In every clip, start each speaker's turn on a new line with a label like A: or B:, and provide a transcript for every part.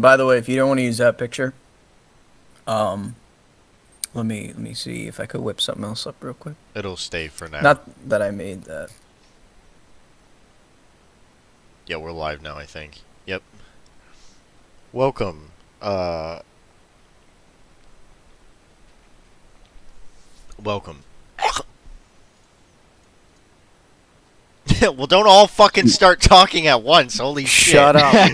A: By the way, if you don't want to use that picture, um, let me see if I could whip something else up real quick.
B: It'll stay for now.
A: Not that I made that.
B: Yeah, we're live now, I think. Yep. Welcome. Welcome. Well, don't all fucking start talking at once. Holy shit.
A: Shut up.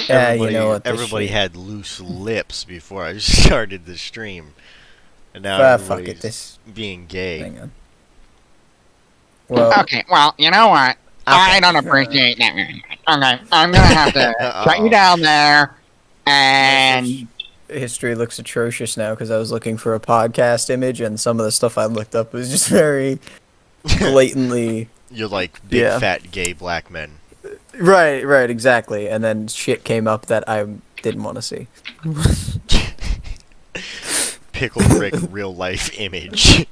A: Yeah, you know what?
B: Everybody had loose lips before I started the stream. And now
A: fuck it,
B: everybody's
A: this
B: being gay.
A: Hang on. Well,
C: Okay, well, you know what? I don't appreciate that very much. Okay, I'm gonna have to shut you down there, and
A: history looks atrocious now because I was looking for a podcast image, and some of the stuff I looked up was just very blatantly.
B: You're like big fat gay black men.
A: Right, exactly. And then shit came up that I didn't want to see.
B: Pickle Rick real life image.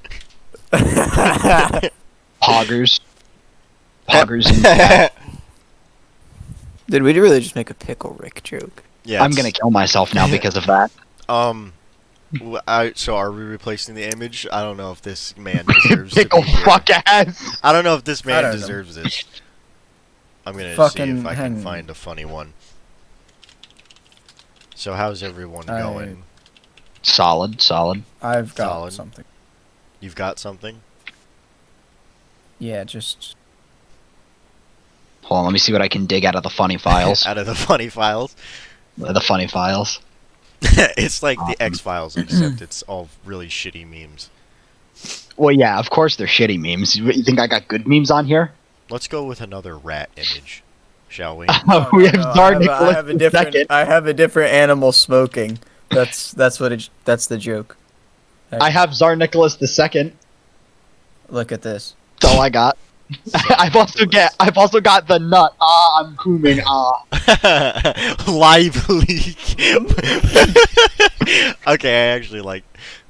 C: poggers and
A: Did we really just make a Pickle Rick joke?
B: Yeah,
C: I'm gonna kill myself now because of that.
B: So are we replacing the image? I don't know if this man deserves
C: Pickle
B: to be here.
C: fuck ass.
B: I don't know if this
A: I
B: man
A: don't
B: deserves this. I'm gonna see
A: Fucking
B: if I
A: hang
B: can
A: on.
B: find a funny one. So how's everyone going?
C: Solid.
A: I've got
B: Solid.
A: something.
B: You've got something?
A: Yeah, just...
C: Hold on, let me see what I can dig out of the funny files.
B: Out of the funny files?
C: The funny files.
B: It's like the X-Files, except it's all really shitty memes.
C: Well, yeah, of course they're shitty memes. You think I got good memes on here?
B: Let's go with another rat image, shall we?
C: We have Tsar
A: I
C: Nicholas
A: have a
C: the
A: different.
C: second.
A: I have a different animal smoking. That's That's the joke.
C: I have Tsar Nicholas the second.
A: Look at this.
C: That's all I got. I've also got the nut. Ah, I'm booming. Ah.
B: Live leak. Okay, I actually like.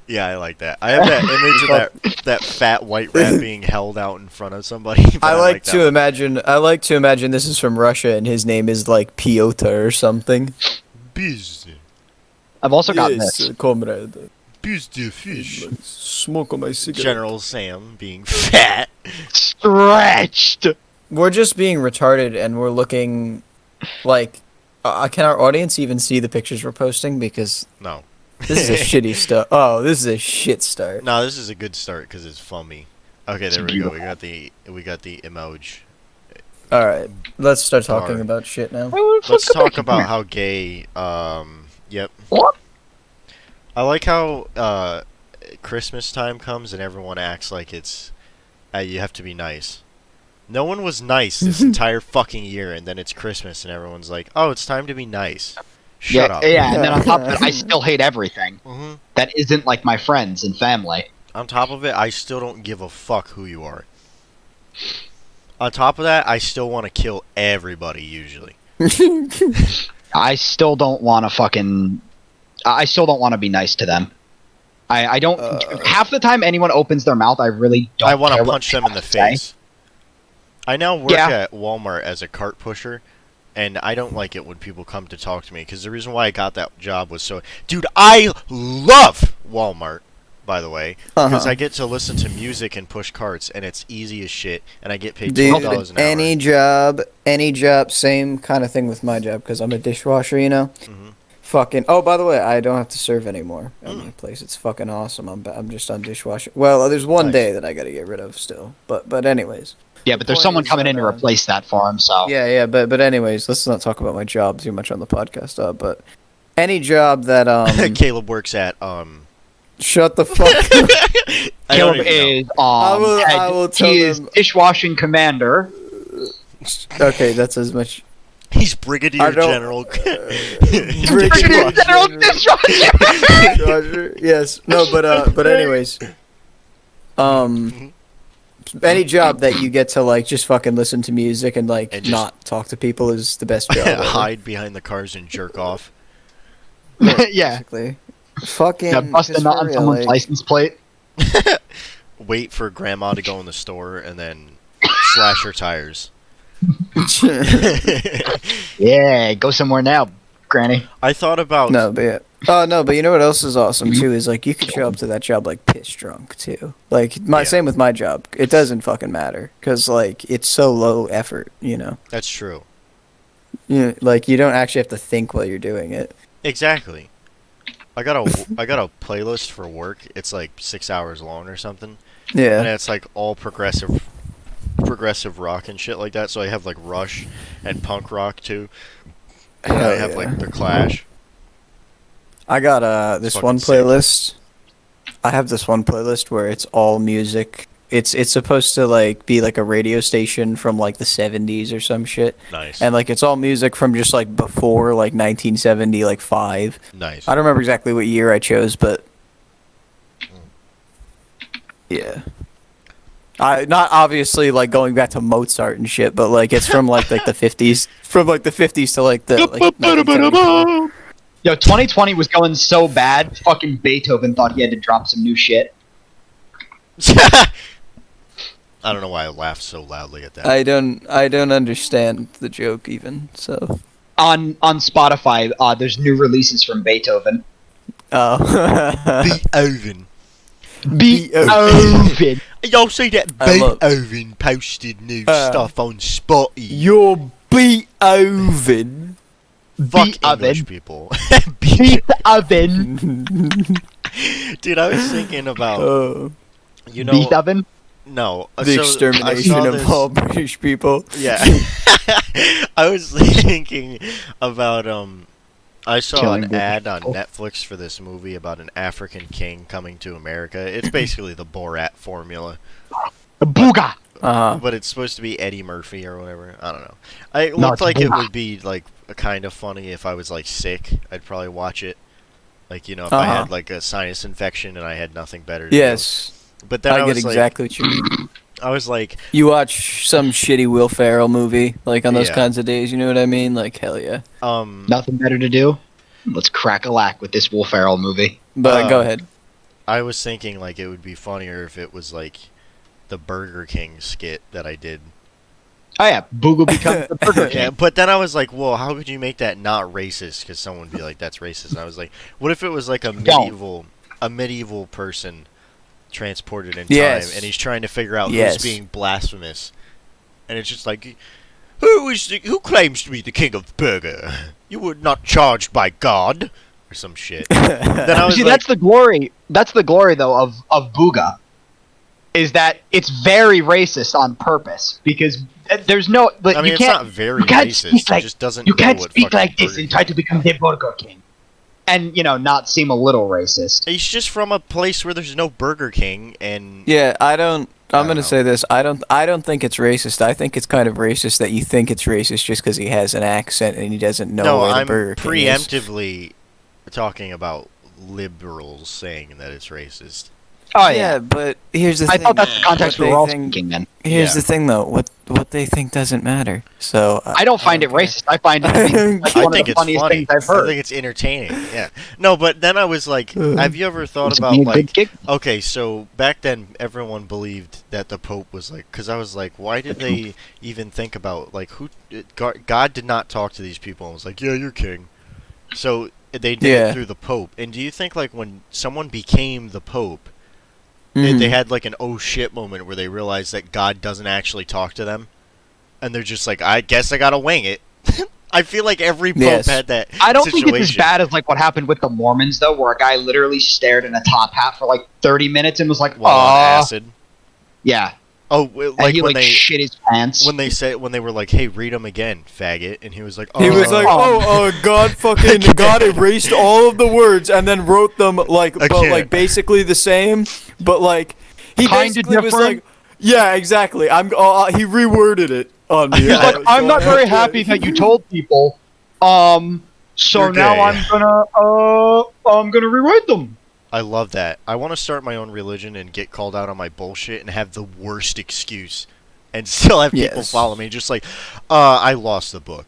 B: Yeah, I like that. I have that image of that fat white rat being held out in front of somebody.
A: I like
B: that
A: to
B: one.
A: imagine. I like to imagine this is from Russia and his name is like Piotr or something.
B: Biz.
C: I've also got this.
A: Comrade.
B: Biz the fish.
A: Smoke on my cigarette.
B: General Sam being fat.
C: Stretched.
A: We're just being retarded, and we're looking like. Can our audience even see the pictures we're posting? Because
B: No.
A: this is a shitty stuff. Oh, this is a shit start.
B: No, this is a good start because it's funny. Okay, there we go. We got the emoji.
A: All right, let's start talking
B: Alright.
A: about shit now.
B: Let's talk about how gay. Yep.
C: What?
B: I like how Christmas time comes and everyone acts like it's you have to be nice. No one was nice this entire fucking year, and then it's Christmas and everyone's like, "Oh, it's time to be nice." Shut up.
C: Yeah, and then on top of it, I still hate everything
B: hmm
C: that isn't like my friends and family.
B: On top of it, I still don't give a fuck who you are. On top of that, I still want to kill everybody usually.
C: I still don't want to fucking. I still don't want to be nice to them. I don't. Half the time, anyone opens their mouth, I really don't.
B: I want to
C: care what
B: punch
C: they
B: them in the
C: have to say.
B: face. I now work
C: Yeah.
B: at Walmart as a cart pusher, and I don't like it when people come to talk to me, because the reason why I got that job was so... Dude, I love Walmart, by the way, because I get to listen to music and push carts, and it's easy as shit, and I get paid $12
A: Dude,
B: an hour.
A: any job, same kind of thing with my job because I'm a dishwasher, you know.
B: Mhm.
A: Fucking. Oh, by the way, I don't have to serve anymore at my place. It's fucking awesome. I'm just on dishwasher. Well, there's one
B: Nice.
A: day that I gotta get rid of still, but anyways.
C: Yeah, but there's
A: point
C: someone
A: is
C: coming in
A: that,
C: to replace that for him. So
A: Yeah, but anyways, let's not talk about my job too much on the podcast. But any job that
B: Caleb works at,
A: shut the fuck up.
B: I don't
C: Caleb
B: even know.
C: is
A: I will tell
C: he is
A: them-
C: dishwashing commander.
A: Okay, that's as much.
B: He's Brigadier
A: I don't-
B: General.
C: Brigadier General Dishwasher.
A: Dishwasher, yes. No, but anyways. Any job that you get to like just fucking listen to music and like
B: And just-
A: not talk to people is the best job. ever.
B: Hide behind the cars and jerk off.
C: Yeah,
A: Basically. Fucking
C: yeah, bust a
A: just
C: nut
A: for
C: on
A: real,
C: someone's
A: like-
C: license plate.
B: Wait for grandma to go in the store and then slash her tires.
C: Yeah, go somewhere now, Granny.
B: I thought about
A: No, but yeah. Oh no, but you know what else is awesome too is like you could show up to that job like piss drunk too. Like
B: Yeah.
A: same with my job. It doesn't fucking matter because like it's so low effort. You know.
B: That's true.
A: Like you don't actually have to think while you're doing it.
B: Exactly. I got a playlist for work. It's like 6 hours long or something, and
A: Yeah.
B: it's like all progressive rock and shit like that. So I have like Rush and punk rock too. And I have like the Clash.
A: I got this
B: fucking
A: one
B: sick.
A: playlist. I have this one playlist where it's all music. It's supposed to like be like a radio station from like the 70s or some shit.
B: Nice.
A: And like it's all music from just like before like 1970 like 5.
B: Nice.
A: I don't remember exactly what year I chose, but yeah. I not obviously like going back to Mozart and shit, but like it's from like the 50s, from like the 50s to like the like 1974.
C: Yo, 2020 was going so bad. Fucking Beethoven thought he had to drop some new shit.
B: I don't know why I laughed so loudly at that.
A: I don't understand the joke even. So
C: On Spotify, there's new releases from Beethoven.
A: oh.
B: Beethoven.
C: Beethoven.
B: Y'all see that
A: I love-
B: Beethoven posted new stuff on Spotty?
A: You're Beethoven.
B: Fuck
C: Beethoven.
B: English people.
C: Beethoven.
B: Dude, I was thinking about you know
C: Beethoven.
B: no
A: The
B: so
A: extermination
B: I saw
A: of
B: this-
A: all British people.
B: Yeah. I was thinking about I saw
C: Killing
B: an
C: British
B: ad on
C: people.
B: Netflix for this movie about an African king coming to America. It's basically the Borat formula,
C: Booga.
B: but it's supposed to be Eddie Murphy or whatever. I don't know. It
C: No,
B: looked
C: it's
B: like it
C: Borat.
B: would be like kind of funny if I was like sick. I'd probably watch it. Like, you know, if I
A: Uh-huh.
B: had like a sinus infection and I had nothing better to
A: Yes,
B: do. But then I
A: I get
B: was
A: exactly what you mean.
B: I was like,
A: You watch some shitty Will Ferrell movie, like on those
B: Yeah.
A: kinds of days. You know what I mean? Like hell yeah.
C: Nothing better to do. Let's crack a lack with this Will Ferrell movie.
A: But go ahead.
B: I was thinking like it would be funnier if it was like the Burger King skit that I did.
C: Oh yeah, Booga becomes the Burger King.
B: Yeah, but then I was like, well, how could you make that not racist? Because someone would be like, that's racist. And I was like, what if it was like a medieval person transported in
A: Yes.
B: time, and he's trying to figure out
A: Yes.
B: who's being blasphemous, and it's just like, who claims to be the king of burger? You were not charged by God, or some shit. Then I was
C: See,
B: like,
C: that's the glory. That's the glory, though, of Booga, is that it's very racist on purpose because there's no. But
B: I mean,
C: you
B: it's
C: can't.
B: not very
C: you can't
B: racist.
C: speak like-
B: It just doesn't.
C: You
B: know
C: can't
B: what
C: speak
B: fucking
C: like this
B: Burger
C: and try to become the Burger King, and not seem a little racist.
B: He's just from a place where there's no Burger King, and
A: Yeah, I don't. I'm
B: don't
A: gonna
B: know.
A: say this. I don't think it's racist. I think it's kind of racist that you think it's racist just because he has an accent and he doesn't know
B: no,
A: where the
B: I'm
A: Burger King is.
B: preemptively talking about liberals saying that it's racist.
C: Oh
A: Yeah, but here's the
C: I
A: thing.
C: thought that's the context
A: What
C: we
A: they
C: were all
A: think-
C: speaking then.
A: Here's
B: Yeah.
A: the thing, though. What they think doesn't matter. So
C: I don't find it
A: care.
C: racist. I find it to be like
B: I
C: one of
B: think
C: the
B: it's
C: funniest
B: funny.
C: things I've
B: I
C: heard.
B: think it's entertaining. Yeah. No, but then I was like, have you ever thought
C: It's
B: about
C: being a good
B: like,
C: gig.
B: okay, so back then everyone believed that the Pope was like, because I was like, why did they even think about like who? God did not talk to these people and was like, yeah, you're king. So they did
A: Yeah.
B: it through the Pope. And do you think like when someone became the Pope,
A: Mhm.
B: they had like an oh shit moment where they realized that God doesn't actually talk to them, and they're just like, I guess I gotta wing it. I feel like every Pope
A: Yes.
B: had that.
C: I don't think it's as
B: situation.
C: bad as like what happened with the Mormons though, where a guy literally stared in a top hat for like 30 minutes and was like,
B: While on
C: "Oh,
B: acid.
C: yeah."
B: Oh,
C: And
B: like
C: he
B: when
C: like
B: they
C: shit his pants.
B: when they were like, "Hey, read them again, faggot," and he was like, "Oh."
A: He was like, God fucking, God erased all of the words and then wrote them like, but
B: Again.
A: like basically the same, but like he
C: Kinda
A: basically was
C: different.
A: like, yeah, exactly. He reworded it on me.
C: He's like, "I'm not very happy that you told people. So
B: You're
C: now
B: gay."
C: I'm gonna rewrite them."
B: I love that. I want to start my own religion and get called out on my bullshit and have the worst excuse, and still have people
A: Yes.
B: follow me. Just like, I lost the book,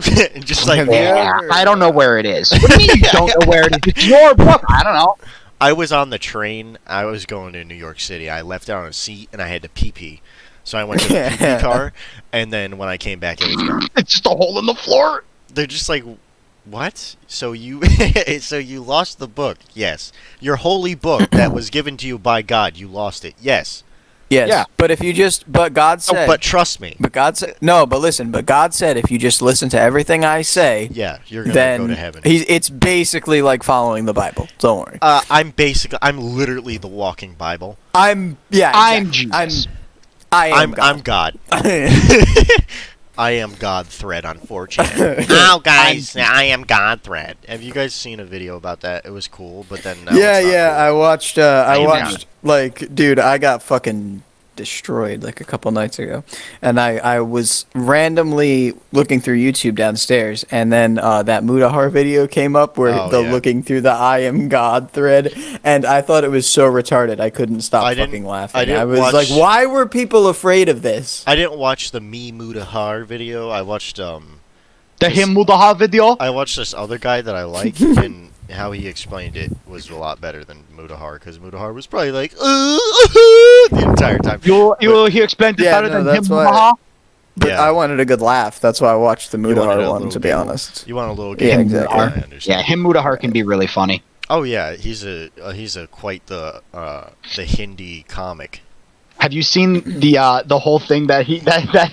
B: and just like,
A: Have you
C: Yeah,
A: ever-
C: I don't know where it is. What do you mean you don't know where it is? It's your book. I don't know.
B: I was on the train. I was going to New York City. I left it on a seat and I had to pee. So I went to the PP car, and then when I came back, it was gone.
C: It's just a hole in the floor.
B: They're just like, what? So you so you lost the book? Yes. Your holy book that was given to you by God, you lost it? Yes.
A: Yes.
C: Yeah.
A: But if you just, but God said,
B: Oh, but trust me.
A: but God said, no, but listen, but God said if you just listen to everything I say,
B: Yeah, you're gonna
A: then
B: go to heaven.
A: it's basically like following the Bible. Don't worry.
B: I'm literally the walking Bible.
A: I'm
C: I'm
A: exactly.
C: Jesus.
A: I'm
B: I'm
A: God.
B: God. I am God thread on 4chan. Oh, guys, I am God thread. Have you guys seen a video about that? It was cool, but then now
A: yeah,
B: it's not
A: yeah.
B: cool.
A: I watched.
C: am
A: watched. Like, dude, I got fucking destroyed like a couple nights ago, and I was randomly looking through YouTube downstairs, and then that Mudahar video came up where
B: Oh,
A: the
B: yeah.
A: looking through the I am God thread, and I thought it was so retarded I couldn't stop fucking laughing.
B: I didn't
A: was
B: watch-
A: like, why were people afraid of this?
B: I didn't watch the Me Mudahar video. I watched
C: The Him Mudaha video.
B: I watched this other guy that I like, and how he explained it was a lot better than Mudahar, because Mudahar was probably like the entire time.
C: He explained it
A: Yeah,
C: better
A: no,
C: than
A: that's
C: Him
A: why-
C: Mudaha.
A: But
B: Yeah.
A: I wanted a good laugh. That's why I watched the
B: You wanted a
A: Mudahar one,
B: little
A: to be
B: giggle.
A: honest.
B: You want a little
A: Yeah,
B: game?
A: exactly.
B: I understand.
C: Yeah, Him Mudahar can be really funny.
B: Oh yeah, he's a quite the Hindi comic.
C: Have you seen the whole thing that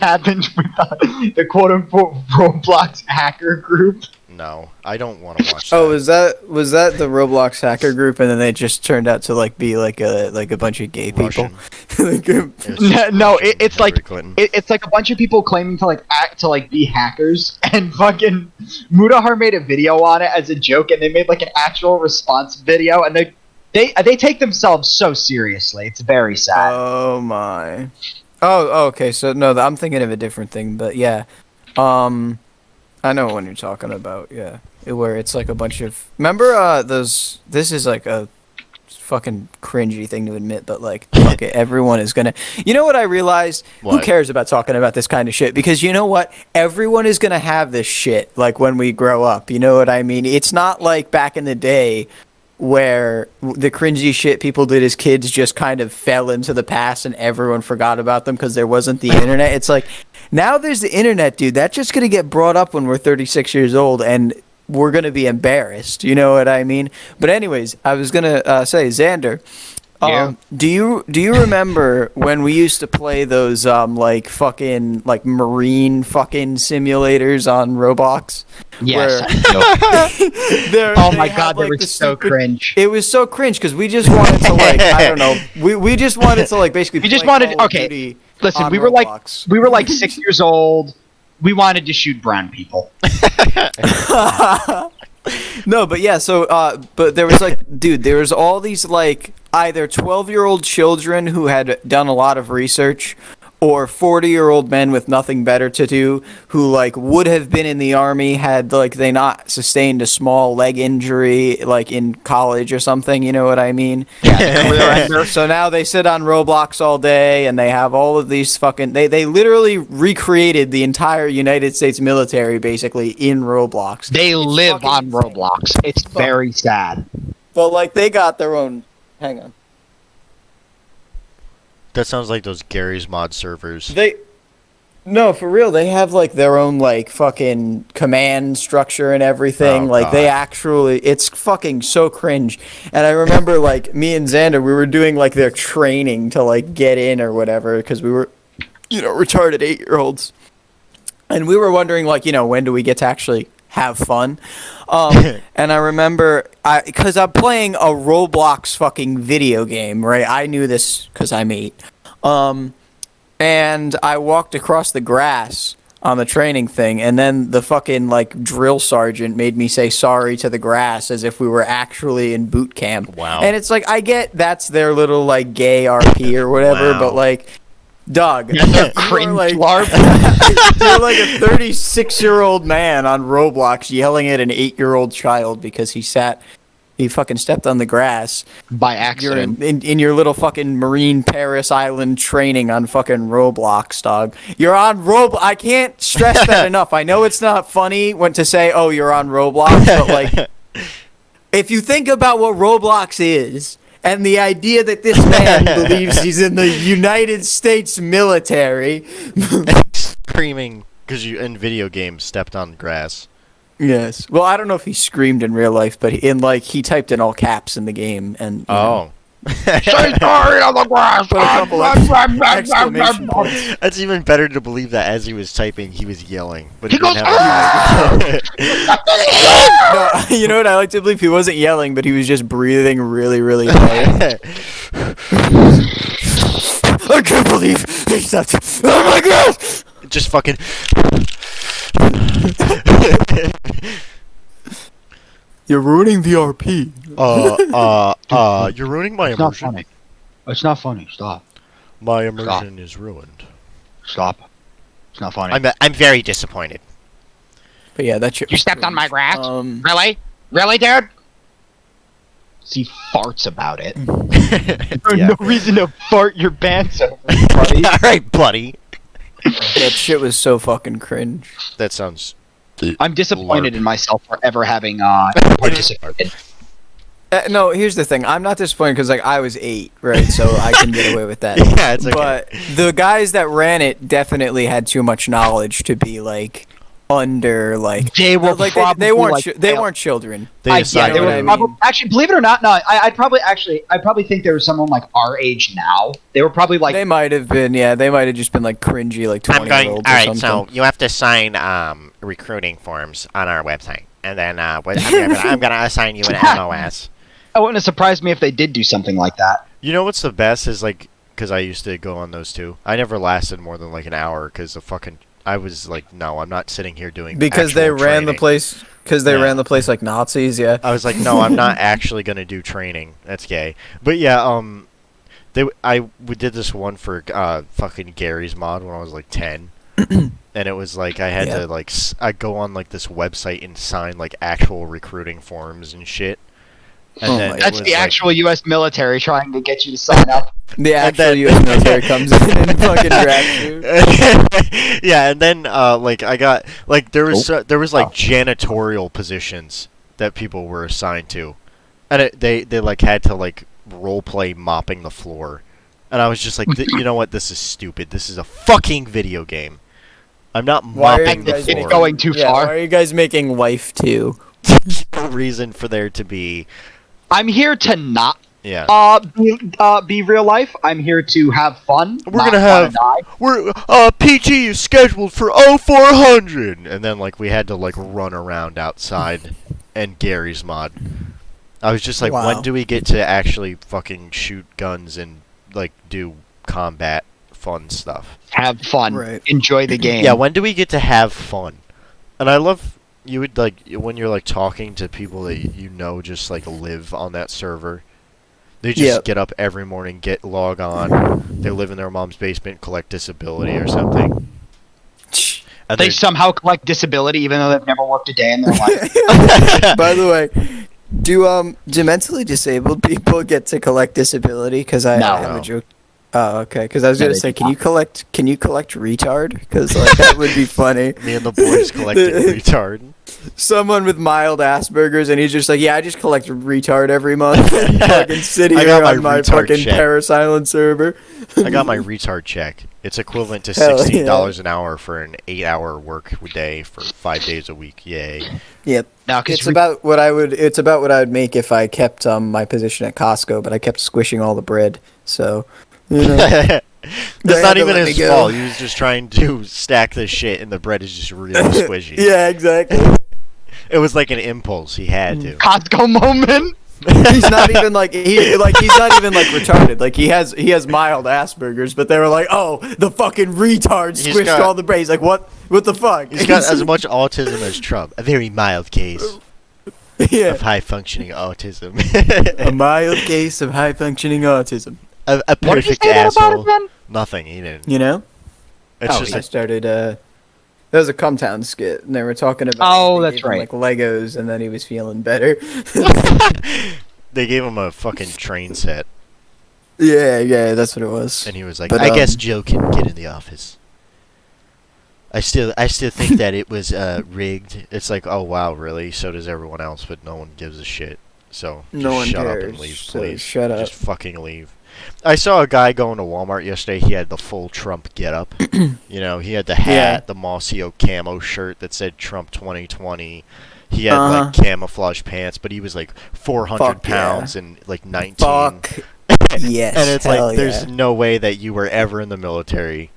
C: happened with the quote unquote Roblox hacker group?
B: No, I don't want to watch that.
A: Oh, was that the Roblox hacker group, and then they just turned out to be like a bunch of gay people?
B: Russian.
A: Like,
B: It was just
C: No,
B: Russian
C: it's
B: Hillary
C: like
B: Clinton.
C: it's like a bunch of people claiming to act to be hackers, and fucking Mudahar made a video on it as a joke, and they made an actual response video, and they take themselves so seriously. It's very sad.
A: oh my. Oh, okay. So no, I'm thinking of a different thing, but yeah. I know what you're talking about. Yeah, where it's like a bunch of. Remember those? This is like a fucking cringy thing to admit, but fuck it, everyone is gonna. You know what I realized? Who
B: What?
A: cares about talking about this kind of shit? Because you know what? Everyone is gonna have this shit when we grow up. You know what I mean? It's not like back in the day where the cringy shit people did as kids just kind of fell into the past and everyone forgot about them because there wasn't the internet. It's like now there's the internet, dude. That's just gonna get brought up when we're 36 years old and we're gonna be embarrassed. You know what I mean? But anyways, I was gonna say, Xander,
C: Yeah.
A: do you remember when we used to play those fucking marine fucking simulators on Roblox?
C: Yes.
A: Where-
C: I do. Oh
A: They
C: my
A: had,
C: god, they were
A: the
C: so
A: stupid-
C: cringe.
A: It was so cringe because we just wanted to I don't know, we just wanted to basically.
C: We just
A: play
C: wanted-
A: Call of
C: okay,
A: Duty
C: Listen,
A: on
C: we were
A: Roblox.
C: 6 years old. We wanted to shoot brown people.
A: No, but yeah, so but there was dude, there was all these either 12-year-old children who had done a lot of research or 40-year-old men with nothing better to do who would have been in the army had they not sustained a small leg injury in college or something, you know what I mean? So now they sit on Roblox all day and they have all of these fucking they literally recreated the entire United States military basically in Roblox.
C: They live
A: fucking
C: on
A: insane.
C: Roblox. It's very sad.
A: But they got their own. Hang on.
B: That sounds like those Gary's Mod servers.
A: No, for real. They have their own fucking command structure and everything.
B: Oh,
A: They
B: God.
A: actually, it's fucking so cringe. And I remember me and Xander, we were doing their training to get in or whatever because we were, retarded 8-year-olds, and we were wondering when do we get to actually have fun. And I remember because I'm playing a Roblox fucking video game, right? I knew this because I'm 8. And I walked across the grass on the training thing, and then the fucking drill sergeant made me say sorry to the grass as if we were actually in boot camp.
B: Wow.
A: And it's I get that's their little gay RP or whatever,
B: Wow.
A: but Doug,
C: Cringe
A: you're
C: larp.
A: you're a 36-year-old man on Roblox yelling at an 8-year-old child because he fucking stepped on the grass.
C: By
A: You're
C: accident.
A: in your little fucking Marine Paris Island training on fucking Roblox, dog. You're on Roblox. I can't stress that enough. I know it's not funny when to say, oh, you're on Roblox, but if you think about what Roblox is And the idea that this man believes he's in the United States military.
B: Screaming because you in video games stepped on grass.
A: Yes. Well, I don't know if he screamed in real life, but he typed in all caps in the game, and you know,
C: Say sorry on the grass.
A: put a couple exclamation points.
B: That's even better to believe that as he was typing, he was yelling. But
C: He
B: didn't
C: goes,
B: have a mic.
A: No, you know what? I like to believe he wasn't yelling, but he was just breathing really, really hard. I can't believe he stopped. Oh my god!
B: Just fucking.
A: You're ruining the RP.
B: You're ruining my
C: It's not
B: immersion.
C: funny. It's not funny. Stop.
B: My immersion is ruined.
C: Stop. It's not funny.
B: I'm very disappointed.
A: But yeah, that shit.
C: You
A: was
C: stepped on my grass?
A: Um,
C: Really? Really, dude? He farts about it.
B: Yeah.
C: No reason to fart your pants over, buddy.
B: All right, buddy.
A: that shit was so fucking cringe.
B: That sounds.
C: I'm disappointed
B: Larp.
C: in myself for ever having participated.
A: No, here's the thing. I'm not disappointed because I was 8, right? So I can get away with that.
B: Yeah, it's okay.
A: But the guys that ran it definitely had too much knowledge to be under
C: They were
A: like
C: probably
A: they weren't
C: like,
A: they weren't children.
B: They
C: yeah,
B: decided.
C: they were
A: what I
C: probably,
A: mean.
C: actually, believe it or not, no, I probably think there was someone like our age now. They were probably like,
A: They might have been, yeah. They might have just been like cringy, like 20-year-olds or something.
B: So you have to sign recruiting forms on our website, and then I'm gonna assign you an MOS.
C: it wouldn't have surprised me if they did do something like that.
B: You know what's the best is like, because I used to go on those too. I never lasted more than like an hour because I was like, no, I'm not sitting here doing
A: Because they
B: actual
A: ran the
B: training.
A: place. Because they
B: Yeah.
A: ran the place like Nazis, yeah.
B: I was like, no, I'm not actually gonna do training. That's gay. But yeah, we did this one for fucking Gary's mod when I was like 10, and it was like I had to like I go on like this website and sign like actual recruiting forms and shit. And
A: Oh
B: then
A: my
B: it
C: That's
B: was,
C: the
B: like-
C: actual U.S. military trying to get you to sign up.
A: The
B: And
A: actual
B: then-
A: U.S. military comes in and fucking grabs you.
B: Yeah, and then like I got like there was like
C: Oh.
B: janitorial positions that people were assigned to, and they like had to like role play mopping the floor, and I was just like, you know what, this is stupid. This is a fucking video game. I'm not
A: Why are
B: mopping
A: you
B: the
A: guys
B: floor.
C: going too
A: Yeah,
C: far?
A: why are you guys making life too?
B: No reason for there to be.
C: I'm here to not
B: Yeah.
C: be real life. I'm here to have fun.
B: We're
C: not
B: gonna have
C: wanna die.
B: we're PG is scheduled for 0400, and then like we had to like run around outside and Gary's mod. I was just like,
A: Wow.
B: when do we get to actually fucking shoot guns and like do combat fun stuff?
C: Have fun.
A: Right.
C: Enjoy the game.
B: Yeah, when do we get to have fun? And I love you would like when you're like talking to people that you know just like live on that server. They just
A: Yep.
B: get up every morning, log on. They live in their mom's basement, collect disability or something. And
C: They
B: they're-
C: somehow collect disability even though they've never worked a day in their life.
A: By the way, do mentally disabled people get to collect disability? Because I
C: No.
A: have a joke. Oh, okay. Because I was
C: No,
A: gonna
C: they
A: say,
C: do
A: can you collect retard? Because like that would be funny.
B: Me and the boys collected retard.
A: Someone with mild Asperger's, and he's just like, yeah, I just collect retard every month. And fucking sit
B: I
A: here
B: got my
A: on my
B: retard
A: fucking
B: check.
A: Parasilent server.
B: I got my retard check. It's equivalent to
A: Hell
B: $16 an hour for an 8-hour work day for 5 days a week. Yay!
A: Yep.
C: Now, because
A: It's about what I would make if I kept my position at Costco, but I kept squishing all the bread. So, you know,
B: That's
A: They
B: not
A: had to
B: even
A: let
B: his
A: me go.
B: fault. He was just trying to stack the shit, and the bread is just really squishy.
A: yeah, exactly.
B: It was like an impulse. He had to.
C: Costco moment.
A: He's not even like he's not even like retarded. Like he has mild Asperger's, but they were like, oh, the fucking retard
B: He's
A: squished
B: got-
A: all the brains. Like what the fuck?
B: He's got as much autism as Trump. A very mild case
A: yeah,
B: of high functioning autism.
A: a mild case of high functioning autism.
B: a
C: What did you
B: perfect
C: say that about
B: asshole.
C: again?
B: Nothing. He didn't.
A: You know,
B: It's
C: Oh,
B: just
A: I started. There was a Cumtown skit, and they were talking about.
C: Oh,
A: they
C: that's
A: gave him,
C: right.
A: Like Legos, and then he was feeling better.
B: they gave him a fucking train set,
A: yeah, that's what it was.
B: and he was like,
A: But,
B: "I guess Joe can get in the office." I still think that it was rigged. It's like, oh wow, really? So does everyone else, but no one gives a shit. So
A: No
B: just
A: one
B: shut up
A: cares,
B: and leave,
A: so
B: please.
A: shut up.
B: Just fucking leave. I saw a guy going to Walmart yesterday. He had the full Trump getup. You know, he had the hat, the Mossio camo shirt that said Trump 2020. He had like camouflage pants, but he was like 400 pounds and like 19.
A: Fuck. Yes.
B: And it's
A: hell
B: like, there's
A: yeah.
B: no way that you were ever in the military.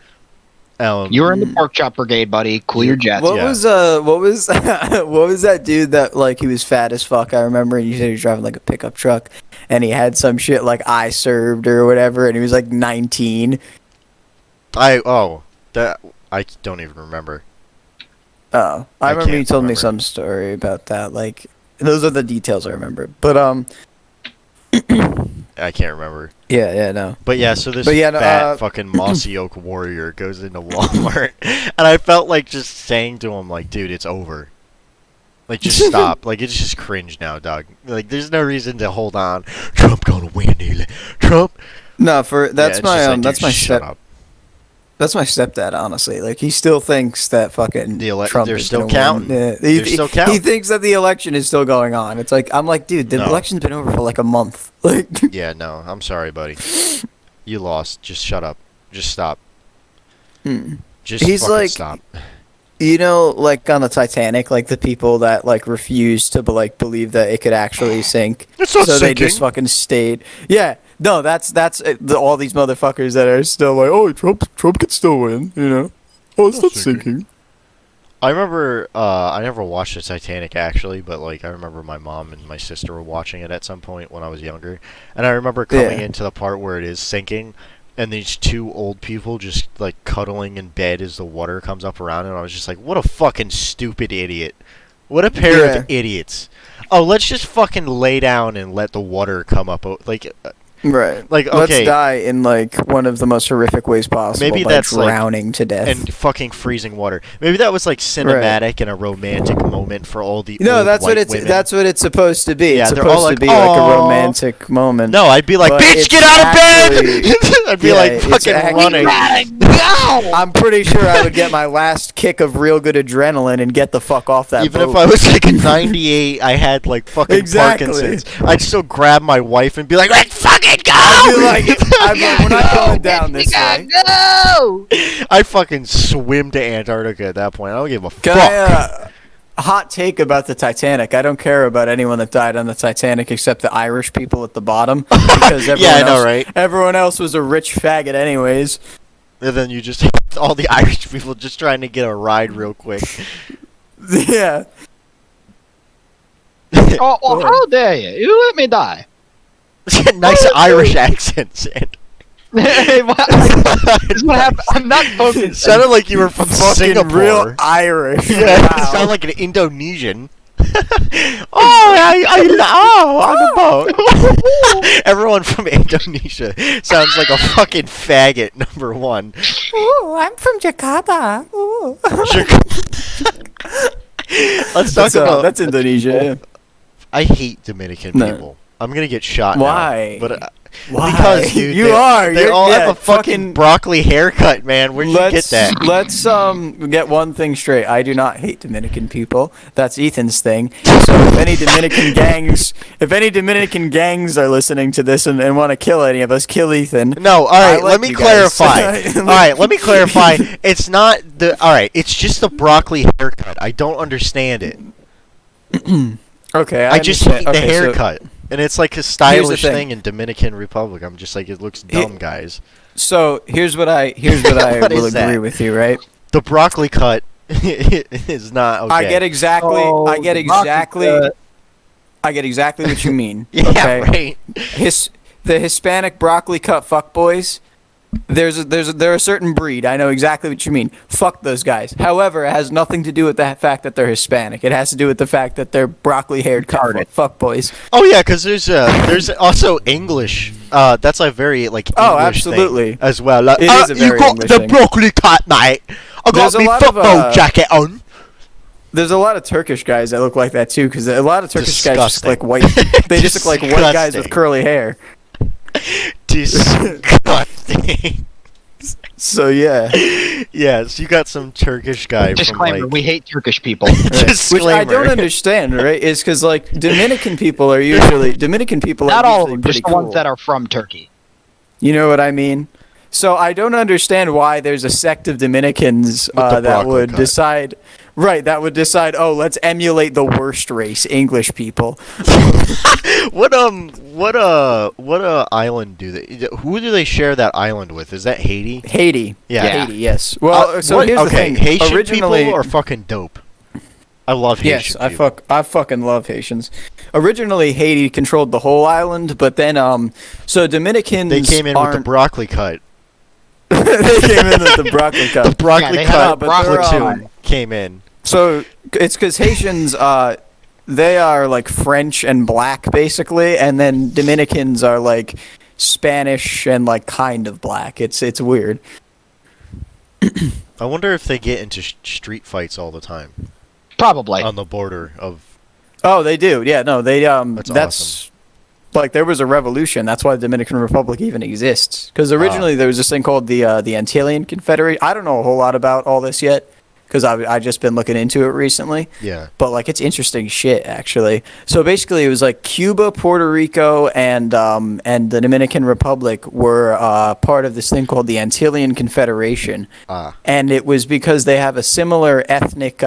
C: You were in the pork chop brigade, buddy. Cool your jets.
A: What
B: Yeah.
A: was what was what was that dude that like he was fat as fuck? I remember you said he was driving like a pickup truck, and he had some shit like I served or whatever, and he was like 19.
B: I don't even remember.
A: Oh, I
B: I
A: remember you
B: can't
A: told me
B: remember.
A: some story about that. Like those are the details I remember. But
B: I can't remember.
A: yeah, no.
B: But yeah, so this
A: But yeah, no,
B: fat fucking mossy oak warrior goes into Walmart, and I felt like just saying to him, like, dude, it's over. Like, just stop. Like, it's just cringe now, dog. Like, there's no reason to hold on. Trump gonna win, Trump.
A: No, for that's
B: Yeah, it's
A: my
B: just like,
A: that's
B: dude,
A: my
B: shut
A: step.
B: up.
A: That's my stepdad, honestly. Like, he still thinks that fucking Trump
B: they're
A: is
B: still
A: gonna
B: counting.
A: win. Yeah,
B: They're still counting.
A: He thinks that the election is still going on. It's like, I'm like, dude, the
B: No.
A: election's been over for like a month. Like,
B: Yeah, no, I'm sorry, buddy. You lost. Just shut up. Just stop. Just
A: He's
B: fucking
A: like-
B: stop.
A: you know, like on the Titanic, like the people that like refused to like believe that it could actually sink,
B: It's not
A: so they just
B: sinking.
A: fucking stayed. Yeah, no, that's all these motherfuckers that are still like, oh, Trump could still win, you know? Oh, it's not sinking.
B: I remember, I never watched the Titanic actually, but like I remember my mom and my sister were watching it at some point when I was younger, and I remember coming
A: Yeah.
B: into the part where it is sinking, and these two old people just like cuddling in bed as the water comes up around, and I was just like, what a fucking stupid idiot. What a pair of idiots. Oh, let's just fucking lay down and let the water come up.
A: Right.
B: Like,
A: Let's
B: okay.
A: die in like one of the most horrific ways possible.
B: Maybe
A: by
B: that's, like-
A: drowning to death.
B: And fucking freezing water. Maybe that was like cinematic and a romantic moment for all the
A: no,
B: old
A: that's what
B: white
A: it's
B: women.
A: that's what it's supposed to be.
B: Yeah,
A: It's
B: they're all
A: supposed
B: like,
A: to be like a
B: "Aw."
A: romantic moment.
B: No, I'd be like,
A: But
B: bitch,
A: it's
B: get out of
A: actually-
B: bed! I'd be
A: Yeah,
B: like
A: it's
B: fucking
A: actually-
B: running.
A: I'm pretty sure I would get my last kick of real good adrenaline and get the fuck off that
B: Even
A: boat.
B: if I was like a 98, I had like fucking
A: Exactly.
B: Parkinson's. I'd still grab my wife and be like, let's fucking go!
A: I'd be like, we're not going down this way.
C: Go!
B: I fucking swim to Antarctica at that point. I don't give a
A: Can
B: fuck.
A: I, hot take about the Titanic. I don't care about anyone that died on the Titanic except the Irish people at the bottom. Because everyone
B: Yeah, I know,
A: else,
B: right?
A: Everyone else was a rich faggot anyways.
B: And then you just all the Irish people just trying to get a ride real quick.
A: Yeah.
C: Oh, well, how dare you? You let me die.
B: Nice Irish accents.
C: Hey, what? This is what happened. I'm not
B: It
C: focused.
B: sounded like you were from
A: Fucking
B: Singapore.
A: real Irish.
B: Yeah,
A: Wow.
B: it sounded like an Indonesian. On the boat. Everyone from Indonesia sounds like a fucking faggot. Number one.
A: Ooh, I'm from Jakarta. Ooh.
B: Let's talk about.
A: that's Indonesia. Yeah.
B: I hate Dominican
A: No.
B: people. I'm gonna get shot.
A: Why?
B: Now, but
A: Why?
B: because dude,
A: you
B: they,
A: are.
B: They
A: You're,
B: all
A: yeah,
B: have a fucking broccoli haircut, man. Where'd you get that?
A: Let's get one thing straight. I do not hate Dominican people. That's Ethan's thing. So if any Dominican gangs are listening to this and want to kill any of us, kill Ethan.
B: No, all right.
A: I like
B: Let me
A: you guys.
B: clarify. All right, let me clarify. It's not the. All right, it's just the broccoli haircut. I don't understand it.
A: Okay,
B: I just
A: understand.
B: hate the
A: Okay, so
B: haircut, and it's like a stylish
A: thing.
B: thing in Dominican Republic. I'm just like, it looks dumb, guys.
A: So here's what I
B: What
A: will
B: is that?
A: agree with you, right?
B: The broccoli cut is not okay.
A: I get exactly
C: Oh,
A: I get
C: the broccoli
A: exactly
C: cut.
A: I get exactly what you mean.
B: Yeah,
A: okay?
B: right.
A: The Hispanic broccoli cut fuckboys. There are a certain breed. I know exactly what you mean. Fuck those guys. However, it has nothing to do with the fact that they're Hispanic. It has to do with the fact that they're broccoli haired fuckboys.
B: Oh yeah, because there's also English. That's a very like English
A: Oh, absolutely.
B: thing as well. Like,
A: It is a very
B: you got
A: English
B: the
A: thing.
B: broccoli cut, mate. I got
A: There's a
B: my
A: lot of,
B: football jacket on.
A: There's a lot of Turkish guys that look like that too, because a lot of Turkish guys just
B: Disgusting.
A: look like white. They just look like white guys with
B: Disgusting.
A: curly hair.
B: Disgusting.
A: So yeah.
B: Yeah, so you got some Turkish guy
C: Disclaimer:
B: from like.
C: we hate Turkish people.
A: Which I don't understand, right? Is because like Dominican people are usually
C: Not
A: are
C: all of
A: usually
C: them,
A: pretty
C: just the
A: cool.
C: ones that are from Turkey.
A: You know what I mean? So I don't understand why there's a sect of Dominicans
B: With the
A: that
B: broccoli
A: would
B: cut.
A: decide, that would decide, oh, let's emulate the worst race, English people.
B: What island do they? Who do they share that island with? Is that Haiti?
A: Haiti.
B: Yeah.
A: Haiti, yes. Well, so
B: what?
A: here's
B: Okay,
A: the thing.
B: Haitian
A: Originally,
B: people are fucking dope. I love Haitian
A: yes,
B: people.
A: I fucking love Haitians. Originally, Haiti controlled the whole island, but then so Dominicans
B: They came in with the
A: aren't-
B: broccoli cut.
A: they came in with the broccoli cup.
B: The broccoli
C: they
B: cut
C: had
A: but they're,
B: platoon came in.
A: So it's because Haitians, they are like French and black basically, and then Dominicans are like Spanish and like kind of black. It's weird.
B: I wonder if they get into street fights all the time
C: Probably.
B: on the border of.
A: Oh, they do. Yeah, no, they
B: That's
A: that's like there was a revolution. That's why the Dominican Republic even exists. Because originally there was this thing called the Antillean Confederation. I don't know a whole lot about all this yet because I just been looking into it recently.
B: Yeah.
A: But like it's interesting shit actually. So basically it was like Cuba, Puerto Rico, and the Dominican Republic were part of this thing called the Antillean Confederation. And it was because they have a similar ethnic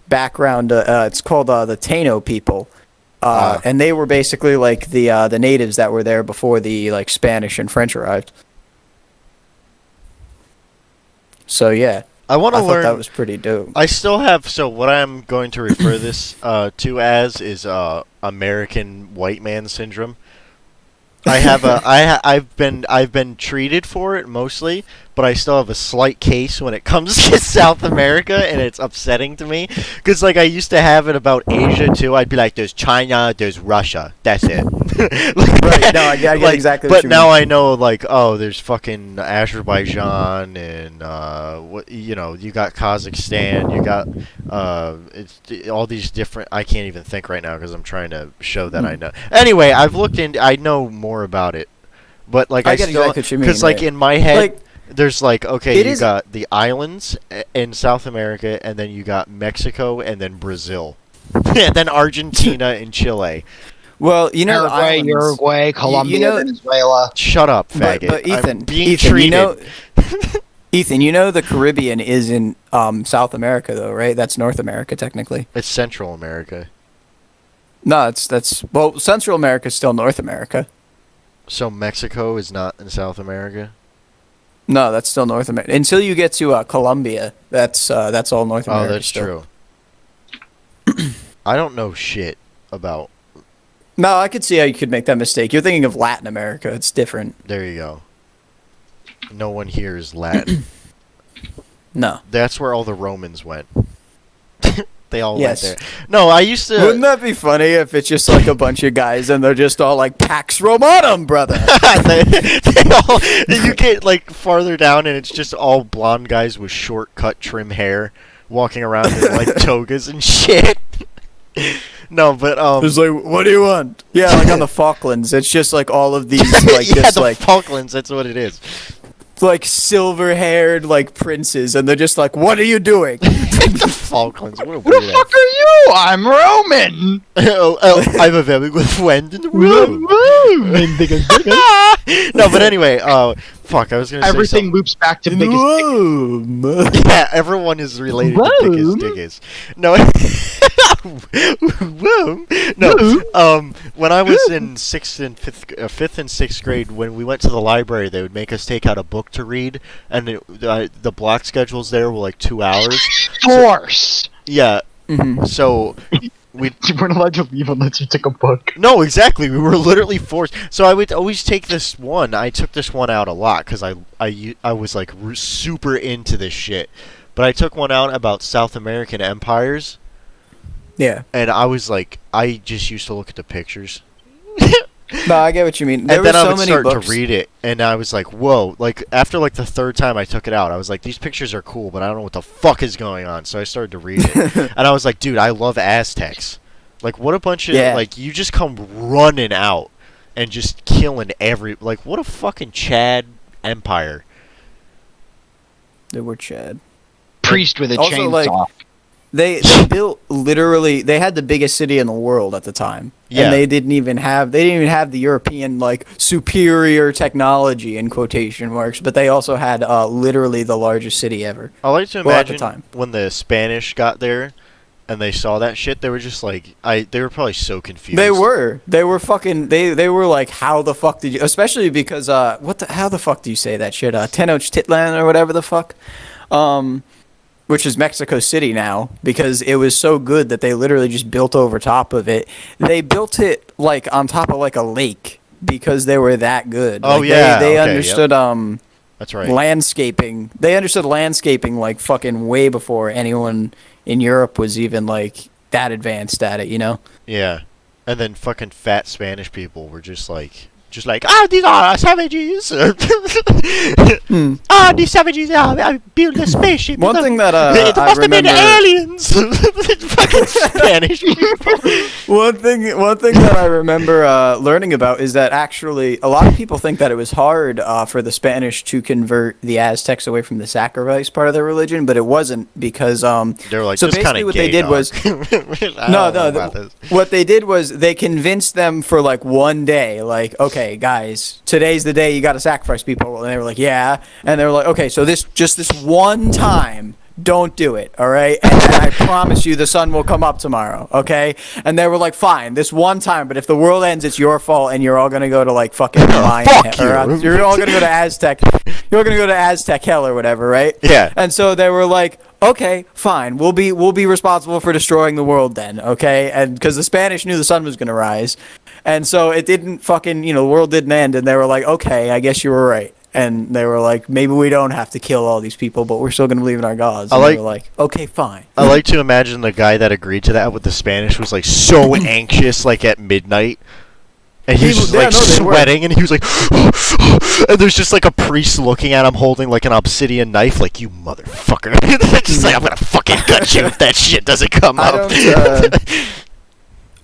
A: background. It's called the Taino people. And they were basically like the natives that were there before the like Spanish and French arrived. So yeah,
B: I want
A: I
B: to
A: thought
B: learn.
A: that was pretty dope.
B: I still have. So what I'm going to refer this to as is American white man syndrome. I have I've been treated for it mostly, but I still have a slight case when it comes to South America, and it's upsetting to me because like I used to have it about Asia too. I'd be like, "There's China, there's Russia, that's it."
A: Right, no, I get exactly what
B: But
A: you
B: now
A: mean.
B: I know like, oh, there's fucking Azerbaijan and what you got Kazakhstan, you got all these different. I can't even think right now because I'm trying to show that I know. Anyway, I've looked into. I know more about it, but like
A: I get
B: still,
A: exactly what you mean,
B: because like
A: right.
B: in my head,
A: Like,
B: there's like okay,
A: it
B: you
A: is-
B: got the islands in South America, and then you got Mexico, and then Brazil, and then Argentina and Chile.
A: Well, you know, the
C: Paraguay,
A: islands-
C: Uruguay, Colombia,
A: know-
C: Venezuela.
B: Shut up,
A: But,
B: faggot.
A: but Ethan,
B: I'm being
A: Ethan,
B: treated.
A: you know, Ethan, you know the Caribbean is in South America though, right? That's North America technically.
B: It's Central America.
A: No, that's well, Central America is still North America.
B: So Mexico is not in South America?
A: No, that's still North America. Until you get to Colombia, that's all North America.
B: Oh, that's
A: still.
B: true. I don't know shit about.
A: No, I could see how you could make that mistake. You're thinking of Latin America. It's different.
B: There you go. No one here is Latin.
A: No.
B: That's where all the Romans went. They all
A: Yes.
B: went there. No, I used to.
A: Wouldn't that be funny if it's just like a bunch of guys and they're just all like Pax Romanum, brother?
B: they all, you get like farther down and it's just all blonde guys with short cut trim hair walking around in like togas and shit. No, but
A: It's like, what do you want? Yeah, like on the Falklands, it's just like all of these like
B: yeah,
A: just
B: the
A: like
B: Falklands, that's what it is.
A: silver-haired like princes, and they're just like, what are you doing?
B: The Falklands, what a
C: Who the
B: weird
C: fuck are you? I'm Roman.
B: I'm a very good friend in the room. No, but anyway, fuck, I was gonna say
C: Everything
B: something.
C: loops back to biggest.
A: Whoa.
B: Yeah, everyone is related to Pickus Dickus. No, Whoa. No. When I was in fifth and sixth grade, when we went to the library, they would make us take out a book to read, and the block schedules there were like 2 hours.
C: Force.
B: Yeah.
A: Mhm.
B: So we.
C: You weren't allowed to leave unless you took a book.
B: No, exactly. We were literally forced. So I would always take this one. I took this one out a lot because I was like super into this shit. But I took one out about South American empires,
A: Yeah.
B: and I was like, I just used to look at the pictures,
A: No, I get what you mean. There
B: and then
A: were
B: I
A: so
B: would
A: many
B: start
A: books.
B: to read it, and I was like, whoa! Like after like the third time I took it out, I was like, these pictures are cool, but I don't know what the fuck is going on. So I started to read it, and I was like, dude, I love Aztecs. Like what a bunch of
A: Yeah.
B: like you just come running out and just killing what a fucking Chad empire.
A: They were Chad.
C: Priest with a
A: Also,
C: chainsaw.
A: They built literally. They had the biggest city in the world at the time,
B: Yeah.
A: and they didn't even have the European like superior technology in quotation marks, but they also had literally the largest city ever.
B: I like to
A: Well, at the
B: imagine
A: time.
B: when the Spanish got there and they saw that shit, they were just like, they were probably so confused.
A: They were fucking. They were like, how the fuck did you? Especially because how the fuck do you say that shit? Tenochtitlan or whatever the fuck. Which is Mexico City now, because it was so good that they literally just built over top of it. They built it like on top of like a lake because they were that good.
B: Oh,
A: Like,
B: yeah,
A: they
B: okay,
A: understood
B: That's right.
A: landscaping. They understood landscaping like fucking way before anyone in Europe was even like that advanced at it. You know?
B: Yeah. And then fucking fat Spanish people were just like, these are savages. These savages built a spaceship.
A: One thing that
B: it
A: I
B: must have been
A: remember.
B: aliens. Fucking Spanish people.
A: One thing that I remember learning about is that actually a lot of people think that it was hard for the Spanish to convert the Aztecs away from the sacrifice part of their religion, but it wasn't because
B: They were like,
A: so
B: this
A: basically
B: kinda
A: what
B: gay,
A: they did
B: dog.
A: was what they did was they convinced them for like one day, like, okay guys, today's the day you got to sacrifice people, and they were like, yeah, and they were like, okay, so this one time don't do it, all right? And I promise you the sun will come up tomorrow, okay? And they were like, fine, this one time, but if the world ends, it's your fault, and you're all gonna go to like fucking Mayan,
B: fuck you.
A: you're all gonna go to Aztec, you're gonna go to Aztec hell or whatever, right?
B: Yeah.
A: And so they were like, okay, fine, we'll be responsible for destroying the world then, okay? And because the Spanish knew the sun was gonna rise, and so it didn't fucking, the world didn't end, and they were like, okay, I guess you were right. And they were like, maybe we don't have to kill all these people, but we're still going to believe in our gods. And they were like, okay, fine.
B: I like to imagine the guy that agreed to that with the Spanish was like so anxious, like at midnight. And he was just like sweating, and he was like, and there's just like a priest looking at him holding like an obsidian knife, like, you motherfucker. Just like, I'm gonna fucking gut you if that shit doesn't come up.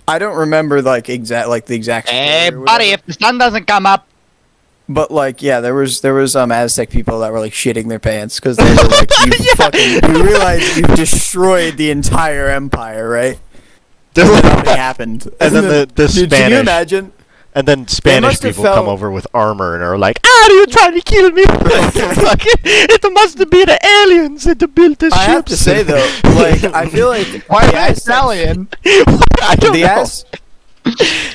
A: I don't remember like the exact.
C: Hey, buddy, if the sun doesn't come up.
A: But like, yeah, there was Aztec people that were like shitting their pants because they were like, you realize you've destroyed the entire empire, right? Nothing happened.
B: And then the Spanish.
A: Can you imagine?
B: And then Spanish people come over with armor and are like, you trying to kill me? It must have been the aliens that built the ships.
A: I have to say though, like, I feel like
C: Why am I Italian?
B: I don't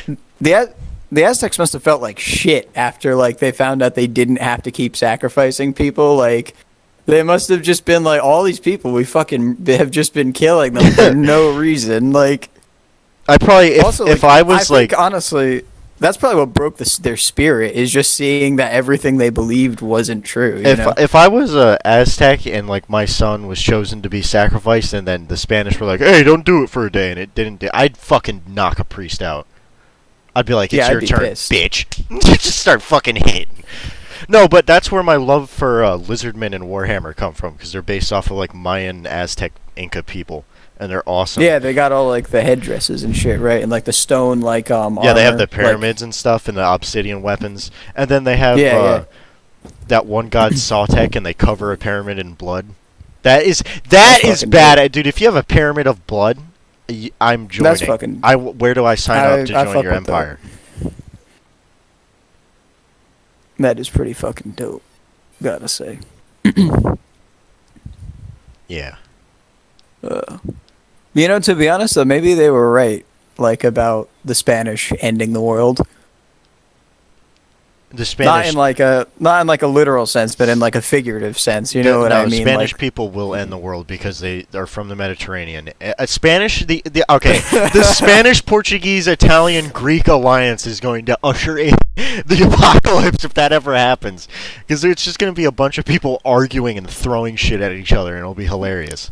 B: know.
A: The Aztecs must have felt like shit after like they found out they didn't have to keep sacrificing people. Like, they must have just been like, all these people we fucking have just been killing them for no reason. Like,
B: I probably
A: if
B: I was
A: think, honestly, that's probably what broke their spirit, is just seeing that everything they believed wasn't true.
B: If I was a Aztec and like my son was chosen to be sacrificed, and then the Spanish were like, "Hey, don't do it for a day," and it didn't, I'd fucking knock a priest out. I'd be like, "It's your turn,
A: pissed.
B: bitch!" Just start fucking hitting. No, but that's where my love for Lizardmen and Warhammer come from, because they're based off of like Mayan, Aztec, Inca people. And they're awesome.
A: Yeah, they got all like the headdresses and shit, right? And like the stone, like
B: yeah, they have
A: armor,
B: the pyramids and stuff, and the obsidian weapons. And then they have that one god Sawtek, and they cover a pyramid in blood. That is bad, dude. If you have a pyramid of blood, I'm joining.
A: That's fucking.
B: Where do I sign up to join your empire?
A: That is pretty fucking dope. Gotta say.
B: Yeah.
A: To be honest though, maybe they were right, like about the Spanish ending the world.
B: The Spanish,
A: not in like a literal sense, but in like a figurative sense. You know what I mean?
B: Spanish people will end the world because they are from the Mediterranean. The Spanish, Portuguese, Italian, Greek alliance is going to usher in the apocalypse if that ever happens, because it's just going to be a bunch of people arguing and throwing shit at each other, and it'll be hilarious.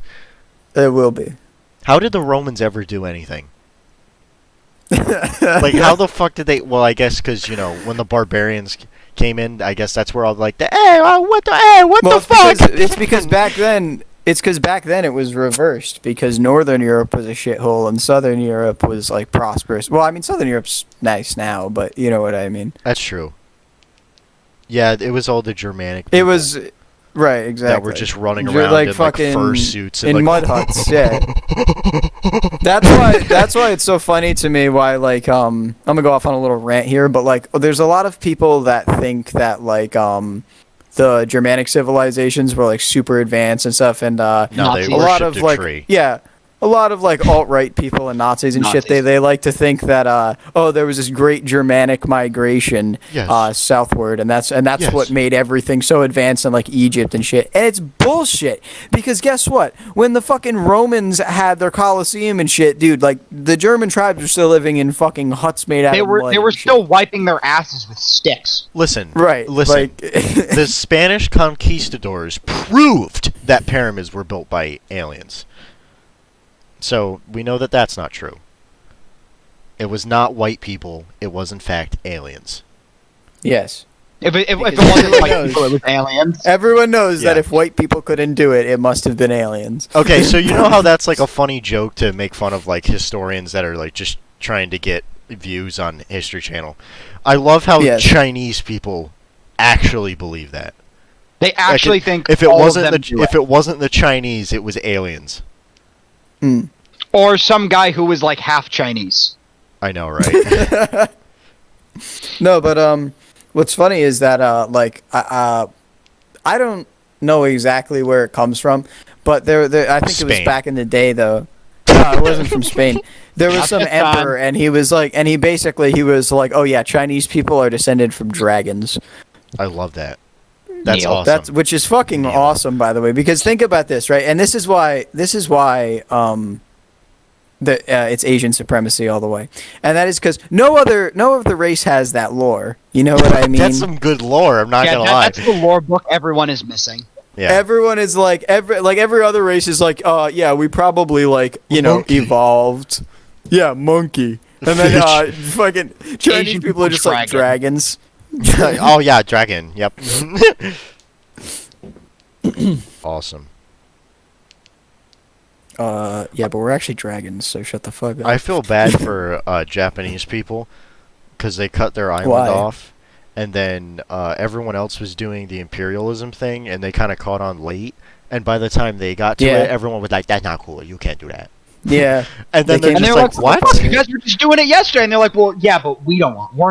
A: It will be.
B: How did the Romans ever do anything? Like, how the fuck did they... Well, I guess because, when the barbarians came in, I guess that's where all what the fuck?
A: It's because back then it was reversed, because Northern Europe was a shithole and Southern Europe was, like, prosperous. Well, I mean, Southern Europe's nice now, but you know what I mean.
B: That's true. Yeah, it was all the Germanic people.
A: It was... Right, exactly.
B: That were just running
A: You're
B: around
A: like
B: in
A: fucking
B: fur suits and
A: in
B: like
A: mud huts. Yeah, that's why it's so funny to me. Why like I'm gonna go off on a little rant here, but like there's a lot of people that think that like the Germanic civilizations were like super advanced and stuff, and
B: no, they
C: Nazis.
A: a lot
B: worshipped
A: of
B: a
A: like
B: tree.
A: a lot of like alt-right people and Nazis and shit, they like to think that there was this great Germanic migration
B: Yes.
A: southward, and that's
B: Yes.
A: what made everything so advanced in like Egypt and shit. And it's bullshit, because guess what? When the fucking Romans had their Colosseum and shit, dude, like the German tribes were still living in fucking huts made out
C: They
A: of
C: were
A: mud
C: they were
A: and shit.
C: still wiping their asses with sticks.
B: Listen,
A: Right,
B: Listen,
A: like-
B: the Spanish conquistadors proved that pyramids were built by aliens. So we know that that's not true. It was not white people. It was in fact aliens.
A: Yes.
C: If it
A: Because
C: wasn't
A: everyone
C: white
A: knows.
C: people, it was aliens.
A: Everyone knows that
B: Yeah.
A: if white people couldn't do it, it must have been aliens.
B: Okay, so you know how that's like a funny joke to make fun of like historians that are like just trying to get views on History Channel. I love how
A: Yes.
B: Chinese people actually believe that.
C: They actually
B: Like,
C: think
B: if it
C: all
B: wasn't
C: of them do
B: if it wasn't the Chinese, it was aliens.
A: Mm.
C: or some guy who was like half Chinese.
B: I know, right?
A: No, but what's funny is that I don't know exactly where it comes from, but there I think it was
B: Spain.
A: back in the day though. No, it wasn't from Spain. There was
C: Not
A: some
C: this time.
A: emperor, and he was like, oh yeah, Chinese people are descended from dragons.
B: I love that. That's
C: Neil.
B: awesome.
A: That's which is fucking
B: Neil.
A: awesome, by the way. Because think about this, right? And this is why it's Asian supremacy all the way, and that is because no other race has that lore. You know what I mean?
B: That's some good lore. I'm not
C: Yeah,
B: gonna lie.
C: that's the lore book everyone is missing.
B: Yeah.
A: Everyone is like every other race is like, yeah, we probably like
B: Monkey.
A: evolved. Yeah, monkey. And then fucking Chinese
C: Asian
A: people are just like dragons.
B: Oh yeah, dragon. Yep. Awesome.
A: Yeah, but we're actually dragons, so shut the fuck up.
B: I feel bad for Japanese people because they cut their island
A: Why?
B: off, and then everyone else was doing the imperialism thing, and they kind of caught on late. And by the time they got to
A: Yeah.
B: it, everyone was like, "That's not cool. You can't do that."
A: Yeah.
B: And then
A: They
B: they're
A: came-
B: just
C: they're
B: like,
C: like,
B: "What?"
C: You guys were just doing it yesterday, and they're like, "Well, yeah, but we're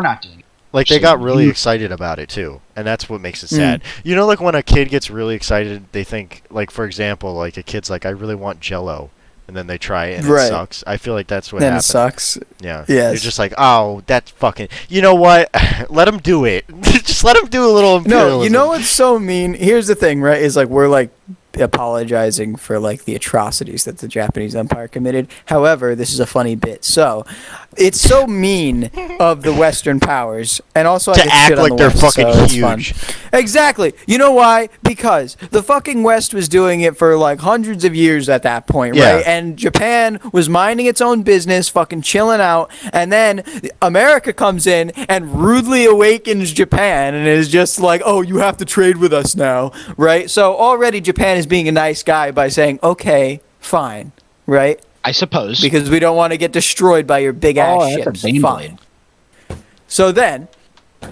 C: not doing it."
B: Like they
C: So
B: got really
C: you-
B: excited about it too, and that's what makes it sad. You know, like when a kid gets really excited, they think, like for example, like a kid's like, "I really want Jello," and then they try it and
A: Right.
B: it sucks. I feel like that's what
A: Then
B: happened.
A: it sucks.
B: Yeah.
A: Yes.
B: You're just like, "Oh, that's fucking." You know what? Let them do it. Just let them do a little imperialism.
A: No, you know what's so mean? Here's the thing, right? Is like we're like apologizing for like the atrocities that the Japanese Empire committed. However, this is a funny bit. So, it's so mean of the Western powers, and also I
B: To
A: get
B: act
A: shit on
B: like
A: the
B: they're
A: West,
B: fucking
A: so it's fun.
B: huge.
A: Exactly. You know why? Because the fucking West was doing it for like hundreds of years at that point,
B: Yeah.
A: right? And Japan was minding its own business, fucking chilling out, and then America comes in and rudely awakens Japan and is just like, "Oh, you have to trade with us now," right? So already Japan is being a nice guy by saying, "Okay, fine," right?
C: I suppose.
A: Because we don't want to get destroyed by your big ass
C: Oh, that's a
A: ships.
C: Bane
A: Fine.
C: blade.
A: So then,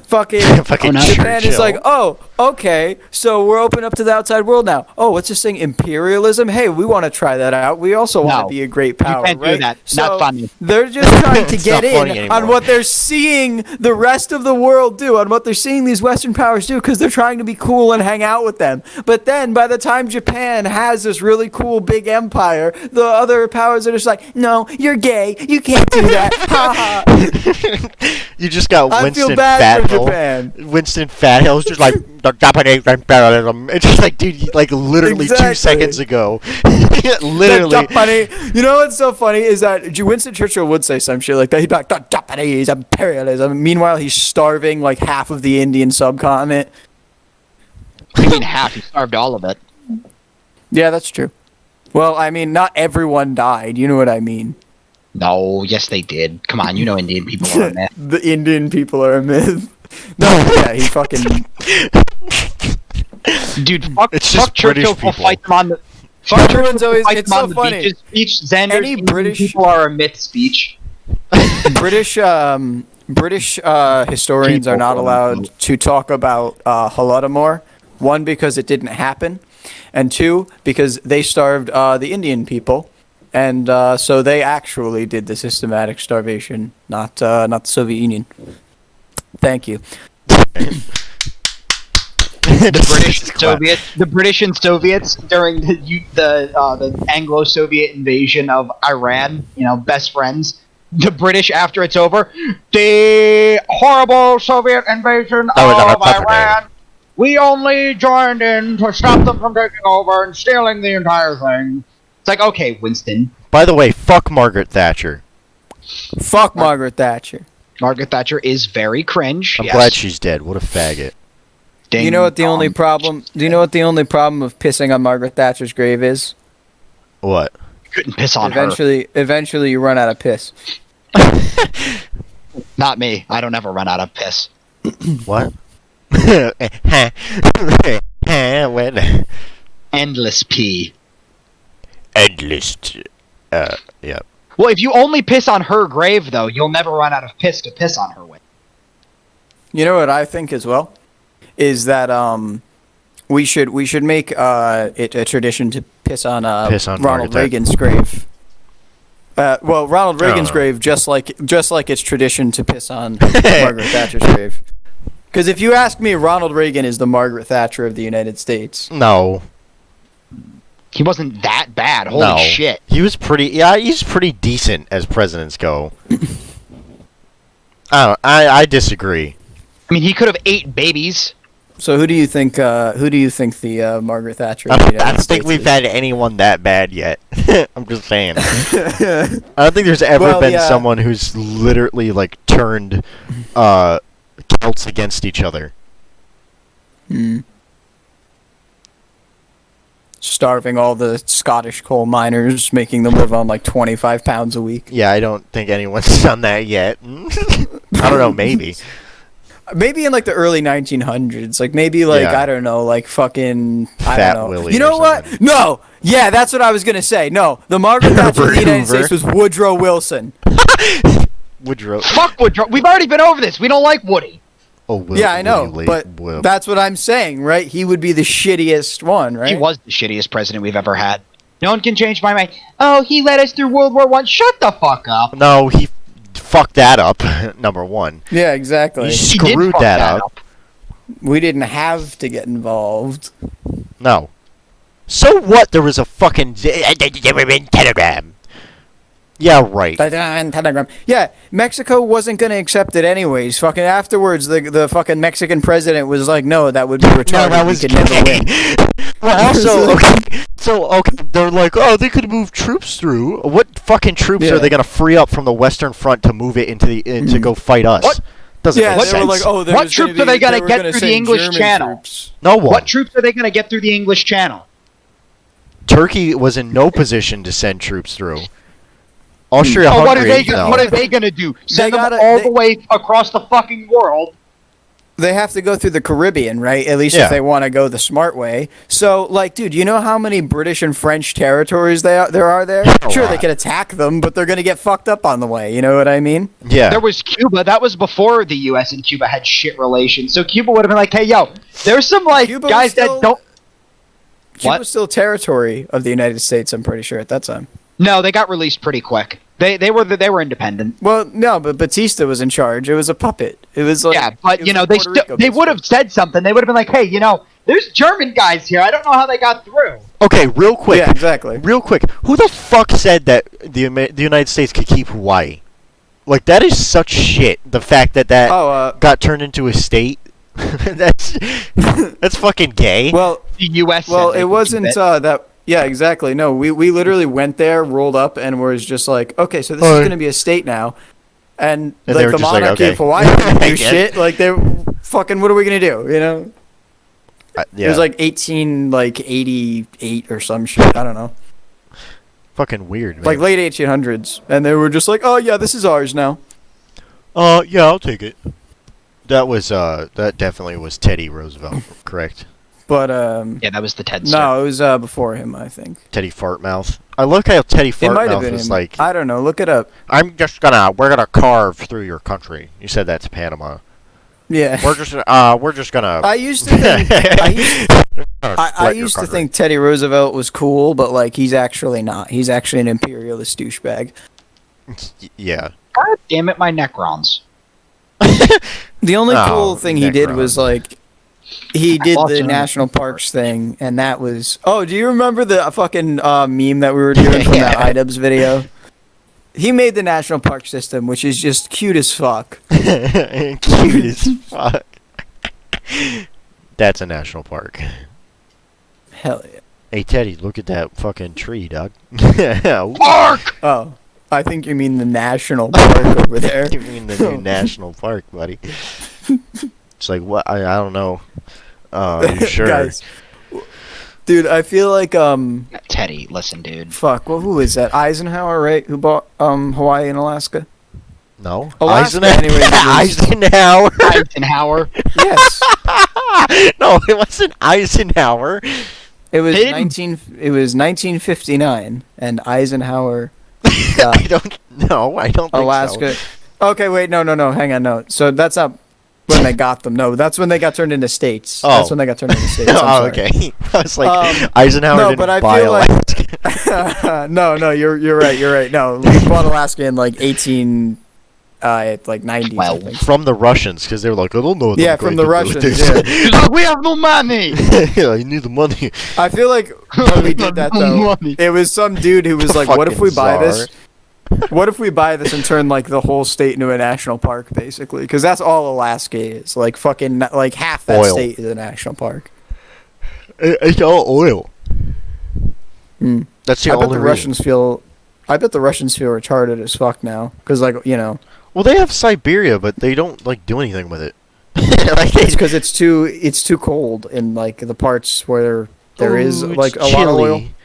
A: fucking
B: Fucking
A: Japan is
B: Churchill.
A: like, "Oh, okay, so we're open up to the outside world now. Oh, what's this thing? Imperialism? Hey, we want to try that out. We also want
C: No,
A: to be a great power,
C: can't do
A: right?"
C: that.
A: So
C: Not funny.
A: They're just trying to
B: It's
A: get
B: not funny
A: in on
B: anymore.
A: what they're seeing the rest of the world do, on what they're seeing these Western powers do, because they're trying to be cool and hang out with them. But then, by the time Japan has this really cool big empire, the other powers are just like, "No, you're gay. You can't do that." Ha ha.
B: You just got
A: I
B: Winston
A: feel bad for
B: Fathel.
A: Japan.
B: Winston Fathell's just like the Japanese imperialism. It's just like, dude, like literally
A: Exactly.
B: 2 seconds ago,
A: The
B: literally.
A: Japanese. You know what's so funny is that Winston Churchill would say some shit like that. He'd be like, "The Japanese imperialism." Meanwhile, he's starving like half of the Indian subcontinent.
C: I mean, half. He starved all of it.
A: Yeah, that's true. Well, I mean, not everyone died. You know what I mean?
C: No, yes, they did. Come on, you know Indian people are a myth.
A: The Indian people are a myth. No, yeah, he fucking.
C: Dude, fuck,
B: It's just
C: fuck Churchill
B: British
C: will
B: people.
C: fight them on the. Fuck
A: Everyone's
C: Churchill will
A: always-
C: fight
A: it's
C: them
A: so
C: on the
A: funny.
C: beaches speech. Xander's
A: Any
C: Indian
A: British-
C: people are a myth speech.
A: British historians are
C: People
A: not allowed
C: quote-unquote.
A: to talk about Holodomor, One, because it didn't happen, and two, because they starved the Indian people, and so they actually did the systematic starvation, not the Soviet Union. Thank you.
C: The British and Soviets during the Anglo-Soviet invasion of Iran, best friends. The British, after it's over, the horrible Soviet invasion of Iran. We only joined in to stop them from taking over and stealing the entire thing. It's like, okay, Winston.
B: By the way, fuck Margaret Thatcher.
A: Fuck Margaret Thatcher.
C: Margaret Thatcher is very cringe.
B: I'm glad she's dead. What a faggot.
A: Do you know what the only problem? Do you know what the only problem of pissing on Margaret Thatcher's grave is?
B: What?
C: You couldn't piss on
A: Eventually, you run out of piss.
C: Not me. I don't ever run out of piss.
B: What?
C: Endless pee.
B: Endless. Yeah.
C: Well, if you only piss on her grave, though, you'll never run out of piss to piss on her with.
A: You know what I think as well is that we should make it a tradition to piss on Ronald Reagan's grave. Ronald Reagan's grave, just like it's tradition to piss on Margaret Thatcher's grave. Because if you ask me, Ronald Reagan is the Margaret Thatcher of the United States.
B: No.
C: He wasn't that bad. Holy shit.
B: He was pretty. Yeah, he's pretty decent as presidents go. I disagree.
C: I mean, he could have 8 babies.
A: So who do you think the Margaret Thatcher?
B: I don't think we've had anyone that bad yet. I'm just saying. I don't think there's ever been someone who's literally like turned Celts against each other.
A: Starving all the Scottish coal miners, making them live on like 25 pounds a week.
B: Yeah, I don't think anyone's done that yet. I don't know, maybe.
A: Maybe in like the early 1900s, like maybe like I don't know, like fucking I
B: Fat
A: don't know.
B: Willie
A: you know what?
B: something.
A: No, yeah, that's what I was gonna say. No, the Margaret Thatcher of the United States was Woodrow Wilson.
B: Woodrow.
C: Fuck Woodrow. We've already been over this. We don't like Woody.
B: Oh,
A: yeah, I know, but that's what I'm saying, right? He would be the shittiest one, right?
C: He was the shittiest president we've ever had. No one can change my mind. Oh, he led us through World War I. Shut the fuck up.
B: No, he fucked that up. Number one.
A: Yeah, exactly.
B: He screwed that up.
A: We didn't have to get involved.
B: No. So what? There was a fucking telegram. Yeah, right.
A: Telegram. Yeah, Mexico wasn't going to accept it anyways. Fucking afterwards, the fucking Mexican president was like, "No, that would be retarded.
B: No, that was
A: never win."
B: Well, also, they're like, "Oh, they could move troops through." What fucking troops are they going to free up from the Western Front to move it into the to go fight us?
C: What?
B: Doesn't make
A: they
B: sense.
A: were like, "Oh,
C: what troops are they going to get through the English Channel?"
B: No one.
C: What troops are they going to get through the English Channel?
B: Turkey was in no position to send troops through. Austria-Hungary.
C: What are they going to do? Send them all the way across the fucking world?
A: They have to go through the Caribbean, right? At least if they want to go the smart way. So, like, dude, you know how many British and French territories there are there? Sure, they could attack them, but they're going to get fucked up on the way. You know what I mean?
B: Yeah.
C: There was Cuba. That was before the U.S. and Cuba had shit relations. So Cuba would have been like, hey, yo, there's some, like, guys that don't...
A: Cuba was still territory of the United States, I'm pretty sure, at that time.
C: No, they got released pretty quick. They were independent.
A: Well, no, but Batista was in charge. It was a puppet. It was like
C: but they would have said something. They would have been like, "Hey, there's German guys here. I don't know how they got through."
B: Okay, real quick.
A: Yeah, exactly.
B: Real quick. Who the fuck said that the United States could keep Hawaii? Like that is such shit. The fact that got turned into a state. that's fucking gay.
A: Well,
C: the U.S.
A: Well, it wasn't that. Yeah, exactly. No, we literally went there, rolled up, and was just like, okay, so this is going to be a state now. And like the monarchy of Hawaii didn't do shit. Like, they're fucking, what are we going to do, you know? It was like 1888 or some shit. I don't know.
B: Fucking weird, man.
A: Like late 1800s. And they were just like, oh, yeah, this is ours now.
B: Yeah, I'll take it. That was, that definitely was Teddy Roosevelt, correct?
A: But
C: yeah, that was the Ted.
A: No, it was before him, I think.
B: Teddy Fartmouth. I look how Teddy Fartmouth was like.
A: I don't know. Look it up.
B: We're gonna carve through your country. You said that to Panama.
A: Yeah.
B: We're just gonna.
A: I used to think I used to think Teddy Roosevelt was cool, but like he's actually not. He's actually an imperialist douchebag.
B: Yeah.
C: God damn it, my Necrons.
A: The only cool thing he did was
B: Necrons.
A: like he did
C: lost
A: the
C: him.
A: national parks thing, and that was. Oh, do you remember the fucking meme that we were doing from that iDubbbz video? He made the national park system, which is just cute as fuck.
B: Cute as fuck. That's a national park.
A: Hell yeah.
B: Hey Teddy, look at that fucking tree, dog.
C: Park!
A: Oh, I think you mean the national park over there.
B: You mean the new national park, buddy? It's like what? I don't know. You sure?
A: Guys, dude, I feel like
C: Teddy, listen, dude.
A: fuck. Well, who is that? Eisenhower, right? Who bought Hawaii and Alaska?
B: No.
A: Alaska, anyways, it was-
B: Eisenhower.
C: Eisenhower.
A: Yes.
B: No, it wasn't Eisenhower.
A: It was
C: They didn't-
A: 1959, and Eisenhower
B: I
A: got
B: don't know. I don't think
A: Alaska.
B: so.
A: Okay, wait, no, hang on, no. So that's not when they got them. No, that's when they got turned into states.
B: Oh.
A: That's when they got turned into states. I'm
B: Oh,
A: sorry.
B: okay. I was like,
A: Um,
B: Eisenhower
A: no,
B: didn't
A: but I
B: buy
A: feel like-
B: Alaska.
A: no, you're right. No, we bought Alaska in like 90s, I think.
B: From the Russians, because they were like, I don't know what
A: Yeah,
B: I'm
A: from
B: going
A: the
B: to do with
A: Russians,
B: this.
C: He's like, we have no money!
B: Yeah, I need the money.
A: I feel like when we did that though,
C: Money.
A: it was some dude who was like, "What if
B: Fucking
A: we buy
B: czar.
A: this? What if we buy this and turn like the whole state into a national park, basically? Because that's all Alaska is. Like fucking like half that
B: Oil.
A: state is a national park."
B: It's all oil.
A: Hmm.
B: That's the
A: I bet
B: only
A: the
B: reason.
A: Russians feel. I bet the Russians feel retarded as fuck now, because like
B: Well, they have Siberia, but they don't like do anything with it. Like, they-
A: it's because it's too cold in like the parts where there is
B: Ooh, it's
A: like a lot of oil.
B: chilly.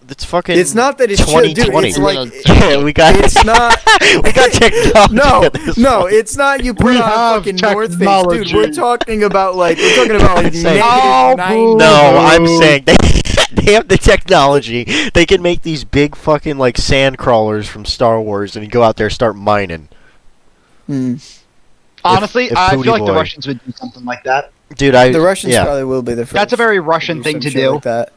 B: It's fucking.
A: It's not that it's chilly, dude.
B: 2020.
A: It's like
B: Yeah, we got.
A: it's not.
B: we got technology.
A: No,
B: at this
A: no,
B: point.
A: it's not. You put
C: We
A: on a
C: have
A: fucking North Face, dude.
C: technology.
A: We're talking about like
B: I'm saying-
C: Oh,
A: -90.
B: No, I'm saying they have the technology. They can make these big fucking like sand crawlers from Star Wars, and you go out there and start mining.
A: Mm.
C: Honestly,
B: if
C: I
B: Pootie
C: feel like the
B: Boy-
C: Russians would do something like that.
B: Dude,
A: The Russians
B: yeah.
A: probably will be the first.
C: That's a very Russian
A: do
C: thing
A: some
C: to
A: shit
C: do.
A: Like that.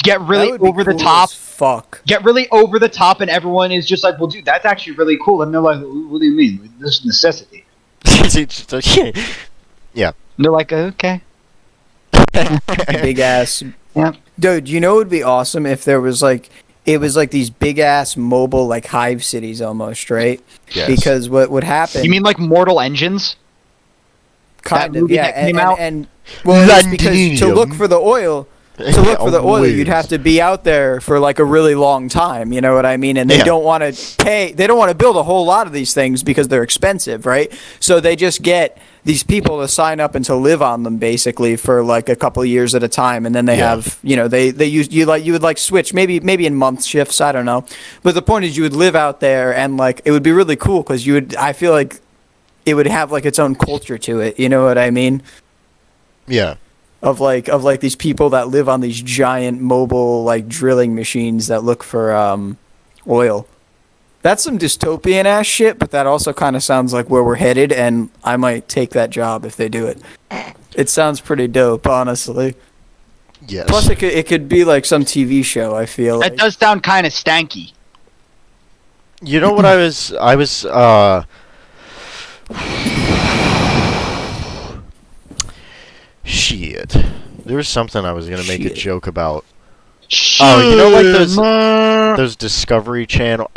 C: Get really
A: That would be
C: over the
A: cool
C: top.
A: as Fuck.
C: Get really over the top, and everyone is just like, well, dude, that's actually really cool. And they're like, what do you mean? This is necessity.
B: Yeah.
C: And they're like, okay.
A: Big ass.
C: Yeah.
A: Dude, you know it would be awesome if there was like it was like these big ass mobile like hive cities almost, right?
B: Yes.
A: Because what would happen?
C: You mean like Mortal Engines?
A: kind
C: that
A: of
C: movie
A: yeah,
C: that came
A: and,
C: out?
A: and well, it's because to
B: Londinium.
A: look for the oil. To look for the oil, you'd have to be out there for like a really long time. You know what I mean? And they
B: Yeah.
A: don't want to pay. They don't want to build a whole lot of these things because they're expensive, right? So they just get these people to sign up and to live on them basically for like a couple of years at a time, and then they
B: Yeah.
A: have they use you would like switch maybe in month shifts. I don't know, but the point is you would live out there and like it would be really cool because I feel like it would have like its own culture to it. You know what I mean?
B: Yeah.
A: Of like these people that live on these giant mobile like drilling machines that look for oil. That's some dystopian ass shit, but that also kind of sounds like where we're headed, and I might take that job if they do it. It sounds pretty dope, honestly.
B: Yes.
A: Plus, it could be like some TV show. I feel
C: That
A: like.
C: does sound kind of stanky.
B: You know what I was shit. There was something I was gonna make a
A: Shit.
B: joke about. Oh, you know, like those Discovery Channel.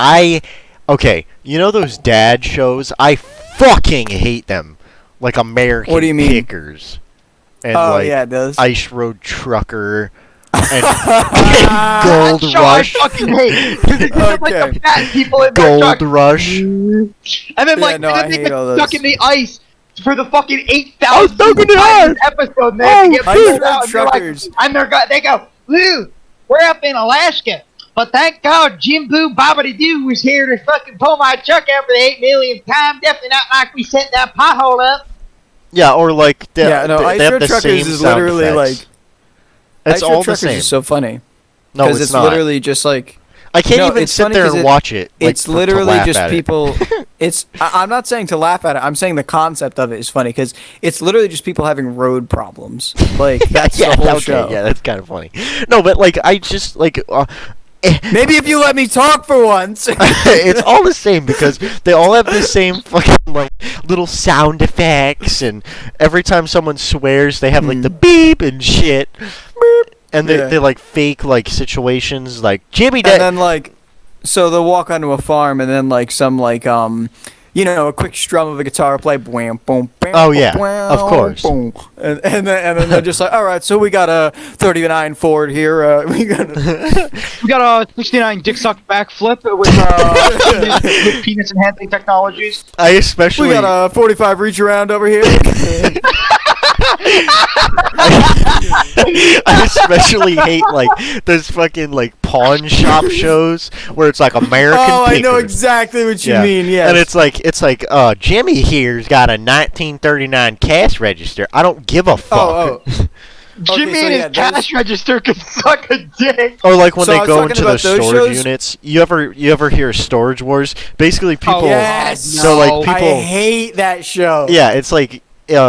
B: Okay, you know those dad shows? I fucking hate them. Like American
A: What do you mean?
B: Pickers. And
A: Oh
B: like
A: yeah, it does.
B: Ice Road Trucker and
C: That
B: Gold
C: show
B: Rush.
C: I fucking hate. 'Cause it's just like
A: Okay.
C: the fat people in their
B: Gold
C: truck.
B: Rush.
C: And then
A: Yeah,
C: like
A: no,
C: and
A: I
C: then they
A: hate
C: get
A: all those.
C: stuck in the ice for the fucking
B: I
C: 8,000
B: was stuck in the ice.
C: episode. And they have to get
A: Oh,
C: pulled
A: Ice Road
C: out, and they're like-
A: Truckers.
C: and they go, Lou, we're up in Alaska. But thank God Jim Boo Bobbity Doo was here to fucking pull my truck out for the 8 millionth time. Definitely not like we set that pothole up.
B: Yeah, or like
A: yeah, no,
B: they
A: Ice
B: have
A: Road
B: the
A: Truckers
B: same
A: is
B: sound
A: literally
B: effects.
A: like.
B: It's
A: Ice Road
B: all the
A: Truckers
B: same.
A: is so funny
B: No,
A: because
B: it's
A: it's
B: not.
A: literally just like.
B: I can't
A: No,
B: even
A: it's
B: sit
A: funny
B: there
A: 'cause
B: and watch it. Like,
A: It's
B: to
A: literally
B: laugh
A: just
B: at it.
A: people. I'm not saying to laugh at it. I'm saying the concept of it is funny because it's literally just people having road problems. Like that's the whole
B: okay,
A: show.
B: yeah, that's kind of funny. No, but like I just like
A: Maybe if you let me talk for once.
B: it's all the same because they all have the same fucking like little sound effects, and every time someone swears, they have like the beep and shit. And they like fake like situations like Jimmy
A: And then like, so they'll walk onto a farm and then like some like a quick strum of a guitar play. Boom, boom, boom,
B: Oh, yeah,
A: boom,
B: of course.
A: boom. And then they're just like, all right, so we got a 39 Ford here. We got
C: a 69 dick suck backflip with penis enhancing technologies.
B: I especially
A: we got a 45 reach around over here.
B: I especially hate like those fucking like pawn shop shows where it's like American
A: Oh, I know
B: Pickers.
A: exactly what you mean. Yes.
B: And it's like Jimmy here's got a 1939 cash register. I don't give a fuck.
A: Oh.
C: Jimmy
A: so
C: and
A: yeah,
C: his cash register could suck a dick.
B: Or like when
A: So I
B: they
A: was
B: go
A: talking
B: into
A: about
B: the
A: those
B: storage
A: shows.
B: units. You ever hear Storage Wars? Basically people
A: Yes.
B: so like
A: I
B: people
A: hate that show.
B: yeah, it's like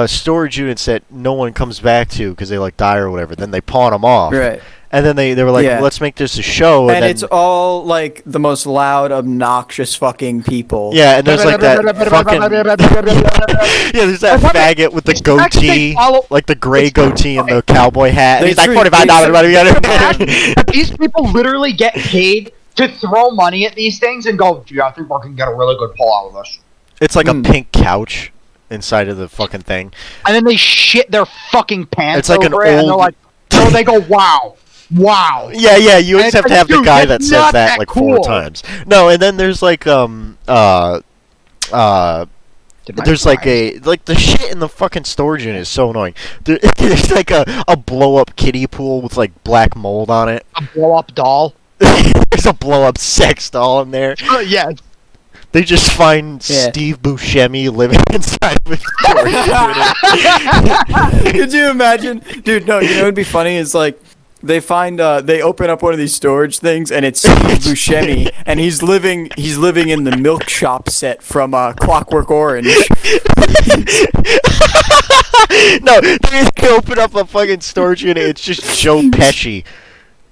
B: storage units that no one comes back to because they like die or whatever. Then they pawn them off.
A: Right.
B: And then they were like,
A: Yeah.
B: let's make this a show.
A: And
B: then,
A: it's all like the most loud, obnoxious fucking people.
B: yeah, and there's like that fucking yeah, there's that faggot with the goatee, like the gray goatee and the cowboy hat. And
A: They
B: he's like
A: treat-
B: $45.
C: These people literally get paid to throw money at these things and go, gee, I think we can get a really good pull out of this.
B: It's like a pink couch inside of the fucking thing.
C: And then they shit their fucking pants
B: It's like an
C: over it, and they're
B: old-
C: like, so they go, wow.
B: Yeah, you always
C: And
B: have to
C: it's
B: have
C: like,
B: the guy
C: dude,
B: that
C: that's
B: says
C: not
B: that
C: that
B: like
C: cool.
B: 4 times. No, and then there's like there's like the shit in the fucking storage unit is so annoying. There's like a blow up kiddie pool with like black mold on it.
C: A blow up doll.
B: There's a blow up sex doll in there.
C: Yeah.
B: They just find Steve Buscemi living inside of a storage unit.
A: Could you imagine, dude? No, you know what'd be funny is like they find they open up one of these storage things and it's Steve Buscemi and he's living in the milk shop set from Clockwork Orange.
B: No, they open up a fucking storage unit. It's just Joe Pesci.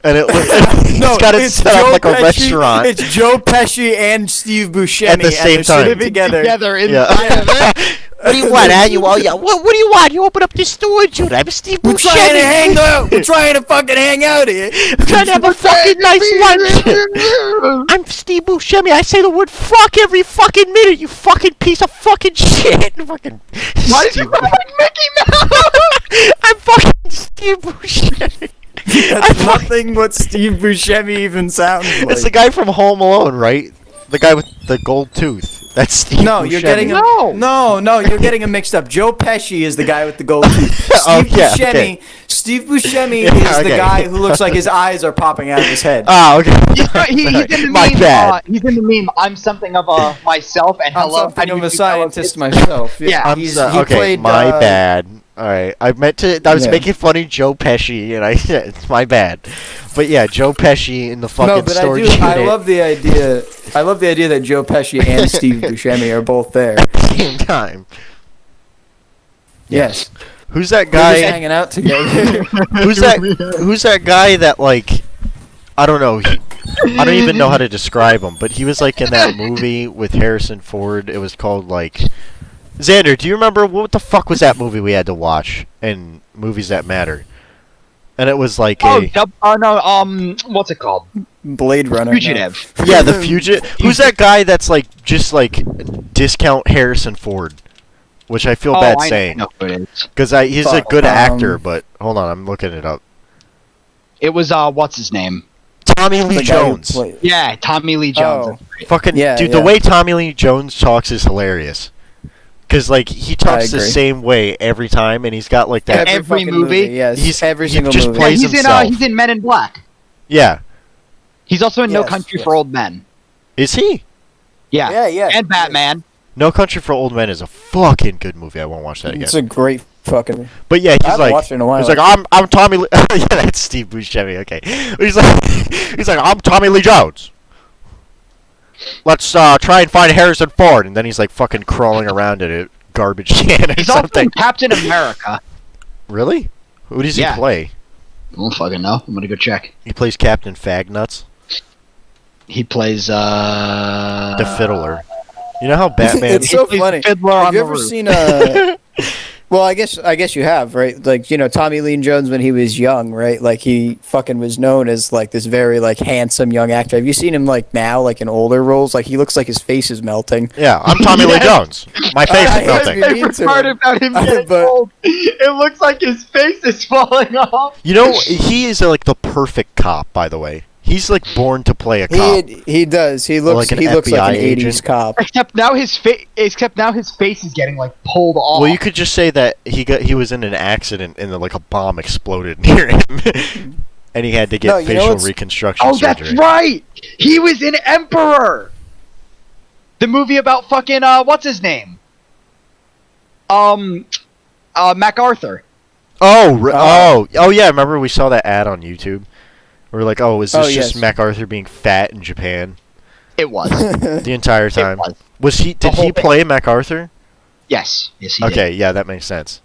B: And it's got it set up like a restaurant.
A: It's Joe Pesci and Steve Buscemi
B: At the same
A: they're
B: time.
A: sitting together.
C: inside of it.
B: What do you want, huh? What do you want? You open up this storage unit. I'm Steve
A: We're
B: Buscemi.
A: trying to hang out. We're trying to fucking hang out here.
B: I'm trying to have a fucking nice lunch. I'm Steve Buscemi. I say the word fuck every fucking minute, you fucking piece of fucking shit. Fucking
C: Why did you look like Mickey Mouse?
B: I'm fucking Steve Buscemi.
A: That's nothing what Steve Buscemi even sounds like.
B: It's the guy from Home Alone, right? The guy with the gold tooth. That's Steve
A: No,
B: Buscemi.
A: you're getting him. No, you're getting him mixed up. Joe Pesci is the guy with the gold tooth. Steve Buscemi.
B: Okay.
A: Steve Buscemi
B: Yeah,
A: is the
B: okay.
A: guy who looks like his eyes are popping out of his head.
B: Ah, okay.
C: He's in the
B: My
C: meme.
B: bad.
C: He's in the meme. I'm something of a myself, and
A: I'm
C: hello.
A: something of
C: and
A: a
C: you
A: scientist
C: fellow
A: myself.
C: Yeah.
A: He
B: Okay,
A: played,
B: my bad. All right, I was
A: Yeah.
B: making fun of Joe Pesci, and it's my bad. But yeah, Joe Pesci in the fucking
A: No, but
B: storage unit
A: I love the idea. I love the idea that Joe Pesci and Steve Buscemi are both there.
B: at the same time.
A: Yes.
B: Who's that
A: They're just
B: guy?
A: hanging out together.
B: Who's that guy that like? I don't know. I don't even know how to describe him, but he was like in that movie with Harrison Ford. It was called like. Xander, do you remember what the fuck was that movie we had to watch in Movies That Matter? And it was like
C: what's it called?
A: Blade Runner.
C: Fugitive.
B: yeah, the Fugitive. Who's that guy that's like just like discount Harrison Ford? Which I feel bad saying
C: know who it is.
B: because he's a
A: Fuck,
B: good actor, but hold on, I'm looking it up.
C: It was what's his name?
B: Tommy Lee
A: The guy who
B: Jones.
A: played-
C: Yeah, Tommy Lee Jones.
A: Oh.
B: Fucking
A: Yeah,
B: dude,
A: yeah.
B: the way Tommy Lee Jones talks is hilarious. Cause like he talks the
A: agree.
B: same way every time, and he's got like that.
C: Every
A: fucking
C: movie?
A: Yes, every
B: he
A: single
B: just
A: movie.
C: Yeah,
B: plays
C: he's
B: himself.
C: he's in Men in Black.
B: Yeah,
C: He's also in No
A: Yes,
C: Country
A: yes.
C: for Old Men.
B: is he?
C: Yeah.
A: Yeah.
C: And Batman.
B: No Country for Old Men is a fucking good movie. I won't watch that again.
A: It's a great fucking.
B: But yeah,
A: I
B: he's
A: haven't
B: like,
A: watched it in a while.
B: he's like, I'm Tommy. Yeah, that's Steve Buscemi. Okay, he's like, I'm Tommy Lee Jones. let's try and find Harrison Ford, and then he's like fucking crawling around in a garbage can or
C: He's also
B: something.
C: in Captain America.
B: Really? Who does he
C: Yeah.
B: play?
C: I don't fucking know. I'm gonna go check.
B: He plays Captain Fagnuts,
C: He plays
B: the fiddler. You know how Batman?
A: It's so
C: He's
A: funny.
C: Fiddler on
A: Have you
C: the
A: ever
C: Roof.
A: seen Well, I guess you have, right? Like, you know, Tommy Lee Jones when he was young, right? Like, he fucking was known as like this very like handsome young actor. Have you seen him like now, like in older roles? Like, he looks like his face is melting.
B: Yeah, I'm Tommy Lee Jones. My face
A: I
B: is
A: hate
B: melting.
A: you.
C: My
A: mean
C: favorite
A: to
C: part
A: him.
C: about him getting
A: But-
C: old, it looks like his face is falling off.
B: You know, he is like the perfect cop. By the way, he's like born to play a cop.
A: He does. He looks
B: like an
A: he looks like an
B: FBI
A: 80s
B: agent.
A: cop.
C: Except now his face is getting like pulled off.
B: Well, you could just say that he was in an accident and like a bomb exploded near him, and he had to get
A: No, you know
B: facial
A: what's-
B: reconstruction
C: Oh,
B: surgery.
C: that's right. He was in Emperor, the movie about fucking what's his name? MacArthur.
B: Oh, yeah. Remember we saw that ad on YouTube. We were like, oh, is this
A: Oh,
B: just
A: yes.
B: MacArthur being fat in Japan
C: It was.
B: the entire time?
C: was.
B: Was he?
C: The
B: Did
C: whole
B: he
C: thing.
B: play MacArthur?
C: Yes, he did.
B: Okay, yeah, that makes sense.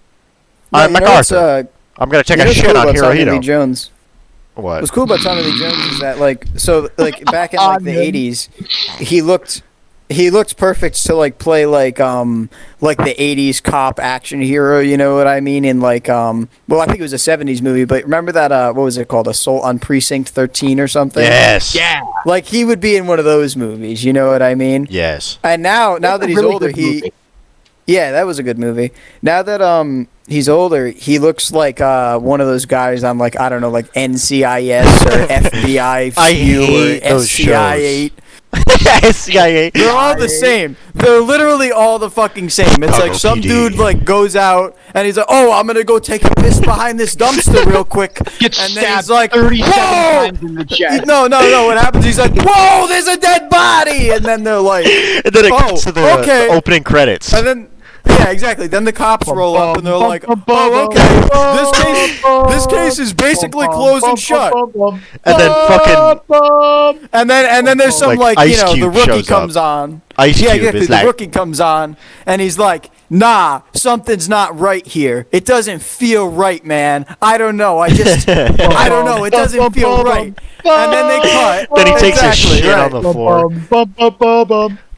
A: No, you know what's,
B: MacArthur. I'm gonna take
A: you know
B: a
A: what's
B: shit
A: cool
B: on
A: about Tommy Lee
B: Hirohito.
A: Jones?
B: What?
A: What's cool about Tommy Lee Jones is that like back in like the
C: Onion.
A: 80s, he looked perfect to like play like the 80s cop action hero, you know what I mean? In like well, I think it was a 70s movie, but remember that what was it called? Assault on Precinct 13 or something?
B: Yes.
C: Yeah.
A: Like he would be in one of those movies, you know what I mean?
B: Yes.
A: And now
C: That's
A: that
C: a
A: he's
C: really
A: older,
C: good movie.
A: yeah, that was a good movie. Now that he's older, he looks like one of those guys on like I don't know, like NCIS or FBI
B: I
A: Few
B: hate
A: or
B: those
A: SCI
B: shows.
A: 8.
B: CIA.
A: They're all the same. They're literally all the fucking same. It's like some
B: PD.
A: dude like goes out and he's like, "Oh, I'm gonna go take a piss behind this dumpster real quick,"
C: Gets
A: and then
C: stabbed
A: he's like,
C: 37
A: "Whoa!"
C: times in the chest.
A: No. What happens? He's like, "Whoa, there's a dead body!" And then they're like,
B: And then it
A: "Oh,
B: cuts to the
A: okay."
B: opening credits.
A: And then, yeah, exactly. Then the cops roll up and they're like, "Oh, okay. This case is basically closed and shut."
B: And then fucking
A: And then there's some
B: Like,
A: like you
B: Ice
A: know the
B: Cube
A: rookie
B: shows
A: comes
B: up.
A: on.
B: Ice
A: Yeah,
B: Cube
A: exactly.
B: is
A: The
B: like,
A: rookie comes on and he's like, "Nah, something's not right here. It doesn't feel right, man. I don't know. I don't know. It doesn't feel right." And then they cut.
B: then he takes
A: Exactly,
B: his shit
A: right.
B: on the floor.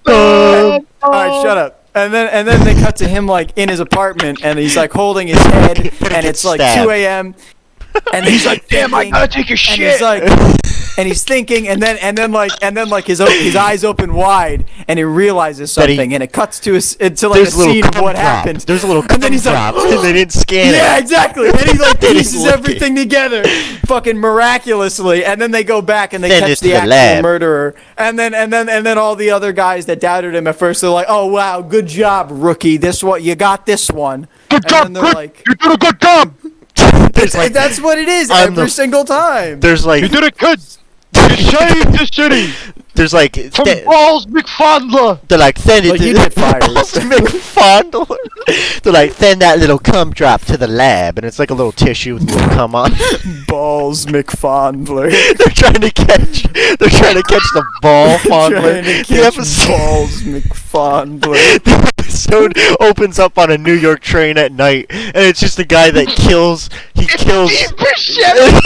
A: All right, shut up. And then they cut to him like in his apartment, and he's like holding his head, and it's like
B: stabbed.
A: 2 a.m. And he's like,
C: Damn, I
A: thinking,
C: gotta take a
A: and
C: shit.
A: he's like, and he's thinking, and then his eyes open wide, and he realizes
B: That he-
A: something, and it cuts to into like
B: There's
A: a
B: a little
A: scene of
B: cum
A: what
B: drop.
A: happened.
B: There's a little
A: And then he's like,
B: drop, and they didn't scan
A: Yeah,
B: it.
A: exactly. And he like
B: They
A: pieces
B: look
A: everything together, fucking miraculously. And then they go back and they
B: Send it
A: catch
B: to
A: the
B: the
A: actual
B: lab.
A: murderer. And then all the other guys that doubted him at first, they're like, "Oh wow, good job, rookie. This what you got. This one."
C: Good
A: And
C: job,
A: then they're
C: Chris.
A: like,
C: You did a good job.
B: There's like,
A: "That's what it is
B: I'm
A: every
B: the-
A: single time."
B: there's like,
C: You did it good. You saved the city
B: there's like,
C: from Balls McFondler.
B: they're like, send it
A: Like,
B: to
A: you get fired.
B: McFondler. They're like, send that little cum drop to the lab, and it's like a little tissue with a little cum on.
A: Balls McFondler.
B: They're trying to catch the ball fondler.
A: Trying to
B: The
A: catch
B: episode,
A: Balls McFondler.
B: the episode opens up on a New York train at night, and it's just a guy that kills. He kills.
C: Steve Buscemi.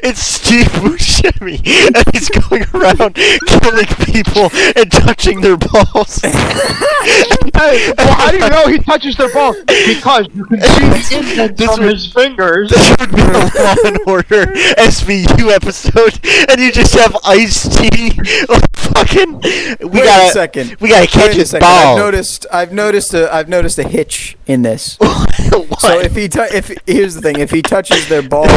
B: It's Steve Buscemi, and he's going around killing people and touching their balls.
C: Hey, well, how do you know he touches their balls? Because you can see the indents
B: This
C: from
B: would-
C: his fingers.
B: This would be a Law and Order SVU episode, and you just have Ice-T, like fucking.
A: Wait a second.
B: We gotta catch
A: Wait a
B: his
A: second.
B: balls.
A: I've noticed a hitch in this.
B: What?
A: So if here's the thing, if he touches their balls,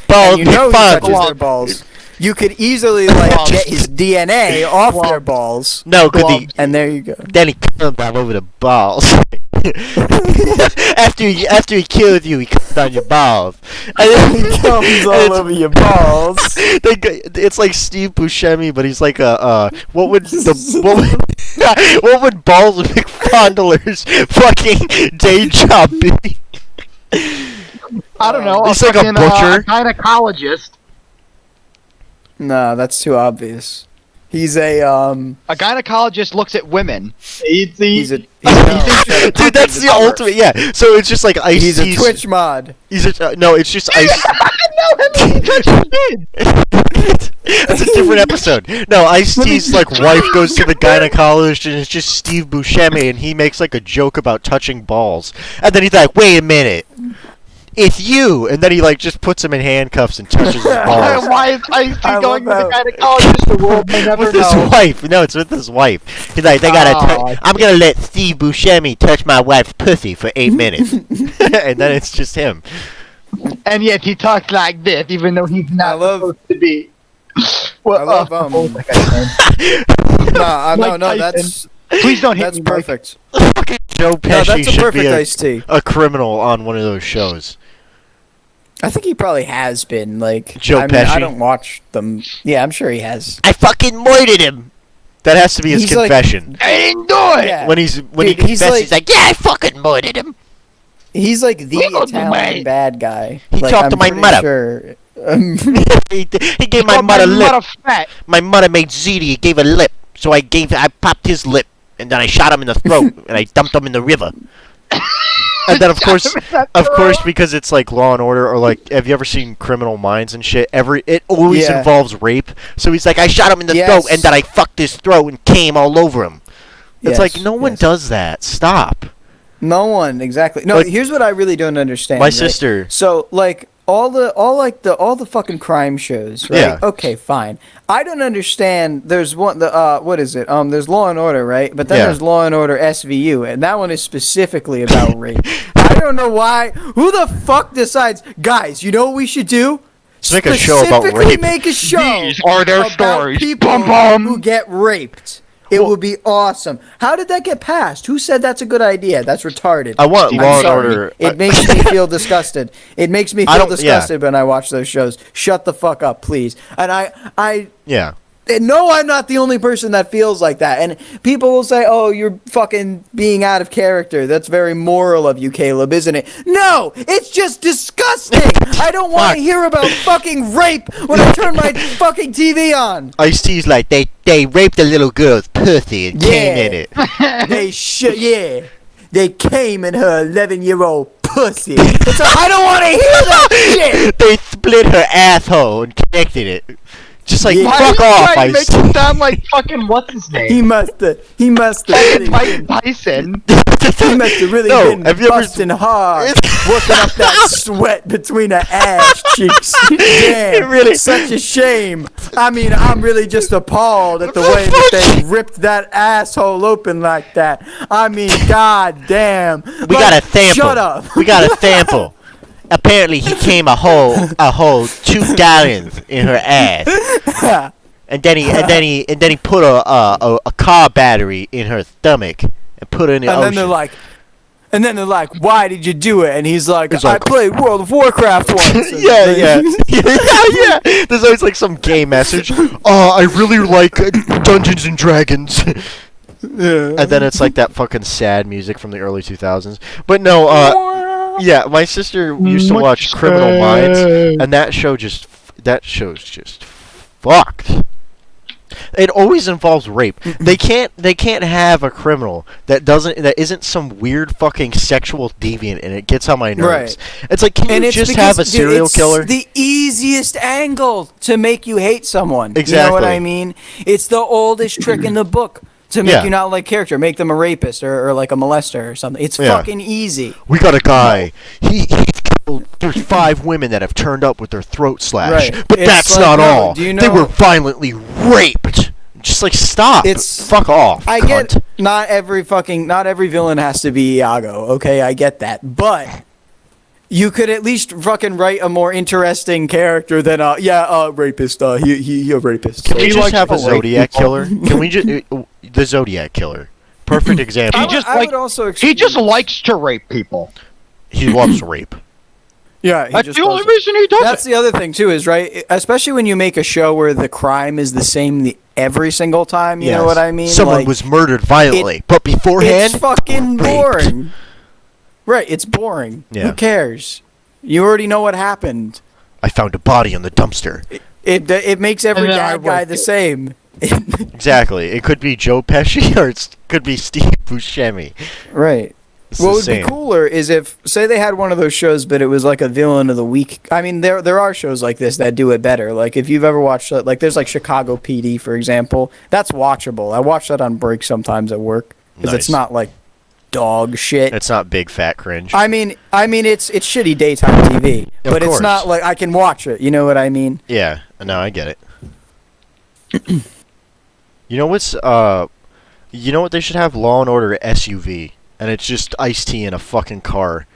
B: Balls
A: and you know he
B: McFondler.
A: touches their balls, you could easily like get his DNA off their balls,
B: No, cause he,
A: and there you go.
B: then he comes all over the balls. after he kills you, he comes on your balls. And then
A: He comes all over your balls.
B: It's like Steve Buscemi, but he's like a what would what would Balls McFondler's fucking day job be?
C: I don't know.
B: He's like a butcher.
C: gynecologist.
A: No, that's too obvious. He's a
C: A gynecologist looks at women.
A: he's a
B: Dude, that's the ultimate. Yeah. So it's just like Ice.
A: he's a Twitch mod.
B: He's a no. It's just Ice.
C: No, him touching kids.
B: That's a different episode. No, Ice-T's like wife goes to the gynecologist and it's just Steve Buscemi and he makes like a joke about touching balls. And then he's like, "Wait a minute. It's you." And then he like just puts him in handcuffs and touches his balls.
C: Why is Ice-T
A: I
C: going to
A: love
C: the gynecologist? The world may never
B: With his
C: know.
B: wife. No, it's with his wife. He's like, I'm gonna let Steve Buscemi touch my wife's pussy for 8 minutes. And then it's just him.
C: And yet he talks like this, even though he's not supposed to be. Well,
A: I love
C: that guy's name?
A: no,
C: Mike
A: that's
C: Please don't hit
A: that's
C: me, Mike.
A: perfect.
B: Joe
A: No,
B: Pesci
A: that's a
B: should
A: perfect
B: be
A: Ice-T.
B: a criminal on one of those shows.
A: I think he probably has been like
B: Joe
A: I mean,
B: Pesci?
A: I don't watch them. Yeah, I'm sure he has.
B: I fucking murdered him. That has to be his
A: He's like-
B: confession.
C: I didn't do it!
A: Yeah.
B: When he
A: Dude,
B: confesses, he's like, "Yeah, I fucking murdered him."
A: He's like the
C: Look at
A: Italian
C: me.
A: bad guy.
B: He
A: like,
B: talked
A: I'm
B: to my
A: pretty
B: mother.
A: Sure.
B: he gave my
C: Called
B: mother lip.
C: mother fat.
B: My mother made ziti. He gave a lip, so I popped his lip, and then I shot him in the throat, and I dumped him in the river. And then of course, because it's like Law and Order, or like, have you ever seen Criminal Minds and shit? It always
A: Yeah.
B: involves rape. So he's like, I shot him in the
A: Yes.
B: throat, and then I fucked his throat and came all over him. It's
A: Yes,
B: like no one
A: yes.
B: does that. Stop.
A: No one exactly. No,
B: Like,
A: here's what I really don't understand.
B: My
A: right?
B: sister.
A: So like all the fucking crime shows, right?
B: Yeah.
A: Okay, fine. I don't understand. There's what is it? There's Law and Order, right? But then
B: Yeah.
A: there's Law and Order SVU, and that one is specifically about rape. I don't know why. Who the fuck decides? Guys, you know what we should do?
B: Let's make a show about
A: Specifically
B: rape.
A: make a show
C: These are their
A: about
C: stories.
A: people
C: Bum, bum.
A: who get raped. It would be awesome. How did that get passed? Who said that's a good idea? That's retarded.
B: I want
A: I'm
B: Law and
A: sorry.
B: Order.
A: It makes me feel disgusted. It makes me
B: I
A: feel
B: don't-
A: disgusted when I watch those shows. Shut the fuck up, please. And I
B: Yeah.
A: no, I'm not the only person that feels like that. And people will say, "Oh, you're fucking being out of character. That's very moral of you, Caleb, isn't it?" No, it's just disgusting. I don't want
B: Fuck.
A: to hear about fucking rape when I turn my fucking TV on.
B: Ice-T's like, they raped a little girl's pussy and came in it.
A: Yeah. They came in her 11-year-old pussy. I don't want to hear that shit.
B: They split her asshole and connected it. Just like,
A: Yeah.
B: fuck
C: Why
B: off,
C: are you trying to
B: Ice.
C: make it sound like fucking what's his name?
A: He must have
C: Mike Tyson.
A: He must have really
B: No,
A: been
B: have you ever-
A: busting hard, working up that sweat between her ass cheeks. Damn,
B: It really-
A: such a shame. I mean, I'm really just appalled at the way that they ripped that asshole open like that. I mean, god damn.
B: We got a sample.
A: Shut up.
B: We got a sample. Apparently, he came a whole 2 gallons in her ass, and then he put a car battery in her stomach and put it in the
A: And
B: ocean.
A: then they're like, why did you do it? And he's like,
B: He's
A: I
B: like-
A: played World of Warcraft once. And
B: yeah. There's always like some gay message. Oh, I really like Dungeons and Dragons.
A: Yeah.
B: And then it's like that fucking sad music from the early 2000s. But no, yeah, my sister used to watch Criminal Minds, and that show's just fucked. It always involves rape. They can't have a criminal that isn't some weird fucking sexual deviant, and it gets on my nerves. It's like, can you
A: it's
B: just
A: because,
B: have a serial
A: it's
B: killer?
A: the easiest angle to make you hate someone. You know what
B: Exactly.
A: I mean? It's the oldest trick in the book to make
B: Yeah.
A: you not like character, make them a rapist or like a molester or something. It's
B: Yeah.
A: fucking easy.
B: We got a guy. He's killed. There's 5 women that have turned up with their throat slashed.
A: Right.
B: But
A: It's
B: that's
A: like,
B: not
A: no,
B: all.
A: do you
B: They
A: know-
B: were violently raped. Just like, stop.
A: It's-
B: Fuck off.
A: I
B: cunt.
A: get not every villain has to be Iago. Okay, I get that, but you could at least fucking write a more interesting character than rapist. He a rapist.
B: Can we
C: He
B: just
C: likes
B: have
C: to
B: a
C: rape
B: Zodiac
C: people.
B: killer? Can we just the Zodiac killer? Perfect example.
C: He just
A: I
C: like
A: would also
C: he just
A: exclude-
C: likes to rape people.
B: He loves rape.
A: Yeah, he
C: That's
A: just
C: the only
A: does it.
C: reason he does
A: That's
C: it.
A: the other thing too, is right. Especially when you make a show where the crime is the same every single time. You know
B: Yes.
A: what I mean?
B: Someone
A: Like,
B: was murdered violently, but beforehand,
A: It's fucking
B: raped.
A: boring. Right? It's boring.
B: Yeah.
A: Who cares? You already know what happened.
B: I found a body in the dumpster.
A: It makes every
C: And then I
A: bad guy
C: raped
A: the
C: it.
A: same.
B: Exactly. It could be Joe Pesci or it could be Steve Buscemi.
A: Right.
B: It's
A: What
B: the
A: would
B: same.
A: be cooler is if, say, they had one of those shows, but it was like a villain of the week. I mean, there are shows like this that do it better. Like if you've ever watched, like there's like Chicago PD, for example. That's watchable. I watch that on break sometimes at work because
B: Nice.
A: it's not like dog shit.
B: It's not big fat cringe.
A: I mean, it's shitty daytime TV,
B: Of
A: but it's
B: course.
A: not like I can watch it. You know what I mean?
B: Yeah. No, I get it. You know what's you know what they should have? Law and Order SUV, and it's just Ice-T in a fucking car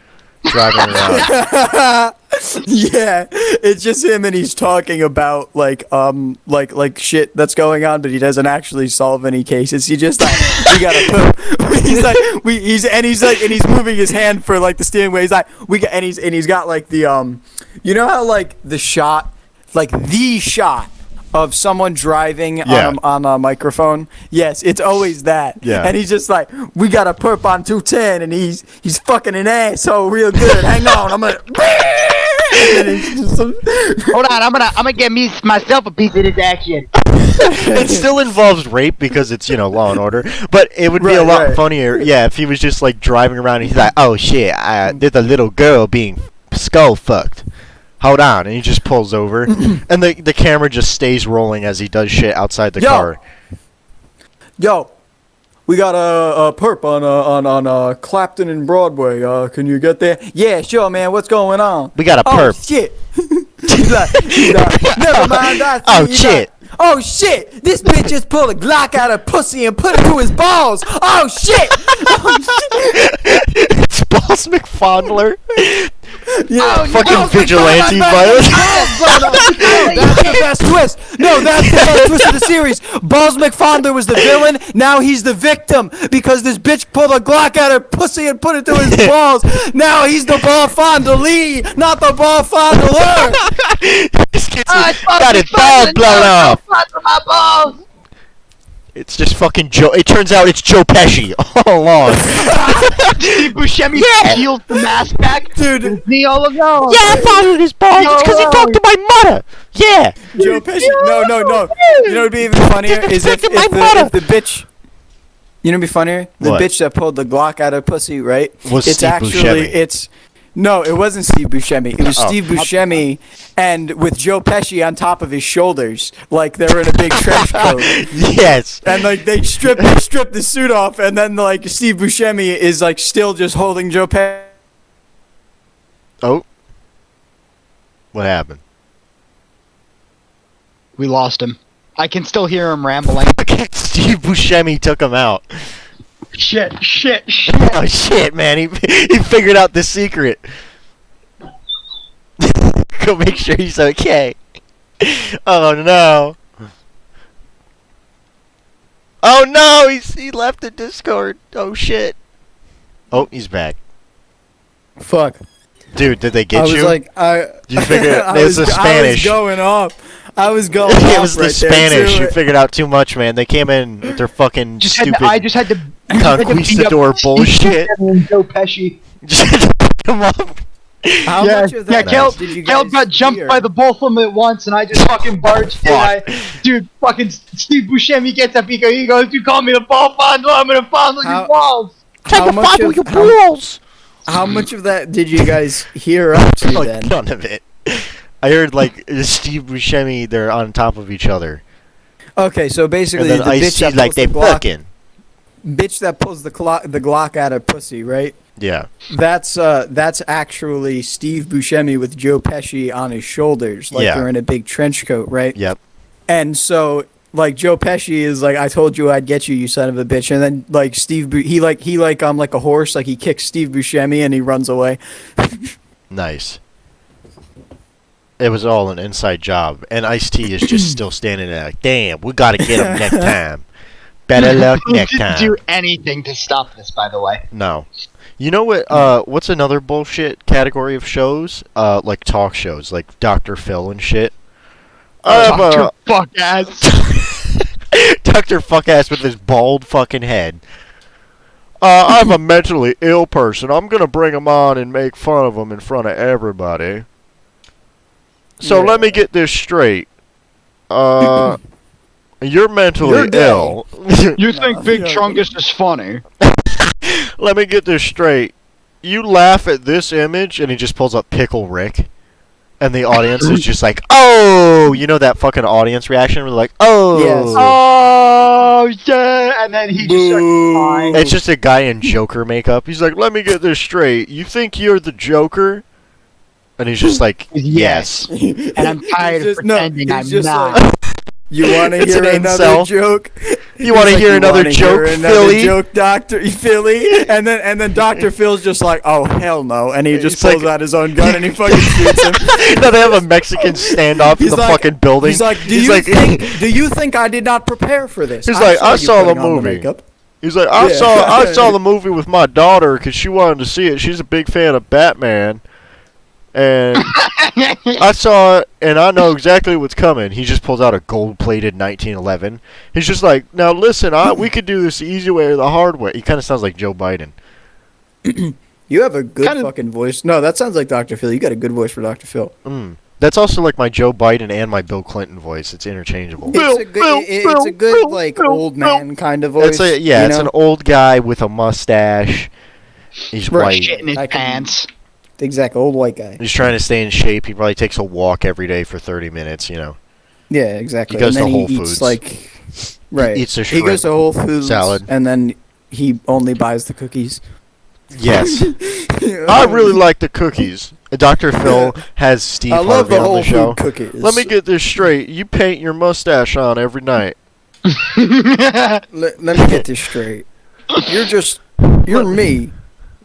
B: driving around.
A: Yeah, it's just him and he's talking about like shit that's going on, but he doesn't actually solve any cases. He just like we gotta put he's moving his hand for like the steering wheel. He's like he's got like the you know how like the shot of someone driving on a microphone. Yes, it's always that.
B: Yeah.
A: And he's just like, we got a perp on 210, and he's fucking an asshole real good. Hang on, I'm gonna. And he's just
C: Hold on, I'm gonna get myself a piece of this action.
B: It still involves rape because it's, you know, Law and Order, but it would be a lot funnier, yeah, if he was just like driving around and he's like, oh shit, there's a little girl being skull fucked. Hold on, and he just pulls over, and the camera just stays rolling as he does shit outside the car.
A: Yo, we got a perp on Clapton and Broadway. Can you get there? Yeah, sure, man. What's going on?
B: We got a
A: Oh
B: perp.
A: shit. He's like, never mind.
B: Oh shit.
A: Oh shit! This bitch just pulled a Glock out of pussy and put it through his balls. Oh shit!
B: It's Balls McFondler.
A: Yeah,
B: fucking vigilante violence.
A: That's the best twist. No, that's the best twist of the series. Balls McFondler was the villain. Now he's the victim because this bitch pulled a Glock out of her pussy and put it through his balls. Now he's the ball fondler, not the ball fondler.
B: This kid's got his balls blown off.
C: My balls.
B: It's just fucking Joe. It turns out it's Joe Pesci all along.
C: Steve Buscemi peels the mask back.
A: Dude.
C: It's me all along.
B: Yeah, I followed his balls. It's because he talked to my mother. Yeah.
A: Joe Pesci. No. You know what'd be even funnier is if the bitch. You know what'd be funnier? The
B: What?
A: bitch that pulled the Glock out of her pussy, right?
B: Was
A: it's
B: Steve
A: actually
B: Buscemi.
A: No, it wasn't Steve Buscemi. It was
B: Oh.
A: Steve Buscemi, and with Joe Pesci on top of his shoulders, like they were in a big trench coat.
B: Yes.
A: And like they stripped the suit off, and then like Steve Buscemi is like still just holding Joe Pesci.
B: Oh. What happened?
C: We lost him. I can still hear him rambling.
B: Steve Buscemi took him out.
C: Shit.
B: Oh shit, man! He figured out the secret. Go make sure he's okay. Oh no! Oh no! He left the Discord. Oh shit! Oh, he's back.
A: Fuck.
B: Dude, did they get
A: I was
B: you?
A: like,
B: You figured
A: I
B: it was the
A: I was
B: Spanish.
A: going off. I was going
B: It
A: off
B: was the
A: right there,
B: Spanish.
A: too.
B: You figured out too much, man. They came in with their fucking stupid
C: I just had to
B: conquistador bullshit.
C: Joe Pesci.
B: Just come up.
A: How much of that
C: Caleb,
A: did you
C: Caleb
A: guys
C: got jumped
A: hear?
C: by the both of them at once, and I just fucking barged in. Dude, fucking Steve Buscemi gets up, he goes, you call me the ball fondler, I'm gonna fondle your balls.
A: How much of
B: your balls.
A: How much of that did you guys hear up to
B: Like,
A: then?
B: none of it. I heard like Steve Buscemi, they're on top of each other,
A: Okay, so basically
B: and
A: the
B: then I
A: bitch
B: see
A: that
B: like
A: pulls
B: they
A: the Glock,
B: fucking.
A: bitch that pulls the Glock out of pussy, right?
B: Yeah.
A: That's actually Steve Buscemi with Joe Pesci on his shoulders, like
B: Yeah.
A: they're in a big trench coat, right?
B: Yep.
A: And so like Joe Pesci is like, I told you I'd get you, you son of a bitch, and then like he like a horse, like he kicks Steve Buscemi and he runs away.
B: Nice. It was all an inside job, and Ice-T is just still standing there like, damn, we gotta get him next time. Better luck next
C: Didn't
B: time.
C: do anything to stop this, by the way.
B: No. You know what? What's another bullshit category of shows? Like talk shows, like Dr. Phil and shit.
C: Dr. Fuck ass.
B: Dr. Fuckass with his bald fucking head. I'm a mentally ill person. I'm gonna bring him on and make fun of him in front of everybody. So
A: Yeah.
B: let me get this straight. You're mentally
A: You're gay.
B: ill.
C: You think Big
A: yeah.
C: Chungus is funny?
B: Let me get this straight. You laugh at this image, and he just pulls up Pickle Rick. And the audience is just like, oh! You know that fucking audience reaction? We're like, oh!
A: Yes.
C: Oh, yeah! And then he just starts crying.
B: It's just a guy in Joker makeup. He's like, let me get this straight. You think you're the Joker? And he's just like, yes.
C: And I'm tired of
A: He's just-
C: pretending
A: he's
C: I'm
A: just
C: not.
A: like, you want to
B: It's
A: hear
B: an
A: another
B: incel.
A: joke?
B: You want to
A: He's
B: hear
A: like,
B: another
A: wanna
B: joke,
A: hear another
B: Philly?
A: joke, Doctor Philly? And then Doctor Phil's just like, oh hell no, and he just
B: He's
A: pulls
B: like-
A: out his own gun and he fucking shoots him.
B: No, they have a Mexican standoff in
A: He's
B: the
A: like-
B: fucking building.
A: He's like, do you think I did not prepare for this?
B: He's like, I
A: you
B: saw the
A: putting on
B: movie.
A: makeup."
B: He's like, I
A: Yeah.
B: saw the movie with my daughter because she wanted to see it. She's a big fan of Batman, and I saw it, and I know exactly what's coming. He just pulls out a gold-plated 1911. He's just like, now listen, we could do this the easy way or the hard way. He kind of sounds like Joe Biden.
A: You have a good
C: Kinda-
A: fucking voice. No, that sounds like Dr. Phil. You got a good voice for Dr. Phil.
B: That's also like my Joe Biden and my Bill Clinton voice. It's interchangeable.
A: It's a good, it's a good like old man kind of voice.
B: It's
A: you
B: an
A: know?
B: old guy with a mustache. He's
A: Right.
B: white.
C: Shit in his
A: I can-
C: pants.
A: Exact old white guy.
B: He's trying to stay in shape. He probably takes a walk every day for 30 minutes, you know.
A: Yeah, exactly.
B: He goes
A: and then
B: to Whole
A: he
B: Foods.
A: eats like right.
B: eats a
A: he goes to
B: shrimp
A: Whole Foods
B: salad.
A: and then he only buys the cookies.
B: Yes. I really like the cookies. Dr. Phil has Steve
A: I love
B: Harvey
A: the
B: on
A: Whole
B: the show.
A: Food cookies.
B: Let me get this straight. You paint your mustache on every night.
A: let me get this straight. You're me,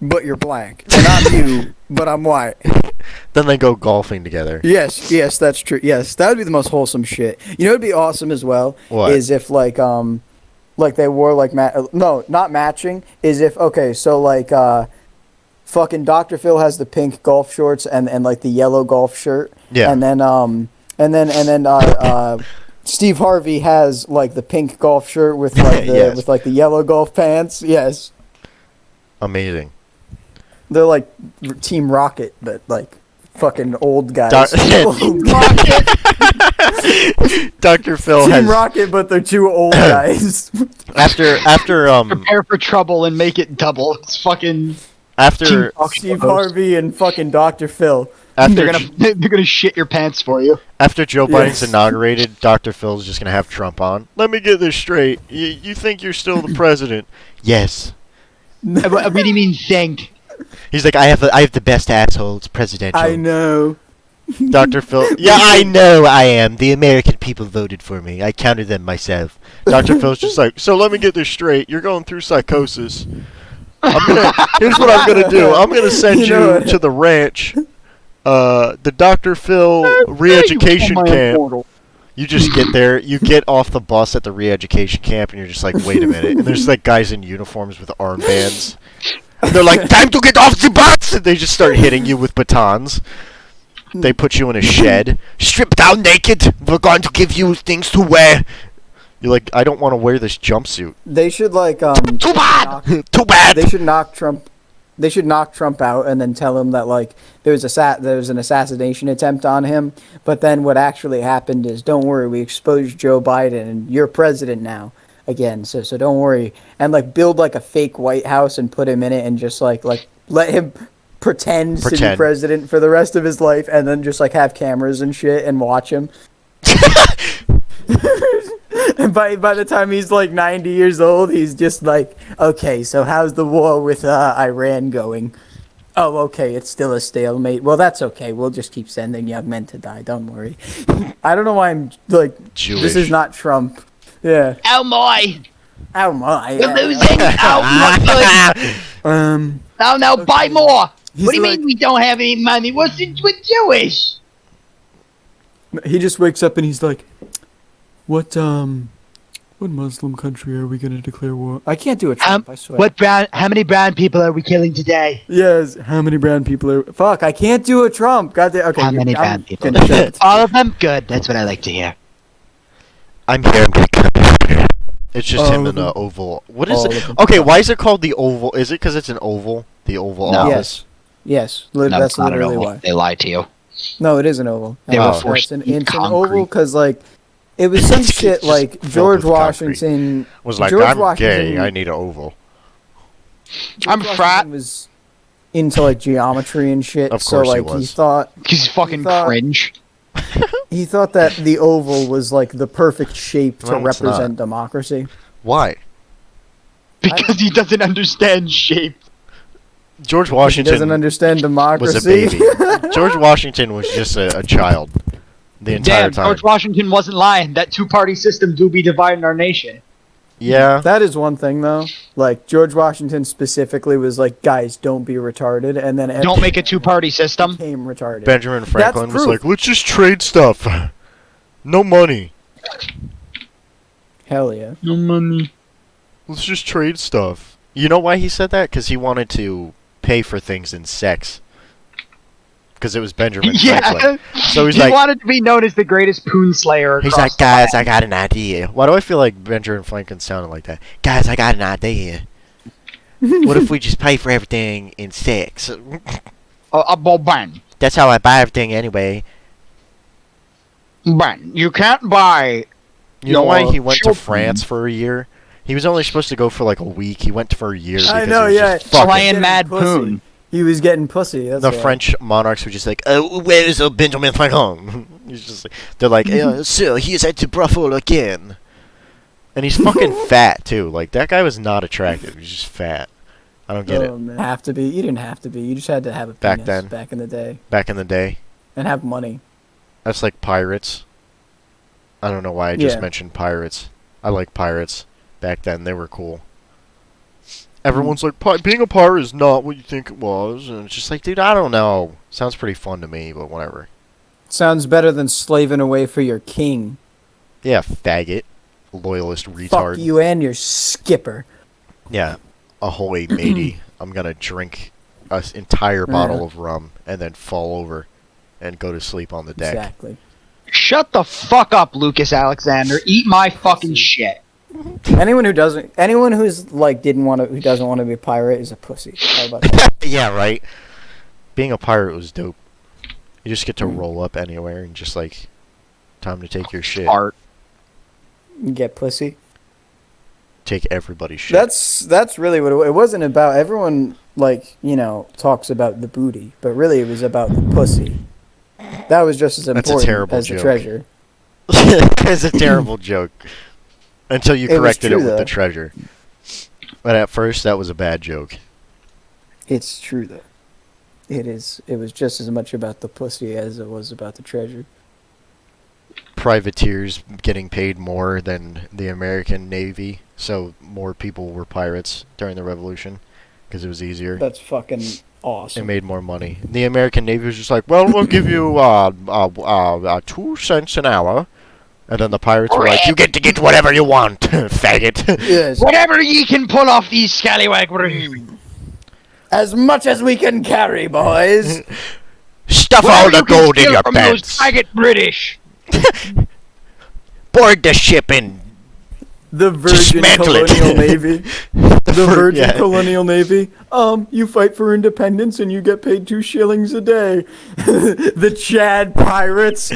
A: but you're black, and I'm you, but I'm white.
B: Then they go golfing together.
A: Yes, that's true. Yes, that would be the most wholesome shit. You know, it'd be awesome as well.
B: What?
A: Is if like they wore like no, not matching. Is if okay, so like fucking Dr. Phil has the pink golf shorts and like the yellow golf shirt.
B: Yeah.
A: And then Steve Harvey has like the pink golf shirt with like the
B: Yes.
A: with like the yellow golf pants. Yes.
B: Amazing.
A: They're like Team Rocket, but like fucking old guys.
C: Team Rocket.
B: Dr. Phil
A: Team
B: has
A: Rocket, but they're two old guys.
B: after
C: Prepare for trouble and make it double. It's fucking
B: after
A: Steve Harvey and fucking Dr. Phil.
B: after
C: they're gonna shit your pants for you.
B: after Joe Biden's
A: Yes.
B: inaugurated, Dr. Phil's just gonna have Trump on. Let me get this straight. You think you're still the president? Yes.
C: What do you mean think?
B: He's like, I have the best asshole. It's presidential.
A: I know.
B: Dr. Phil. Yeah, I know I am. The American people voted for me. I counted them myself. Dr. Phil's just like, so let me get this straight. You're going through psychosis. Here's what I'm gonna do. I'm gonna send
A: You know
B: you
A: what?
B: to the ranch, the Dr. Phil re-education camp. You just get there. You get off the bus at the re-education camp, and you're just like, wait a minute. And there's like guys in uniforms with armbands. And they're like, time to get off the bus! And they just start hitting you with batons. They put you in a shed. Strip down naked. We're going to give you things to wear. You're like, I don't want to wear this jumpsuit.
A: They should like
B: Too bad. Too bad.
A: they should knock Trump. They should knock Trump out and then tell him that like there was an assassination attempt on him. But then what actually happened is, don't worry, we exposed Joe Biden and you're president now again. So don't worry, and like build like a fake White House and put him in it and just like let him pretend to be president for the rest of his life, and then just like have cameras and shit and watch him. And by the time he's like 90 years old, he's just like, okay, so how's the war with Iran going? Oh, okay, it's still a stalemate. Well, that's okay. We'll just keep sending young men to die. Don't worry. I don't know why I'm like,
B: Jewish.
A: This is not Trump. Yeah.
C: Oh my!
A: Oh my.
C: We're losing! Oh my! No, buy more!
A: He's
C: What do you
A: like-
C: mean we don't have any money? We're Jewish!
A: He just wakes up and he's like, what Muslim country are we gonna declare war? I can't do a Trump, I swear.
C: How many brown people are we killing today?
A: Yes, how many brown people are... Fuck, I can't do a Trump. Goddamn. Okay,
C: How many
A: I'm
C: brown people?
A: gonna shut it.
C: All of them? Good, that's what I like to hear.
B: I'm here. I'm gonna. It's just
A: All
B: him
A: of
B: in the
A: them.
B: oval. What is
A: All
B: it?
A: of them.
B: Okay, why is it called the oval? Is it because it's an oval? The Oval
C: No.
B: Office.
A: Yes,
C: No,
A: that's
C: it's not an
A: literally
C: oval.
A: why.
C: They lied to you.
A: No, it is an oval.
C: They were
A: It's
C: forced
A: an,
C: to eat
A: it's an
C: concrete.
A: oval because like It was some shit
B: Just
A: like
B: filled
A: George
B: with concrete.
A: Washington
B: Was like,
A: George
B: I'm
A: Washington,
B: gay. I need an oval.
C: I'm
A: George
C: frat.
A: Washington was into like geometry and shit.
B: Of
A: so
B: course he
A: like
B: was.
C: He's fucking cringe.
A: he thought that the oval was like the perfect shape to
B: No, it's
A: represent
B: not.
A: democracy.
B: Why?
C: Because he doesn't understand shape.
B: George
A: He
B: Washington
A: doesn't understand democracy.
B: was a baby. George Washington was just a child the entire
C: Damn,
B: time.
C: George Washington wasn't lying. That two-party system do be dividing our nation.
B: Yeah.
A: That is one thing though. Like George Washington specifically was like, guys, don't be retarded, and then
C: Don't make a two-party system.
A: became retarded.
B: Benjamin Franklin was
A: proof.
B: like, let's just trade stuff. No money.
A: Hell yeah.
C: No money.
B: Let's just trade stuff. You know why he said that? Because he wanted to pay for things in sex. Because it was Benjamin Franklin.
C: Yeah.
B: So he's
C: he
B: like,
C: wanted to be known as the greatest poon slayer.
B: he's
C: across
B: like,
C: the
B: guys, I
C: land.
B: got an idea. Why do I feel like Benjamin Franklin sounded like that? Guys, I got an idea. What if we just pay for everything in sex?
C: Ban.
B: That's how I buy everything anyway.
C: Ban. You can't buy.
B: You know why he went to
C: children.
B: France for a year? He was only supposed to go for like a week. He went for a year.
A: I
B: because
A: know,
B: he was
A: yeah.
B: just fucking-
C: Playing
A: Getting
C: mad
A: pussy.
C: poon.
A: He was getting pussy. That's
B: The
A: why.
B: French monarchs were just like, oh, where is Benjamin Franklin? He's just like, they're like, sir, he is at the brothel again. And he's fucking fat, too. Like, that guy was not attractive. He's just fat. I don't get it.
A: Man. Have to be. You didn't have to be. You just had to have a
B: Back
A: penis
B: then.
A: back in the day,
B: Back in the day,
A: and have money.
B: that's like pirates. I don't know why I just
A: Yeah.
B: mentioned pirates. I like pirates. Back then, they were cool. Everyone's like, being a pirate is not what you think it was. And it's just like, dude, I don't know. Sounds pretty fun to me, but whatever.
A: Sounds better than slaving away for your king.
B: Yeah, faggot. Loyalist retard.
A: Fuck you and your skipper.
B: Yeah, ahoy, matey. I'm gonna drink an entire bottle of rum and then fall over and go to sleep on the deck.
A: Exactly.
C: Shut the fuck up, Lucas Alexander. Eat my fucking shit.
A: Anyone who who's like who doesn't want to be a pirate is a pussy. How about that?
B: Yeah, right. Being a pirate was dope. You just get to roll up anywhere and just like, time to take your shit.
C: Art.
A: You get pussy.
B: Take everybody's shit.
A: That's really what it wasn't about. Everyone talks about the booty, but really it was about the pussy. That was just as
B: That's a
A: important
B: terrible
A: as the
B: joke.
A: treasure.
B: It's a terrible joke. Until you
A: It was
B: corrected
A: true,
B: it with the
A: though.
B: treasure. But at first, that was a bad joke.
A: It's true though. It is. It was just as much about the pussy as it was about the treasure.
B: Privateers getting paid more than the American Navy, so more people were pirates during the Revolution because it was easier.
A: That's fucking
B: It
A: awesome.
B: made more money. The American Navy was just like, well, we'll give you 2 cents an hour. And then the pirates were like, you get to get whatever you want, faggot.
A: Yes.
C: Whatever ye can pull off these scallywag.
A: As much as we can carry, boys.
B: Stuff all the gold in your
C: from those
B: pants.
C: faggot British.
B: Board the ship and
A: The Virgin
B: Dismantle it.
A: Colonial Navy. The Virgin
B: yeah.
A: Colonial Navy. You fight for independence and you get paid 2 shillings a day. The Chad pirates.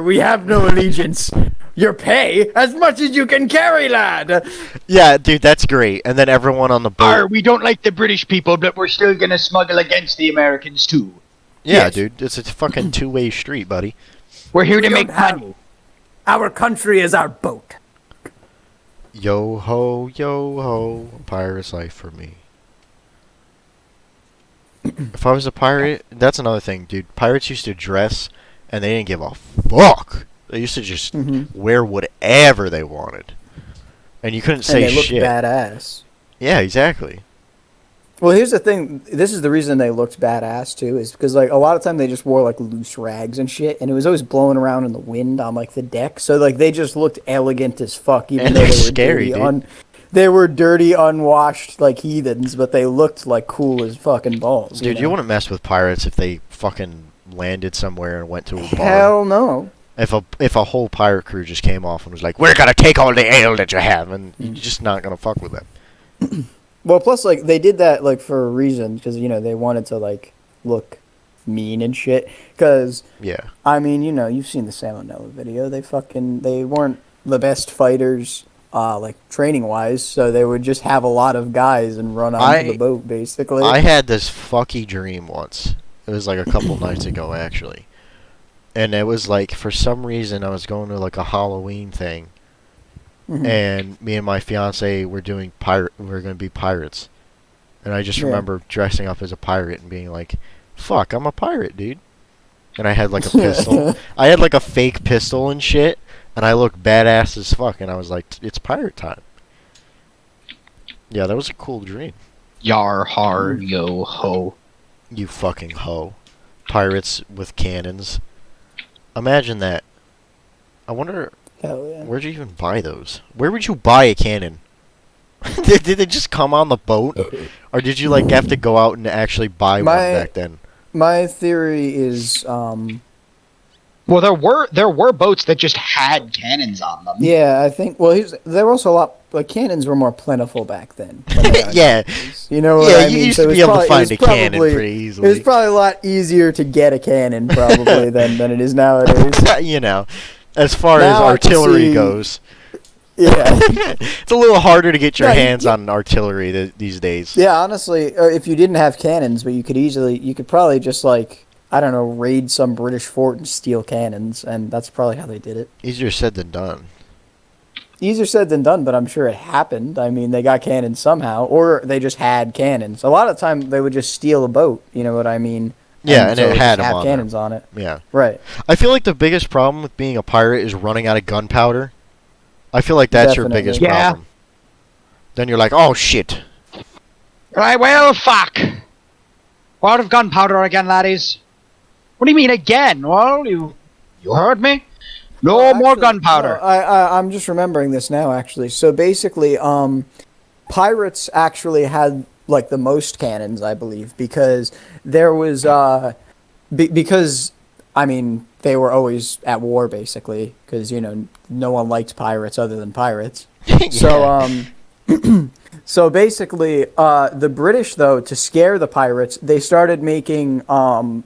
A: We have no allegiance. Your pay as much as you can carry, lad.
B: Yeah, dude, that's great. And then everyone on the boat.
C: We don't like the British people, but we're still gonna smuggle against the Americans too.
B: Yeah,
A: Yes.
B: dude, it's a fucking two-way street, buddy.
C: We're here to
A: We
C: make
A: don't have-
C: money.
A: Our country is our boat.
B: Yo ho, pirate's life for me. If I was a pirate, that's another thing, dude. Pirates used to dress, and they didn't give a fuck. They used to just wear whatever they wanted, and you couldn't say
A: and they looked
B: shit.
A: badass.
B: Yeah, exactly.
A: Well, here's the thing. This is the reason they looked badass too, is because like a lot of time they just wore like loose rags and shit, and it was always blowing around in the wind on like the deck. So like they just looked elegant as fuck, even
B: And
A: though
B: they're
A: they were
B: scary,
A: dirty,
B: dude.
A: they were dirty, unwashed like heathens, but they looked like cool as fucking balls.
B: Dude, you
A: know?
B: wouldn't mess with pirates if they fucking landed somewhere and went to a bar.
A: Hell no.
B: If a whole pirate crew just came off and was like, "We're gonna take all the ale that you have," and you're just not gonna fuck with them.
A: Well, plus like they did that like for a reason, because they wanted to like look mean and shit. Because,
B: Yeah.
A: I mean, you know, you've seen the Salmonella video. They weren't the best fighters, like, training-wise, so they would just have a lot of guys and run onto the boat, basically.
B: I had this fucky dream once. It was like a couple nights ago, actually. And it was like, for some reason, I was going to like a Halloween thing. And me and my fiance were doing we were going to be pirates. And I just remember dressing up as a pirate and being like, fuck, I'm a pirate, dude. And I had like a pistol. I had like a fake pistol and shit. And I looked badass as fuck. And I was like, it's pirate time. Yeah, that was a cool dream.
C: Yar har yo ho.
B: You fucking hoe. Pirates with cannons. Imagine that. I wonder,
A: Hell yeah.
B: where'd you even buy those? Where would you buy a cannon? did they just come on the boat? Or did you like have to go out and actually buy one back then?
A: My theory is,
C: Well, there were boats that just had cannons on them.
A: yeah, I think, well, there were also a lot, like, cannons were more plentiful back then.
B: Yeah.
A: You know what
B: Yeah,
A: I
B: you
A: mean?
B: used
A: So
B: to
A: it
B: be
A: was
B: able to
A: probably-
B: find
A: it
B: a
A: was
B: cannon
A: probably-
B: pretty
A: It was
B: easily.
A: probably a lot easier to get a cannon, probably, than it is nowadays.
B: You know, as far
A: Now
B: as
A: I can
B: artillery
A: see-
B: goes.
A: Yeah.
B: It's a little harder to get your
A: No,
B: hands on artillery these days.
A: Yeah, honestly, if you didn't have cannons, but you could probably just, like, I don't know, raid some British fort and steal cannons, and that's probably how they did it.
B: Easier said than done.
A: Easier said than done, but I'm sure it happened. I mean, they got cannons somehow, or they just had cannons. A lot of the time, they would just steal a boat, you know what I mean?
B: Yeah, and
A: so
B: it had
A: just
B: them on
A: cannons on it.
B: Yeah.
A: Right.
B: I feel like the biggest problem with being a pirate is running out of gunpowder. I feel like that's your
A: Definitely.
B: biggest
C: Yeah.
B: problem. Then you're like, oh shit.
C: Right, well, fuck. We're out of gunpowder again, laddies. What do you mean again? Well, you heard me? No
A: Well,
C: more
A: actually,
C: gunpowder.
A: no, I'm just remembering this now, actually. So basically, pirates actually had like the most cannons, I believe, because there was because I mean they were always at war basically, because you know no one liked pirates other than pirates.
B: Yeah.
A: So basically, the British, though, to scare the pirates, they started making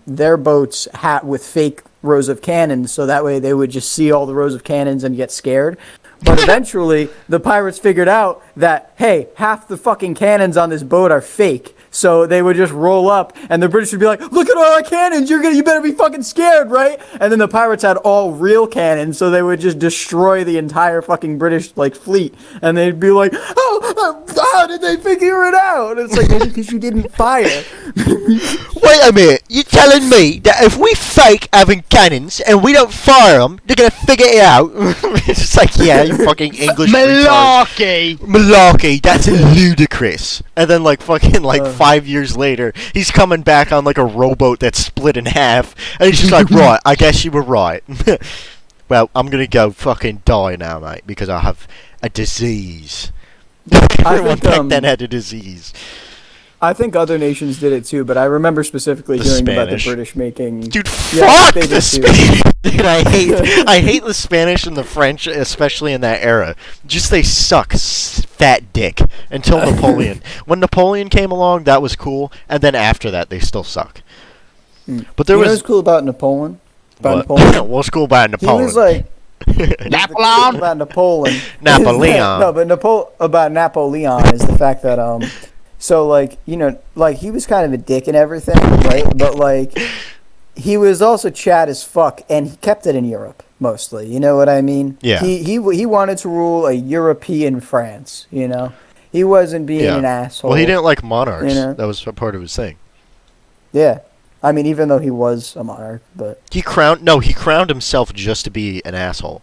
A: their boats with fake rows of cannons, so that way they would just see all the rows of cannons and get scared. But eventually, the pirates figured out that, hey, half the fucking cannons on this boat are fake. So they would just roll up, and the British would be like, "Look at all our cannons! You better be fucking scared, right?" And then the pirates had all real cannons, so they would just destroy the entire fucking British like fleet, and they'd be like, "Oh, how did they figure it out?" And it's like, well, because you didn't fire.
B: Wait a minute, you're telling me that if we fake having cannons and we don't fire them, they're gonna figure it out? It's just like, yeah, you fucking English retard.
C: Malarkey!
B: Malarkey, that's ludicrous. And then like fucking like 5 years later, he's coming back on like a rowboat that's split in half, and he's just like, right, I guess you were right. Well, I'm gonna go fucking die now, mate, because I have a disease. Everyone
A: think,
B: back then had a disease.
A: I think other nations did it too, but I remember specifically
B: The
A: hearing about the
B: Spanish.
A: British making.
B: Dude,
A: Yeah,
B: fuck
A: they
B: the
A: did too.
B: Spanish. Dude, I hate the Spanish and the French, especially in that era. Just they suck, fat dick. Until Napoleon. When Napoleon came along, that was cool, and then after that, they still suck. But there
A: You know
B: was
A: what's cool about Napoleon?
B: what?
A: Napoleon?
B: What's cool about
A: He
B: Napoleon?
A: was like.
C: Napoleon!
A: About Napoleon.
B: Napoleon.
A: No, but about Napoleon is the fact that so like you know like he was kind of a dick and everything, right? But like he was also Chad as fuck, and he kept it in Europe mostly. You know what I mean?
B: Yeah.
A: He wanted to rule a European France. You know, he wasn't being an asshole.
B: Well, he didn't like monarchs.
A: You know?
B: That was a part of his thing.
A: Yeah. I mean, even though he was a monarch, but
B: He crowned himself just to be an asshole.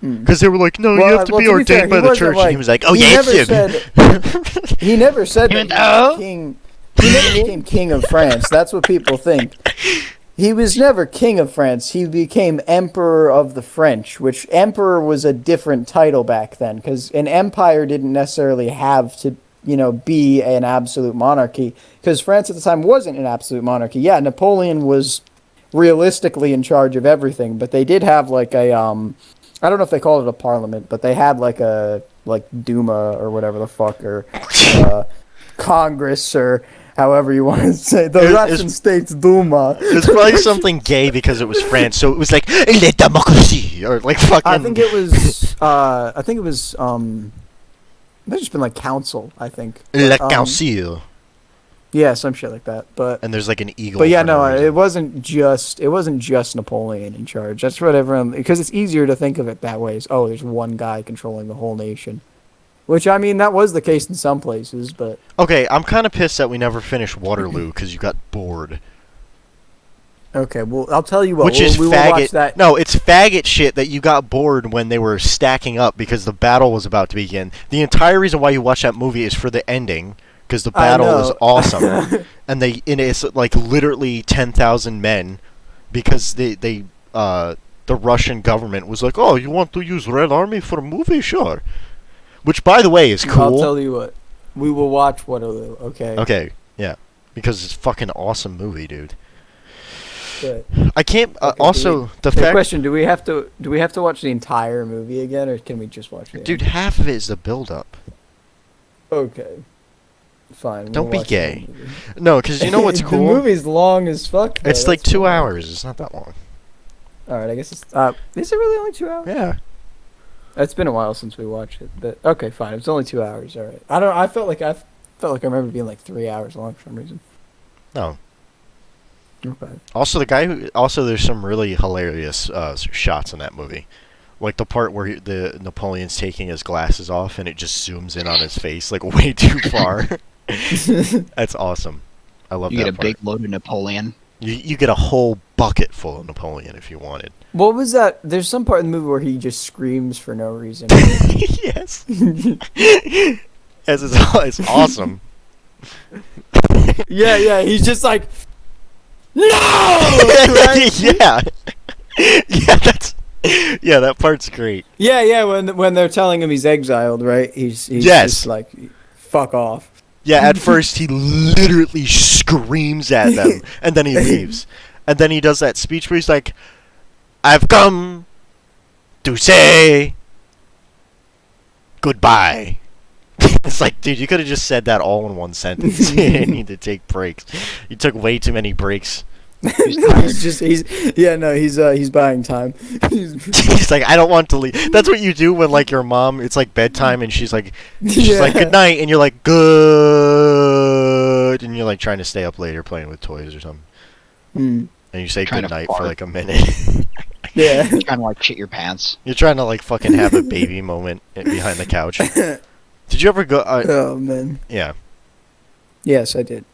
B: Because they were like, no, you
A: Well,
B: have to
A: well,
B: be
A: to be
B: ordained
A: fair,
B: by
A: he
B: the
A: wasn't
B: church.
A: like-
B: And he was like, oh,
A: he
B: yes,
A: never
B: you.
A: said- he never said
C: He
A: that
C: went,
A: he
C: "Oh?"
A: was king. He never became king of France. That's what people think. He was never king of France. He became emperor of the French, which emperor was a different title back then, because an empire didn't necessarily have to, you know, be an absolute monarchy, because France at the time wasn't an absolute monarchy. Yeah, Napoleon was realistically in charge of everything, but they did have like a I don't know if they called it a parliament, but they had like a Duma or whatever the fuck, or Congress, or however you want to say, the
B: It's-
A: Russian state's Duma.
B: It's probably something gay because it was France, so it was like "Le démocratie" or like fucking.
A: I think it was. There's just been like council. I think.
B: Le
A: But,
B: Council.
A: Yeah, some shit like that. But
B: And there's like an eagle.
A: But yeah,
B: for
A: no,
B: reason.
A: it wasn't just Napoleon in charge. That's what everyone, because it's easier to think of it that way. Is, oh, there's one guy controlling the whole nation, which I mean that was the case in some places, but
B: Okay, I'm kind of pissed that we never finished Waterloo because you got bored.
A: okay. Well, I'll tell you what.
B: Which is
A: we will watch
B: faggot.
A: that.
B: No, it's faggot shit that you got bored when they were stacking up because the battle was about to begin. The entire reason why you watch that movie is for the ending because the
A: I
B: battle is
A: know.
B: awesome, and it's like literally 10,000 men because the Russian government was like, oh, you want to use Red Army for a movie, sure. Which, by the way, is
A: I'll
B: cool.
A: tell you what. We will watch Waterloo. Okay.
B: Okay, yeah, because it's a fucking awesome movie, dude.
A: Good.
B: I can't.
A: Okay,
B: Also, the
A: The
B: fact,
A: question: Do we have to watch the entire movie again, or can we just watch the
B: dude,
A: end?
B: half of it is the build-up.
A: Okay. Fine.
B: Don't
A: we'll
B: be
A: watch the
B: gay.
A: whole movie.
B: No, because you know what's
A: The
B: cool?
A: movie's long as fuck. Though.
B: It's like
A: That's
B: 2
A: fine.
B: hours. It's not that long.
A: All right, I guess it's. Is it really only 2 hours?
B: Yeah.
A: It's been a while since we watched it, but okay, fine. It's only 2 hours. All right. I felt like I remember being like 3 hours long for some reason.
B: No.
A: Okay.
B: Also, there's some really hilarious shots in that movie. Like the part where the Napoleon's taking his glasses off and it just zooms in on his face like way too far. That's awesome. I love
C: You
B: that
C: get a
B: part.
C: big load of Napoleon.
B: You get a whole bucket full of Napoleon if you wanted.
A: What was that? There's some part in the movie where he just screams for no reason.
B: Yes. It's awesome.
A: yeah. He's just like, no. Right?
B: Yeah. Yeah, that part's great.
A: Yeah. When they're telling him he's exiled, right? He's
B: Yes.
A: just like, fuck off.
B: Yeah, at first he literally screams at them, and then he leaves. And then he does that speech where he's like, I've come to say goodbye. It's like, dude, you could have just said that all in one sentence. You didn't need to take breaks. You took way too many breaks.
A: He's buying time.
B: He's like, I don't want to leave. That's what you do when, like, your mom, it's like bedtime, and she's like,
A: Yeah.
B: good night, and you're like, good, and you're like trying to stay up later playing with toys or something.
A: Hmm.
B: And you say
C: Trying
B: good
C: to
B: night for
C: fart.
B: like a minute.
A: Yeah.
C: Kind of like shit your pants.
B: You're trying to like fucking have a baby moment behind the couch. Did you ever go?
A: Oh man.
B: Yeah.
A: Yes, I did.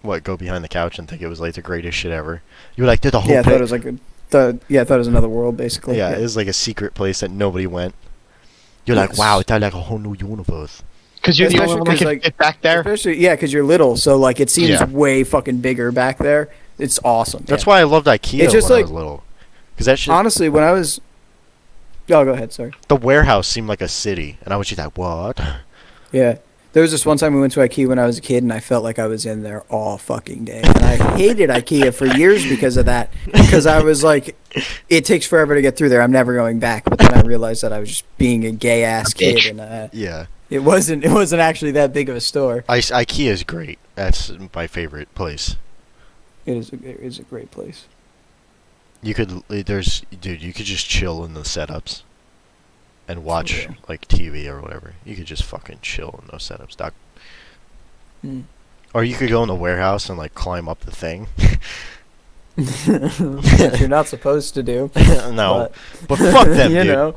B: What? Go behind the couch and think it was like the greatest shit ever? You were like, did the whole
A: Yeah, I thought
B: place?
A: it was like I thought it was another world basically.
B: Yeah, it was like a secret place that nobody went. You're like,
A: Yes.
B: wow, it's like a whole new universe.
C: Because you're the
A: Especially
C: only one that
A: 'cause,
C: can
A: like,
C: fit back there.
A: Especially, yeah, because you're little, so like it seems
B: Yeah.
A: way fucking bigger back there. It's awesome.
B: That's
A: yeah.
B: why I loved IKEA
A: It's just
B: when I
A: like-
B: was little. Because that shit,
A: Honestly, when I was, oh, go ahead. Sorry.
B: the warehouse seemed like a city, and I was just like, what?
A: Yeah, there was this one time we went to IKEA when I was a kid, and I felt like I was in there all fucking day, and I hated IKEA for years because of that. Because I was like, it takes forever to get through there. I'm never going back. But then I realized that I was just being a gay ass
C: A bitch.
A: kid, and
B: Yeah.
A: it wasn't actually that big of a store.
B: IKEA is great. That's my favorite place.
A: It is a great place.
B: You could, dude, you could just chill in the setups and watch
A: real.
B: like TV or whatever. You could just fucking chill in those setups, doc.
A: Hmm.
B: Or you could go in the warehouse and like climb up the thing.
A: Which you're not supposed to do.
B: No, but fuck them,
A: you
B: dude.
A: know,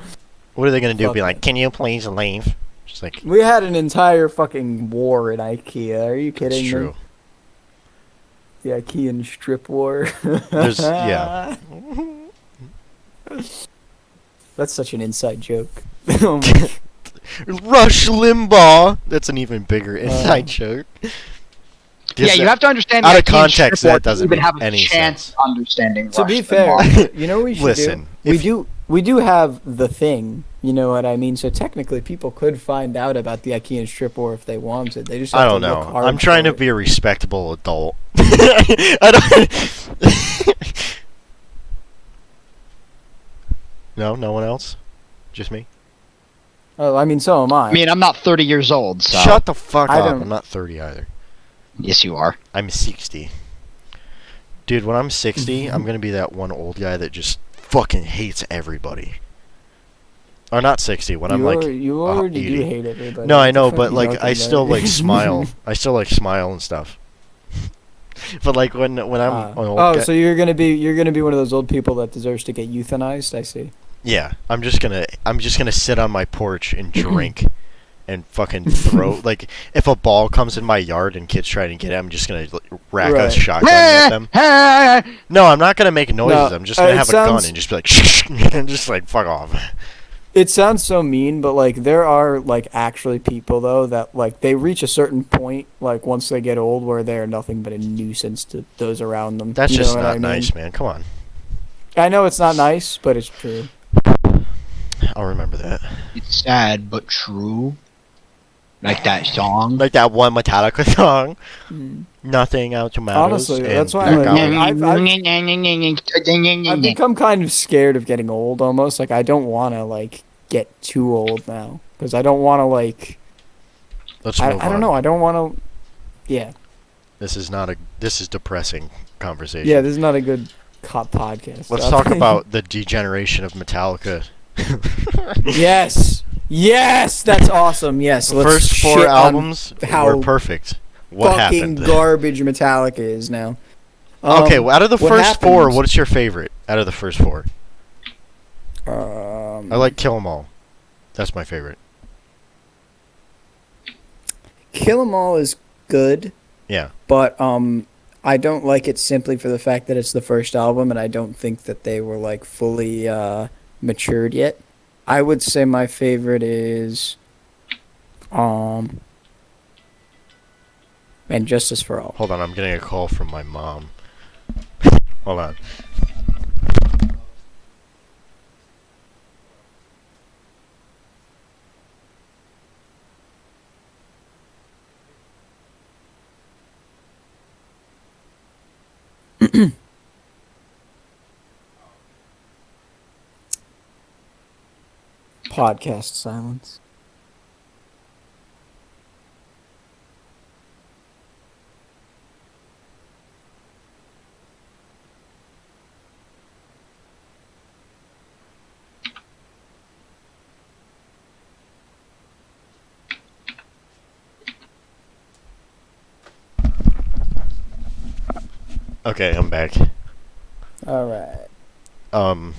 B: What are they gonna do?
A: Fuck
B: Be like,
A: them.
B: can you please leave? Just like,
A: we had an entire fucking war in IKEA. Are you kidding
B: it's
A: me?
B: true.
A: The IKEA strip war.
B: Yeah.
A: That's such an inside joke. Oh my-
B: Rush Limbaugh. That's an even bigger inside joke.
C: Yeah, you have to understand.
B: out
C: the
B: of
C: IKEA
B: context,
C: strip
B: that
C: to
B: doesn't
C: even
B: make
C: have a
B: any
C: chance
B: sense.
C: of understanding.
A: to be
C: Rush
A: fair,
C: Limbaugh.
A: you know what we should
B: Listen,
A: do? We do have the thing. You know what I mean? So technically, people could find out about the IKEA strip war if they wanted. They just have
B: I don't
A: to
B: know.
A: look hard
B: I'm trying
A: for
B: to
A: it.
B: be a respectable adult. I don't. No one else. Just me.
A: Oh, I mean, so am I.
C: I mean, I'm not 30 years old, so
B: Shut the fuck
A: I
B: up.
A: don't-
B: I'm not 30 either.
C: Yes, you are.
B: I'm 60. Dude, when I'm 60, I'm gonna be that one old guy that just fucking hates everybody. Or not 60, when I'm like
A: you already
B: 80.
A: do hate everybody.
B: No, I
A: What the
B: know,
A: fuck
B: but
A: are you
B: like
A: talking
B: I still
A: about?
B: like smile. I still like smile and stuff. But like when I'm an old guy,
A: so you're gonna be one of those old people that deserves to get euthanized. I see.
B: yeah, I'm just gonna sit on my porch and drink and fucking throw like if a ball comes in my yard and kids try to get it, I'm just gonna rack a
A: Right.
B: shotgun at them. No, I'm not gonna make noises.
A: No,
B: I'm just gonna
A: it
B: have a gun
A: sounds-
B: and just be like and just like fuck off.
A: It sounds so mean, but like there are like actually people though that like they reach a certain point like once they get old where they are nothing but a nuisance to those around them.
B: That's
A: You know
B: just
A: what
B: not
A: I mean?
B: nice, man. Come on.
A: I know it's not nice, but it's true.
B: I'll remember that.
C: It's sad but true. Like that song.
B: Like that one Metallica song.
A: Mm.
B: Nothing out tomatoes.
A: Honestly,
B: and
A: that's why
B: black
A: I'm
B: olive.
A: like, I've become kind of scared of getting old almost. Like I don't want to like get too old now because I don't want to like
B: Let's
A: I
B: move
A: don't
B: on.
A: know. I don't want to. Yeah.
B: This is depressing conversation.
A: Yeah. This is not a good cop podcast.
B: Let's talk about the degeneration of Metallica.
A: Yes. Yes, that's awesome. Yes,
B: The
A: let's
B: first 4
A: shit on
B: albums
A: how
B: were perfect. What
A: fucking
B: happened?
A: garbage Metallica is now.
B: Okay, well, out of the
A: what
B: first 4,
A: happened-
B: what's your favorite? Out of the first 4,
A: Um,
B: I like Kill 'Em All. That's my favorite.
A: Kill 'Em All is good,
B: Yeah.
A: but I don't like it simply for the fact that it's the first album, and I don't think that they were like fully matured yet. I would say my favorite is and Justice for All.
B: Hold on, I'm getting a call from my mom. Hold on.
A: Podcast silence.
B: Okay, I'm back.
A: All right.
B: Um,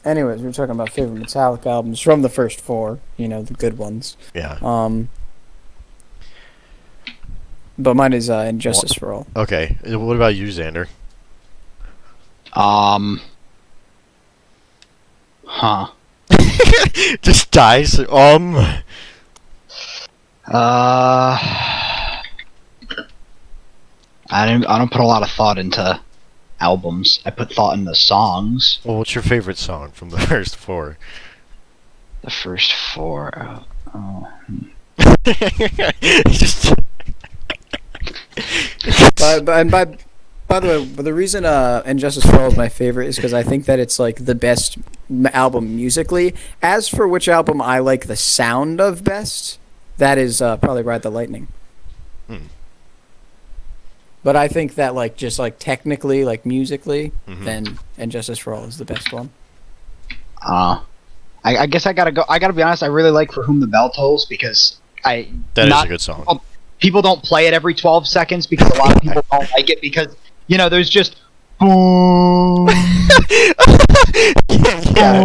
A: Anyways, we were talking about favorite Metallica albums from the first 4, you know, the good ones.
B: yeah.
A: But mine is Injustice for All.
B: Okay, what about you, Xander? Just dies.
C: I don't put a lot of thought into albums. I put thought into songs.
B: Well, what's your favorite song from the first 4?
C: The first 4.
B: Just
A: By the way, the reason Injustice for All is my favorite is because I think that it's like the best album musically. As for which album I like the sound of best, that is probably Ride the Lightning.
B: Hmm.
A: But I think that like just like technically, like musically,
B: Mhm.
A: then Injustice for All is the best one.
C: I guess I gotta go. I gotta be honest. I really like For Whom the Bell Tolls because
B: that is a good song.
C: People don't play it every 12 seconds because a lot of people don't like it because there's just boom.
B: Yeah.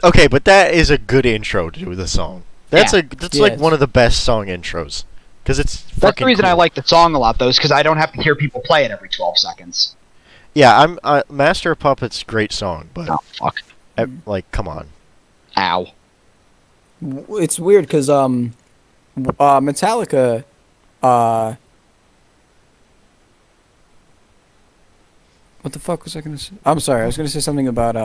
B: Okay, but that is a good intro to the song. That's
C: Yeah.
B: like
A: Yes.
B: one of the best song intros because it's
C: That's
B: fucking
C: the reason I
B: cool.
C: like the song a lot, though, is because I don't have to hear people play it every 12 seconds.
B: Yeah, I'm Master of Puppets, great song, but
C: Oh fuck!
B: like, come on.
C: Ow!
A: It's weird because Metallica, what the fuck was I gonna say? I'm sorry, I was gonna say something about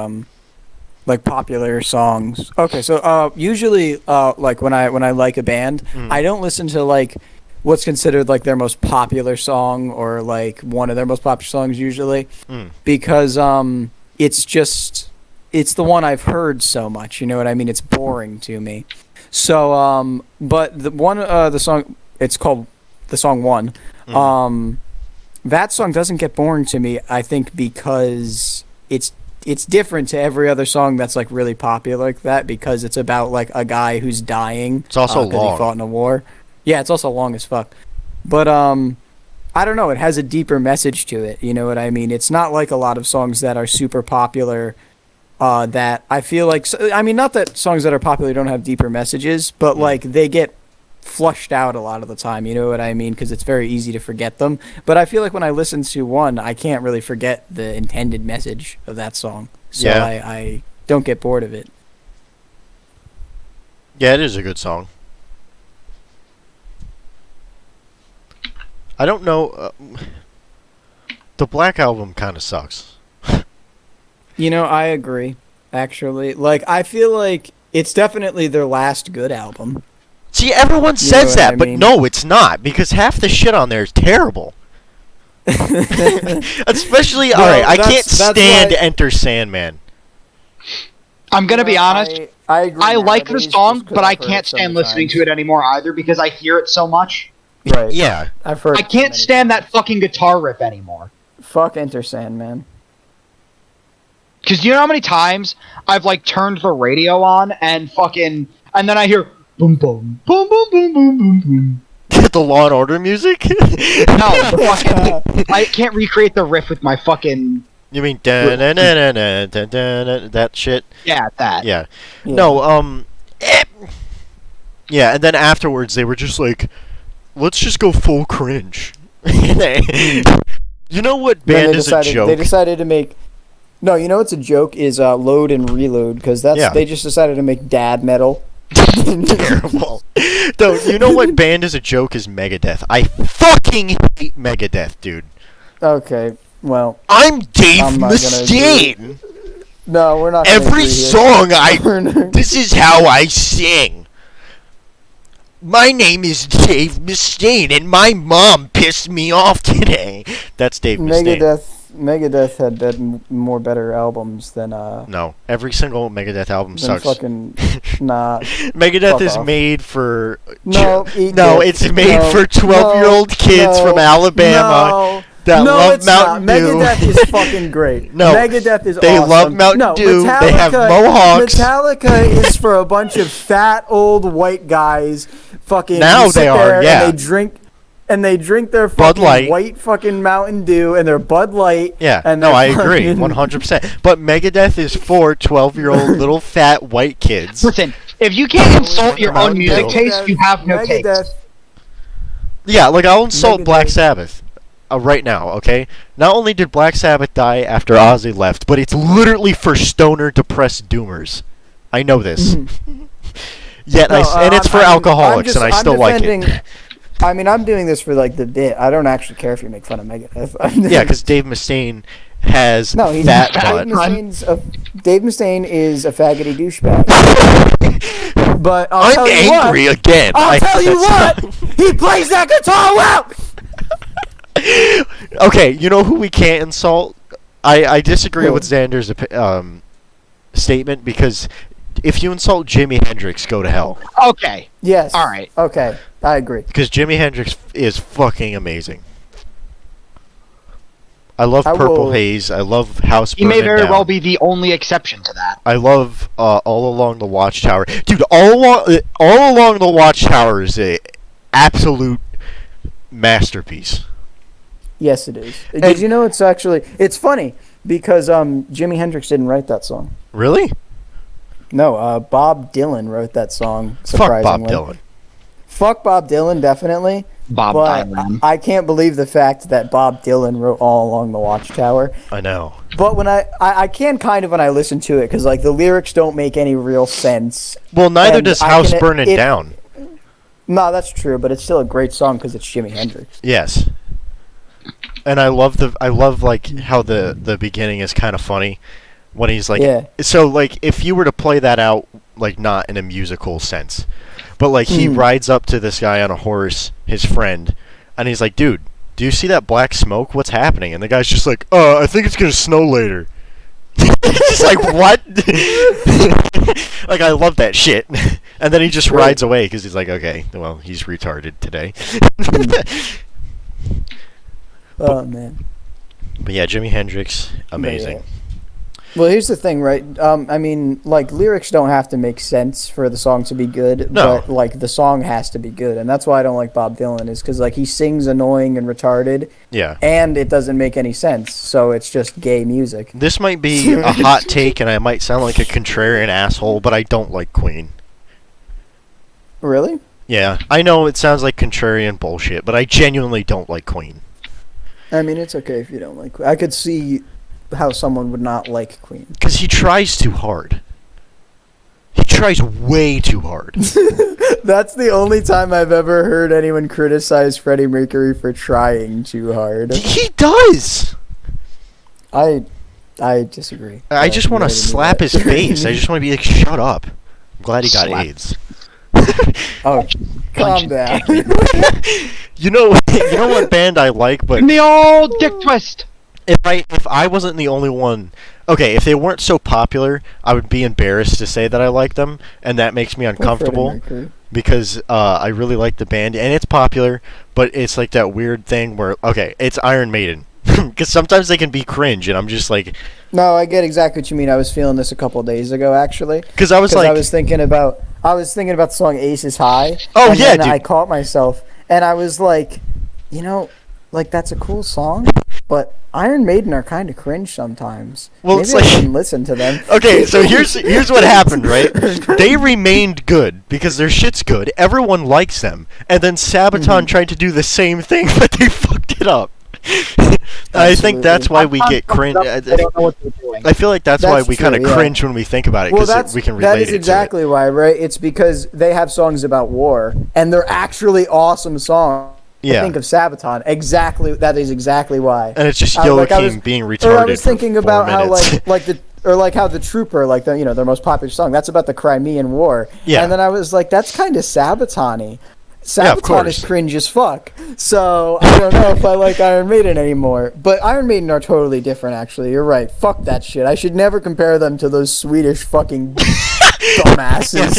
A: like popular songs. Okay, so usually like when I like a band, I don't listen to like what's considered like their most popular song or like one of their most popular songs usually because it's the one I've heard so much, you know what I mean? It's boring to me. So, but the song, it's called the song One. That song doesn't get boring to me, I think, because it's different to every other song that's like really popular like that, because it's about like a guy who's dying.
B: It's also
A: because
B: long.
A: he fought in a war. Yeah, it's also long as fuck. But I don't know. It has a deeper message to it. You know what I mean? It's not like a lot of songs that are super popular. That I feel like. I mean, not that songs that are popular don't have deeper messages, but like they get flushed out a lot of the time. You know what I mean? Because it's very easy to forget them. But I feel like when I listen to one, I can't really forget the intended message of that song. So
B: Yeah.
A: I don't get bored of it.
B: Yeah, it is a good song. I don't know. The Black Album kind of sucks.
A: You know, I agree. Actually, like I feel like it's definitely their last good album.
B: See, everyone
A: You know
B: says
A: what
B: that,
A: I
B: but
A: mean?
B: no, it's not, because half the shit on there is terrible. Especially,
A: Well,
B: alright, I
A: that's-
B: can't
A: that's
B: stand
A: why-
B: Enter Sandman.
C: I'm gonna be honest.
A: I agree.
C: I like the
A: nowadays
C: song,
A: just 'cause
C: but I
A: I've heard
C: can't
A: it so
C: stand
A: many
C: listening
A: times.
C: to it anymore either because I hear it so much.
A: Right.
B: Yeah.
A: I've heard.
C: I
A: it so
C: can't
A: many
C: stand
A: times.
C: that fucking guitar riff anymore.
A: Fuck Enter Sandman.
C: Because you know how many times I've like turned the radio on and fucking, and then I hear boom boom boom boom boom boom boom boom.
B: The Law and Order music?
C: No, fucking, I can't recreate the riff with my fucking
B: You mean that shit?
C: yeah that.
B: Yeah.
A: Yeah.
B: No, yeah, and then afterwards they were just like, let's just go full cringe. You know what
A: Then
B: band is a joke?
A: They decided to make. No, you know what's a joke is Load and Reload, because that's
B: Yeah.
A: they just decided to make dad metal.
B: Terrible. Though, you know what band is a joke is Megadeth. I fucking hate Megadeth, dude.
A: Okay, well,
B: I'm Dave
A: I'm not gonna
B: Mustaine.
A: no, we're not. Gonna
B: Every
A: agree here.
B: song
A: We're not-
B: this is how I sing. My name is Dave Mustaine, and my mom pissed me off today. That's Dave Mustaine.
A: Megadeth had more better albums than
B: No, every single Megadeth album
A: than
B: sucks.
A: fucking nah.
B: Megadeth
A: fuck
B: is
A: off.
B: made for
A: No, eat
B: no,
A: dick.
B: it's made
A: No,
B: for 12-year-old kids
A: no,
B: from Alabama
A: No,
B: that
A: no,
B: love
A: it's
B: Mountain
A: not.
B: Dew.
A: Megadeth is fucking great.
B: No,
A: Megadeth is
B: they
A: awesome.
B: love Mountain
A: no,
B: Dew.
A: Metallica,
B: They have mohawks.
A: Metallica is for a bunch of fat old white guys. Fucking
B: Now
A: who sit
B: they are,
A: there
B: yeah.
A: And they drink their
B: Bud
A: fucking
B: Light.
A: white fucking Mountain Dew and their Bud Light.
B: Yeah,
A: and
B: no,
A: their
B: I agree,
A: fucking-
B: 100%. But Megadeth is for 12-year-old little fat white kids.
C: Listen, if you can't insult your own
B: Mountain
C: music
B: Dew.
C: taste, you have no taste.
A: Megadeth.
B: Yeah, like I'll insult
A: Megadeth.
B: Black Sabbath right now, okay? Not only did Black Sabbath die after Ozzy left, but it's literally for stoner depressed doomers. I know this. Yet
A: No,
B: and it's for alcoholics, and I still like
A: defending-
B: it.
A: I mean, I'm doing this for like the bit. I don't actually care if you make fun of Megadeth.
B: Yeah, because Dave Mustaine has
A: no, he's
B: fat
A: Dave
B: butt.
A: Dave Mustaine is a faggoty douchebag. But I'll
B: I'm
A: tell you
B: angry
A: what,
B: again.
A: I'll tell you
B: that's
A: what, he plays that guitar well.
B: Okay, you know who we can't insult? I disagree
A: Who?
B: with Xander's statement, because if you insult Jimi Hendrix, go to hell.
C: Okay,
A: Yes.
C: all right.
A: Okay, I agree.
B: Because Jimi Hendrix is fucking amazing. I love
A: I
B: Purple
A: will-
B: Haze. I love House
C: He may
B: Burning
C: very
B: Down.
C: well be the only exception to that.
B: I love All Along the Watchtower. Dude, All Along the Watchtower is a absolute masterpiece.
A: Yes, it is. Did you know it's funny because Jimi Hendrix didn't write that song.
B: Really?
A: No, Bob Dylan wrote that song.
B: Fuck
A: Surprisingly.
B: Bob Dylan.
A: Fuck Bob Dylan, definitely.
C: Bob
A: But
C: Dylan.
A: I can't believe the fact that Bob Dylan wrote All Along the Watchtower.
B: I know.
A: But when I can kind of when I listen to it, because like the lyrics don't make any real sense.
B: Well, neither
A: And
B: does
A: I
B: House
A: can-
B: Burning
A: if-
B: Down.
A: No, that's true, but it's still a great song because it's Jimi Hendrix.
B: Yes. And I love like how the beginning is kind of funny when he's like,
A: Yeah.
B: so like if you were to play that out like not in a musical sense, but like he rides up to this guy on a horse, his friend, and he's like, dude, do you see that black smoke? What's happening? And the guy's just like, I think it's gonna snow later. He's like, what? Like, I love that shit. And then he just rides away because he's like, okay, well, he's retarded today.
A: Oh man.
B: But yeah, Jimi Hendrix, amazing.
A: Yeah. Well, here's the thing, right? I mean, like, lyrics don't have to make sense for the song to be good,
B: No.
A: but, like, the song has to be good, and that's why I don't like Bob Dylan, is because, like, he sings annoying and retarded,
B: Yeah.
A: and it doesn't make any sense, so it's just gay music.
B: This might be a hot take, and I might sound like a contrarian asshole, but I don't like Queen.
A: Really?
B: Yeah, I know it sounds like contrarian bullshit, but I genuinely don't like Queen.
A: I mean, it's okay if you don't like Queen. I could see how someone would not like Queen.
B: Because he tries too hard. He tries way too hard.
A: That's the only time I've ever heard anyone criticize Freddie Mercury for trying too hard.
B: He does!
A: I disagree.
B: I just want to slap his face. I just want to be like, shut up. I'm glad he got
C: Slap.
B: AIDS.
A: Oh, calm down.
B: You know what band I like, but
C: The old dick twist.
B: if I wasn't the only one, okay, if they weren't so popular, I would be embarrassed to say that I like them, and that makes me uncomfortable because I really like the band and it's popular, but it's like that weird thing where, okay, it's Iron Maiden. Because sometimes they can be cringe, and I'm just like...
A: No, I get exactly what you mean. I was feeling this a couple of days ago, actually.
B: Because I was
A: thinking about the song "Aces High."
B: Oh,
A: and
B: yeah,
A: then
B: dude.
A: I caught myself, and I was like, like, that's a cool song, but Iron Maiden are kind of cringe sometimes.
B: Well,
A: Maybe
B: it's
A: I
B: like-
A: shouldn't listen to them.
B: Okay, so here's what happened, right? They remained good because their shit's good. Everyone likes them. And then Sabaton tried to do the same thing, but they fucked it up. I think that's why we get cringe.
C: I don't know what they're doing.
B: I feel like that's why
A: That's
B: we kind of
A: true, yeah.
B: cringe when we think about it because we can relate
A: that is
B: it
A: exactly why, right? It's because they have songs about war, and they're actually awesome songs.
B: Yeah.
A: I think of Sabaton. That is exactly why.
B: to it. And it's just
A: I was-
B: Joachim being retarded.
A: Or I was thinking
B: for 4
A: about how
B: minutes.
A: how the Trooper, like their most popular song, that's about the Crimean War.
B: Yeah.
A: And then I was like, that's kind of Sabaton-y.
B: Yeah, of
A: Sabaton
B: course.
A: is cringe as fuck. So I don't know if I like Iron Maiden anymore. But Iron Maiden are totally different, actually. You're right. Fuck that shit. I should never compare them to those Swedish fucking dumbasses.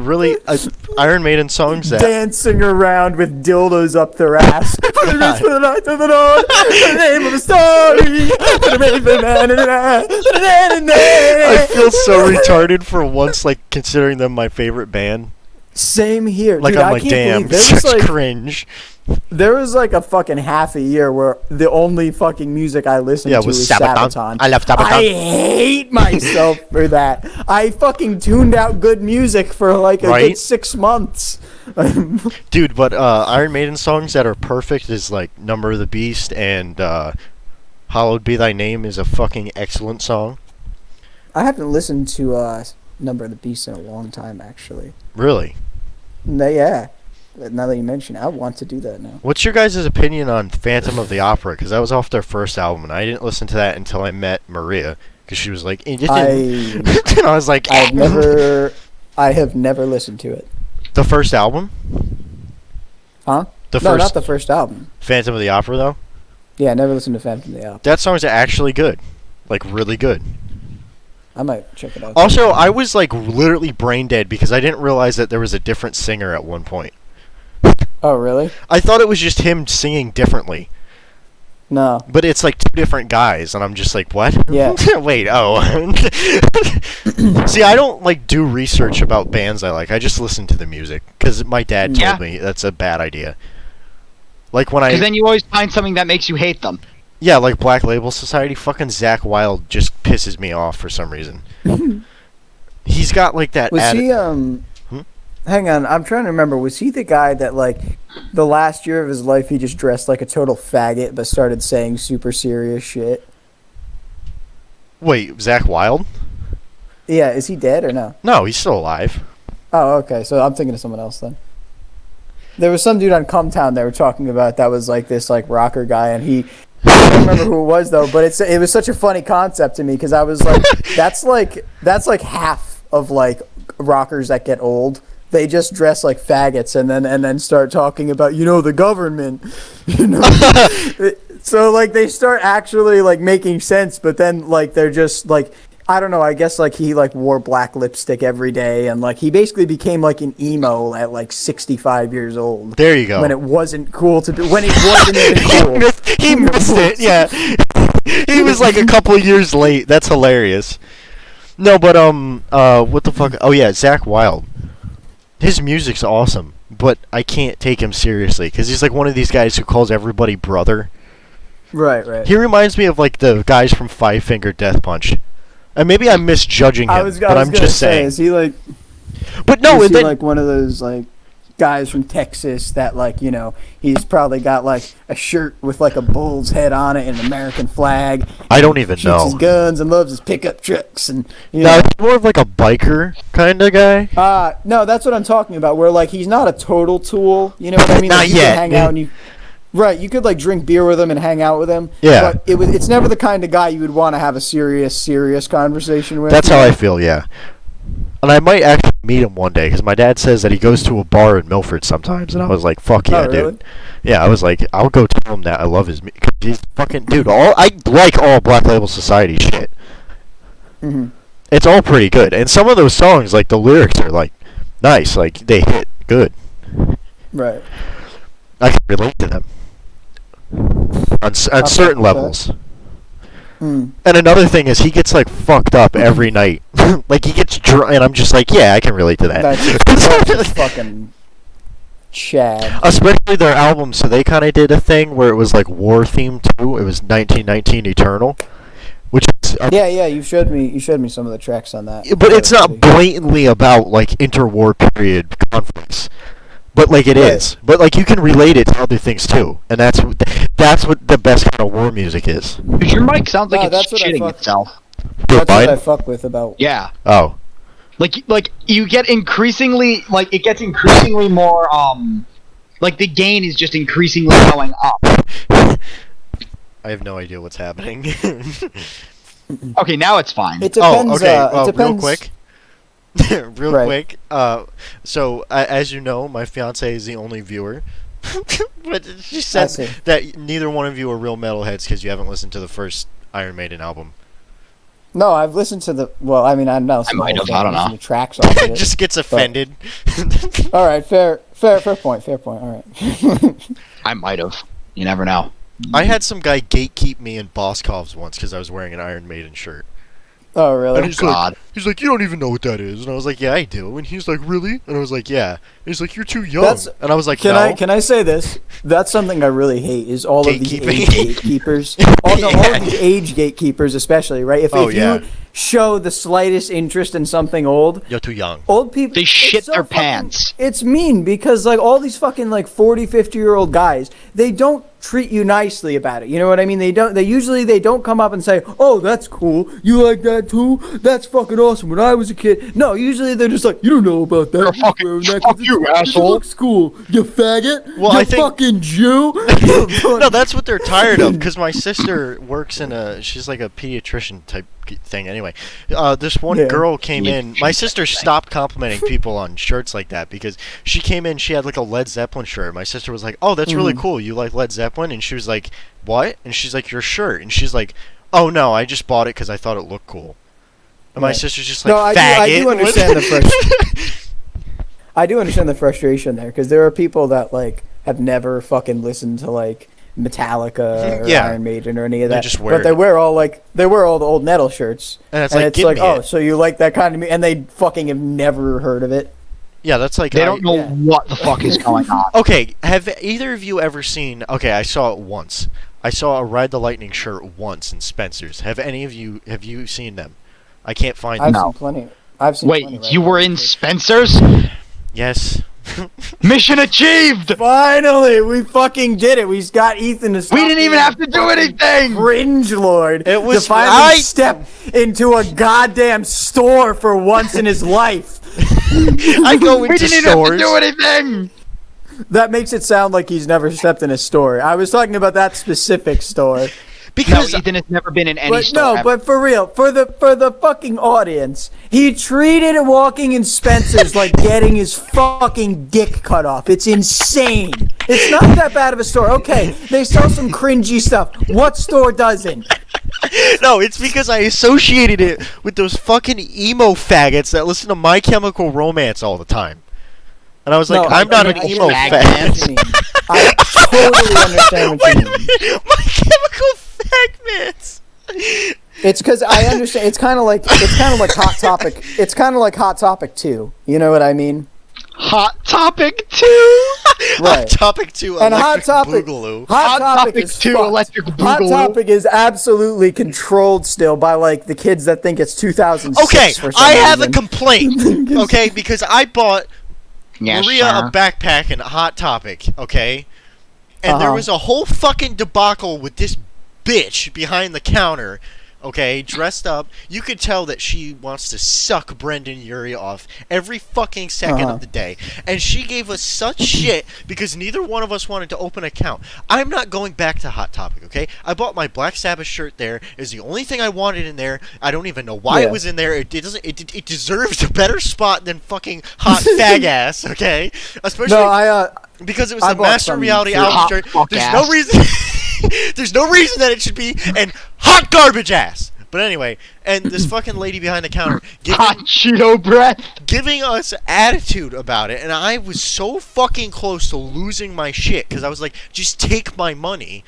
B: Really, Iron Maiden songs that...
A: Dancing around with dildos up their ass. For the rest of the night of the Lord, the name of a story.
B: I feel so retarded for once, like, considering them my favorite band.
A: Same here.
B: Like,
A: Dude,
B: I'm
A: I
B: like,
A: can't
B: damn,
A: believe there was
B: such
A: like
B: cringe.
A: there was like a fucking half a year where the only fucking music I listened to
B: was
A: was
B: Sabaton.
A: Sabaton.
B: I love Sabaton.
A: I hate myself for that. I fucking tuned out good music for like a
B: Right?
A: good 6 months.
B: Dude, but Iron Maiden songs that are perfect is like Number of the Beast and Hallowed Be Thy Name is a fucking excellent song.
A: I haven't listened to Number of the Beast in a long time, actually.
B: Really?
A: Yeah. Now that you mention it, I want to do that now.
B: What's your guys' opinion on Phantom of the Opera? Because that was off their first album, and I didn't listen to that until I met Maria, because she was like, and I was like,
A: I have never listened to it.
B: The first album?
A: Huh?
B: The
A: No,
B: first
A: not the first album.
B: Phantom of the Opera, though?
A: Yeah, I never listened to Phantom of the Opera.
B: That song's actually good. Like, really good.
A: I might check it out.
B: Also, I was, like, literally brain dead because I didn't realize that there was a different singer at one point.
A: Oh, really?
B: I thought it was just him singing differently.
A: No.
B: But it's like 2 different guys, and I'm just like, what?
A: Yeah.
B: Wait, oh. See, I don't, like, do research about bands I like. I just listen to the music, because my dad told me that's a bad idea. Like, when
C: Because then you always find something that makes you hate them.
B: Yeah, like Black Label Society, fucking Zakk Wylde just pisses me off for some reason. He's got, like, that...
A: Was he, Hang on, I'm trying to remember. Was he the guy that, like, the last year of his life he just dressed like a total faggot but started saying super serious shit?
B: Wait, Zakk Wylde?
A: Yeah, is he dead or no?
B: No, he's still alive.
A: Oh, okay, so I'm thinking of someone else then. There was some dude on Cumtown they were talking about that was, like, this, like, rocker guy, and he... I don't remember who it was, though, but it was such a funny concept to me, because I was like, that's like half of, like, rockers that get old. They just dress like faggots and then start talking about, the government. So like they start actually like making sense, but then like they're just like, I don't know, I guess like he like wore black lipstick every day, and like he basically became like an emo at like 65 years old.
B: There you go.
A: When it wasn't cool to be, when it wasn't even cool.
B: He missed it. Yeah. He was like a couple of years late. That's hilarious. No, but what the fuck? Oh yeah, Zach Wilde. His music's awesome, but I can't take him seriously because he's like one of these guys who calls everybody brother.
A: Right.
B: He reminds me of like the guys from Five Finger Death Punch. And maybe I'm misjudging him, but I'm just saying.
A: Is he like?
B: But no,
A: is he like one of those like guys from Texas that like, you know, he's probably got like a shirt with like a bull's head on it and an American flag.
B: I don't even
A: shoots
B: know.
A: His guns and loves his pickup trucks and you
B: no,
A: know.
B: he's more of like a biker kind of guy.
A: No, that's what I'm talking about. Where like he's not a total tool. You know what I mean?
B: Not
A: like, you
B: yet.
A: Can hang out and you. Right, you could like drink beer with him and hang out with him.
B: Yeah.
A: But it's never the kind of guy you would want to have a serious conversation with.
B: That's how I feel, yeah. And I might actually meet him one day because my dad says that he goes to a bar in Milford sometimes, and I was like, "Fuck yeah,
A: really?
B: dude!" Yeah, I was like, "I'll go tell him that I love his music." He's fucking dude. I like all Black Label Society shit.
A: Mm-hmm.
B: It's all pretty good, and some of those songs, like the lyrics, are like nice, like they hit good.
A: Right.
B: I can relate to them on certain levels.
A: Mm.
B: And another thing is he gets like fucked up every night. Like he gets drunk, and I'm just like, yeah, I can relate to that.
A: That's just fucking Chad.
B: Especially their album, so they kind of did a thing where it was like war themed too. It was 1919 Eternal, which is
A: Yeah, you showed me some of the tracks on that.
B: but it's not blatantly about like interwar period conflicts. But like it is. But like you can relate it to other things too, and that's what the best kind of war music is.
C: Dude, your mic sounds like
A: No,
C: it's
A: that's what I
C: shitting
A: fuck-
C: itself.
A: That's what I fuck with about.
C: Yeah.
B: Oh.
C: Like you get increasingly like it gets increasingly more like the gain is just increasingly going up.
B: I have no idea what's happening.
C: Okay, now it's fine.
A: It depends.
B: okay.
A: It depends.
B: Real quick. Real
A: Right.
B: quick. So as you know, my fiance is the only viewer. But she said that neither one of you are real metalheads because you haven't listened to the first Iron Maiden album.
A: No, I've listened to the. Well, I mean, I know.
C: I might have. I don't know.
A: The tracks off of it.
B: Just gets offended.
A: All right, fair point. All right.
C: I might have. You never know.
B: I had some guy gatekeep me in Boscov's once because I was wearing an Iron Maiden shirt.
A: Oh, really?
B: And he's like, you don't even know what that is. And I was like, yeah, I do. And he's like, really? And I was like, yeah. And he's like, you're too young. And I was like, no.
A: Can I say this? That's something I really hate is all of these age gatekeepers. All of these age gatekeepers especially, right? If you show the slightest interest in something old,
B: you're too young.
A: Old people,
C: they shit their pants.
A: It's mean because like all these fucking like 40, 50-year-old guys, they don't treat you nicely about it. You know what I mean? They usually don't come up and say, "Oh, that's cool. You like that too? That's fucking awesome." When I was a kid, no. Usually they're just like, "You don't know about that.
C: You're fucking fuck you, asshole.
A: It looks cool. You faggot.
B: Well,
A: you
B: I think
A: fucking Jew."
B: No, that's what they're tired of. Because my sister works she's like a pediatrician type thing. Anyway, this one girl came in. My sister stopped complimenting people on shirts like that because she came in. She had like a Led Zeppelin shirt. My sister was like, "Oh, that's really cool. You like Led Zeppelin?" And she was like, "What?" And she's like, "Your shirt." And she's like, "Oh no, I just bought it because I thought it looked cool." And my sister's just like, "Faggot."
A: I do understand the frustration. I do understand the frustration there because there are people that like have never fucking listened to like Metallica or Iron Maiden or any of that. But they wear all the old metal shirts.
B: And it's like,
A: oh, so you like that kind of music, and they fucking have never heard of it.
B: Yeah, that's like
C: they don't know what the fuck is going on.
B: Okay, have either of you ever seen? Okay, I saw it once. I saw a Ride the Lightning shirt once in Spencer's. Have you seen them? I can't find them.
A: I've seen plenty.
C: Wait, you were in Spencer's?
B: Yes.
C: Mission achieved!
A: Finally, we fucking did it. We got Ethan to stop.
C: We didn't even have to do anything!
A: Cringe lord.
B: It was
A: to finally step into a goddamn store for once in his life.
B: I go into
C: stores. We didn't even have to do anything!
A: That makes it sound like he's never stepped in a store. I was talking about that specific store.
C: Because Ethan has never been in any store.
A: No, but for real, for the fucking audience, he treated walking in Spencer's like getting his fucking dick cut off. It's insane. It's not that bad of a store. Okay, they sell some cringy stuff. What store doesn't?
B: No, it's because I associated it with those fucking emo faggots that listen to My Chemical Romance all the time. And I was like,
A: No,
B: I'm not
A: I
B: an
A: understand
B: emo
A: what
B: fag.
A: you mean. I totally understand what
B: Wait
A: you
B: a
A: mean.
B: minute, My Chemical Fagmans.
A: It's because I understand. It's kind of like Hot Topic. It's kind of like Hot Topic 2. You know what I mean?
C: Hot Topic 2.
B: Hot
A: Right.
B: Topic 2
A: And
B: Electric
A: Hot Topic.
B: Boogaloo.
A: Hot Topic is
C: 2
A: fucked.
C: Electric
A: Hot
C: Boogaloo.
A: Topic is absolutely controlled still by like the kids that think it's 2006.
B: Okay,
A: for some
B: I have a
A: reason.
B: complaint. Okay, because I bought
C: Yes,
B: Maria
C: sir.
B: a backpack in Hot Topic, okay? And there
A: Uh-huh.
B: was a whole fucking debacle with this bitch behind the counter, okay, dressed up. You could tell that she wants to suck Brendan Urie off every fucking second
A: Uh-huh.
B: of the day. And she gave us such shit because neither one of us wanted to open an account. I'm not going back to Hot Topic, okay? I bought my Black Sabbath shirt there. It's the only thing I wanted in there. I don't even know why
A: Yeah.
B: it was in there. It doesn't. It deserves a better spot than fucking Hot Fag Ass, okay? Especially
A: No,
B: because it was
A: I
B: a
A: bought
B: Master
A: some
B: Reality
A: too.
B: album
C: Hot
B: shirt.
C: fuck
B: There's
C: ass.
B: no reason. There's no reason that it should be an hot garbage ass. But anyway, and this fucking lady behind the counter
C: Hot Cheeto breath.
B: giving us attitude about it, and I was so fucking close to losing my shit because I was like, just take my money.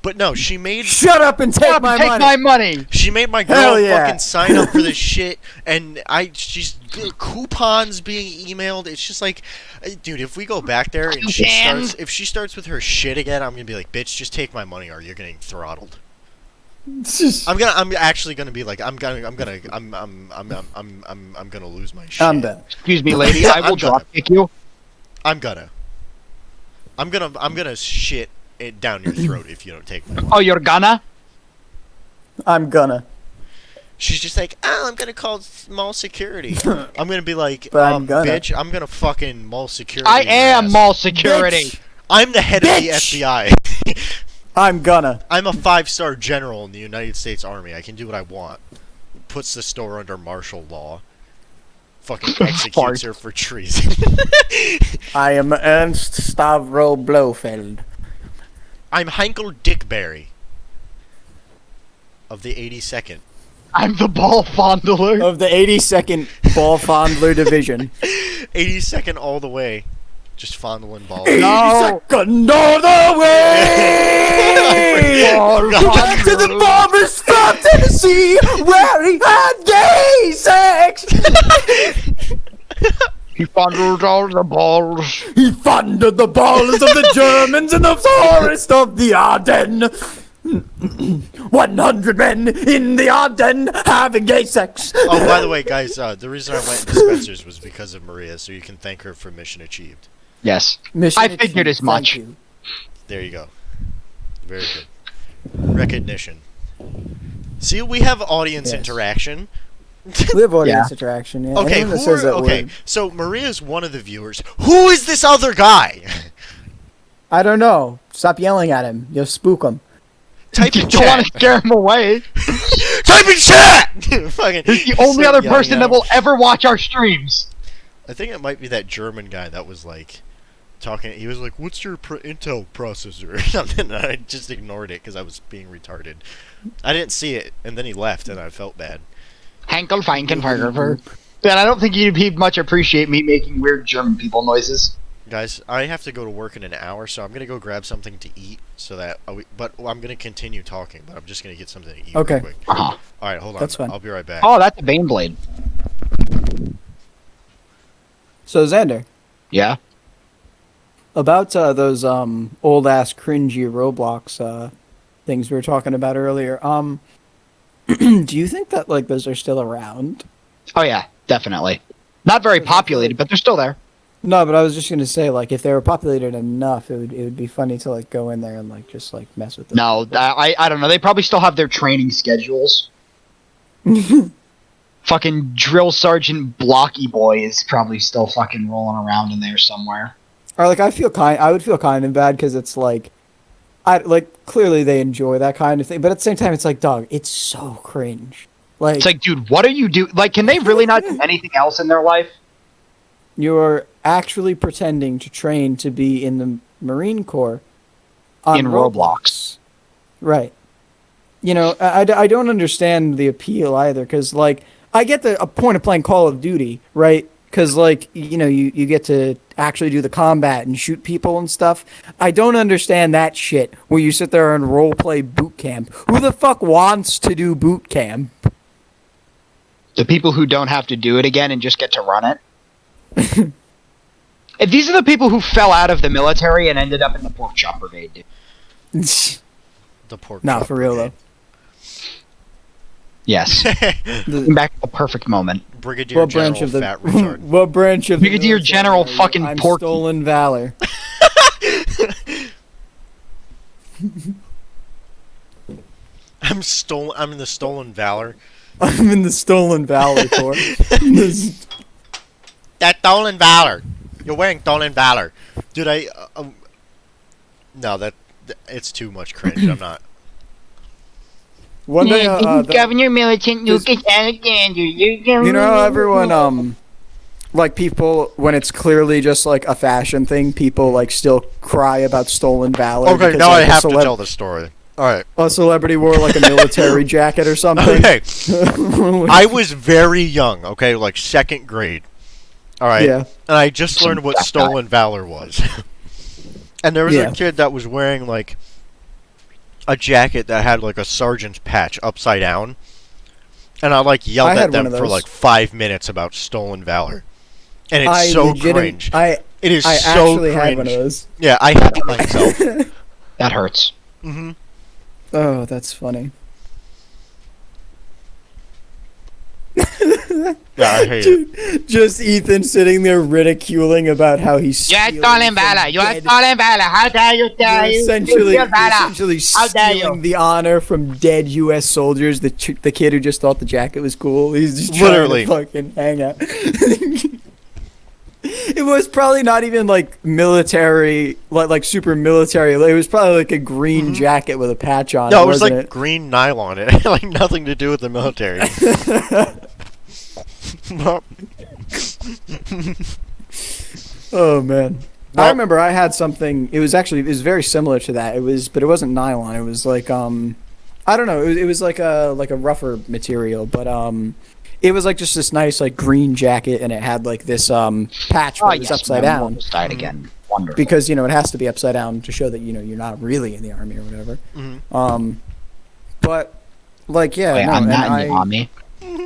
B: But no, she made
A: shut up and take my
C: Take
A: money.
C: my money.
B: she made my
A: Hell
B: girl
A: yeah.
B: fucking sign up for this shit, and she's coupons being emailed. It's just like, dude, if we go back there and if she starts with her shit again, I'm gonna be like, bitch, just take my money or you're getting throttled. I'm actually gonna be like, I'm gonna lose my shit.
A: I'm done.
C: Excuse me, lady. I will
B: I'm gonna-
C: drop kick you.
B: I'm gonna shit it down your throat if you don't take my money.
C: Oh, you're gonna?
A: I'm gonna.
B: She's just like, oh, I'm gonna call mall security. I'm gonna be like,
A: But I'm gonna.
B: bitch, I'm gonna fucking mall security.
C: I
B: your
C: am
B: ass.
C: mall security.
A: Bitch.
B: I'm the head of the
A: Bitch.
B: FBI.
A: I'm gonna.
B: I'm a 5-star general in the United States Army. I can do what I want. Puts the store under martial law. Fucking executes
C: Fart.
B: her for treason.
A: I am Ernst Stavro Blofeld.
B: I'm Heinkel Dickberry of the 82nd.
C: I'm the ball fondler.
A: Of the 82nd Ball Fondler Division.
B: 82nd all the way. Just fondling balls.
C: No.
A: 82nd all the way!
C: Ball
A: Back to the
C: fondler.
A: farmer's from Tennessee, where he had gay sex!
C: He fondled all the balls.
A: He funded the balls of the Germans in the forest of the Ardennes. 100 men in the Ardennes having gay sex.
B: Oh, by the way, guys, the reason I went to Spencer's was because of Maria, so you can thank her for mission achieved.
C: Yes.
A: Mission
C: I figured
A: achieved.
C: as much.
A: Thank you.
B: There you go. Very good. Recognition. See, we have audience
A: Yes.
B: interaction.
A: We have audience interaction. Yeah.
B: Okay,
A: Anyone that says that
B: okay.
A: word.
B: So Maria's one of the viewers. Who is this other guy?
A: I don't know. Stop yelling at him. You'll spook him.
B: Type
C: You
B: in
C: don't want
B: chat.
C: to scare him away.
B: Type in chat. Fucking.
C: He's the only
B: start
C: other
B: yelling
C: person
B: at
C: that
B: him.
C: will ever watch our streams.
B: I think it might be that German guy that was like talking. He was like, "What's your Intel processor?" And I just ignored it because I was being retarded. I didn't see it, and then he left, and I felt bad.
C: Hankel Feinkenferger. And I don't think he'd much appreciate me making weird German people noises.
B: Guys, I have to go to work in an hour, so I'm gonna go grab something to eat. So that, but I'm gonna continue talking. But I'm just gonna get something to eat.
A: Okay.
B: Real quick.
C: Uh-huh.
B: All right, hold on.
A: That's fine.
B: I'll be right back.
C: Oh, that's a Baneblade.
A: So, Xander,
C: Yeah.
A: about those old ass cringy Roblox things we were talking about earlier. Do you think that like those are still around?
C: Oh yeah, definitely. Not very populated, but they're still there.
A: No, but I was just gonna say like if they were populated enough, it would be funny to like go in there and like just like mess with them.
C: No, I don't know. They probably still have their training schedules. Fucking drill sergeant Blocky Boy is probably still fucking rolling around in there somewhere.
A: Or like I would feel kind of bad because it's like, I like clearly they enjoy that kind of thing, but at the same time it's like, dog, it's so cringe. Like,
C: It's like, dude, what are you do? Like, can they really not do anything else in their life?
A: you're actually pretending to train to be in the Marine Corps on
C: In Roblox.
A: Right. You know, I don't understand the appeal either, because, like, I get a point of playing Call of Duty, right? Because, like, you know, you get to actually do the combat and shoot people and stuff. I don't understand that shit where you sit there and roleplay boot camp. Who the fuck wants to do boot camp?
C: The people who don't have to do it again and just get to run it. And these are the people who fell out of the military and ended up in the pork chop brigade, dude.
B: The pork.
A: Nah,
B: chop
A: for real,
B: brigade.
A: though.
C: Yes. Back to the perfect moment.
B: Brigadier
A: What
B: General
A: branch of the
B: Fat Retard.
A: what branch of
C: Brigadier
A: the
C: General
A: military
C: fucking
A: I'm
C: Porky.
A: stolen valor.
B: I'm in the stolen valor.
A: I'm in the stolen valor corps.
B: That stolen valor. You're wearing stolen valor. Dude, no, it's too much cringe. I'm not.
A: One day,
C: Governor Militant Lucas Alexander.
A: you know how everyone, like, people, when it's clearly just, like, a fashion thing, people, like, still cry about stolen valor.
B: Okay,
A: because,
B: now
A: like,
B: I have to tell the story. Alright.
A: a celebrity wore, like, a military jacket or something.
B: Okay. I was very young, okay, like 2nd grade. Alright?
A: Yeah.
B: And I just learned what stolen valor was. And there was
A: Yeah.
B: a kid that was wearing, like, a jacket that had, like, a sergeant's patch upside down. And I, like, yelled
A: I
B: at
A: had
B: them
A: one of
B: for,
A: those.
B: like, 5 minutes about stolen valor. And it's
A: I
B: so cringe. It is
A: I
B: so
A: actually
B: cringe.
A: had one of those.
B: Yeah, I had it myself.
C: That hurts.
B: Mm-hmm.
A: Oh, that's funny.
B: Yeah, I hate it.
A: Just Ethan sitting there ridiculing about how he's
C: You are
A: stealing
C: stolen
A: from
C: valor. You are
A: dead-
C: stolen valor. How dare you tell
A: You're
C: you?
A: essentially,
C: You steal valor. How dare you?
A: stealing the honor from dead U.S. soldiers. The kid who just thought the jacket was cool. He's just
B: Literally.
A: trying to fucking hang out. It was probably not even like military, like super military. It was probably like a green jacket with a patch on.
B: No, it was
A: wasn't
B: like green nylon. It had like nothing to do with the military.
A: Oh man.
B: Well-
A: I remember I had something. It was very similar to that. But it wasn't nylon. It was like I don't know. It was like a rougher material, but it was like just this nice like green jacket, and it had like this patch
C: Oh,
A: where it was upside down
C: Died again. Wonderful.
A: because it has to be upside down to show that you're not really in the army or whatever.
B: Mhm.
A: But like yeah,
C: Wait,
A: no,
C: I'm
A: and
C: not in the army.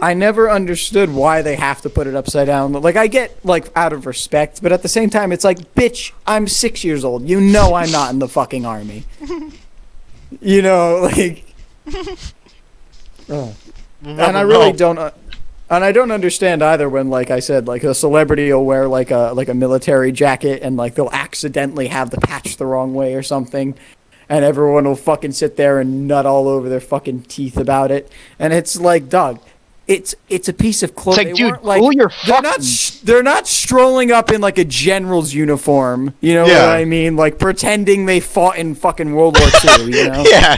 A: I never understood why they have to put it upside down. Like, I get, like, out of respect, but at the same time, it's like, bitch, I'm 6 years old. You know I'm not in the fucking army. You know, like... And I really don't... and I don't understand either when, like I said, like, a celebrity will wear, like a military jacket, and, like, they'll accidentally have the patch the wrong way or something. And everyone will fucking sit there and nut all over their fucking teeth about it. And it's like, dog... It's a piece of clothing.
C: It's like, dude, cool your
A: They're not strolling up in like a general's uniform. You know
B: Yeah.
A: what I mean? Like pretending they fought in fucking World War II. You know?
B: Yeah.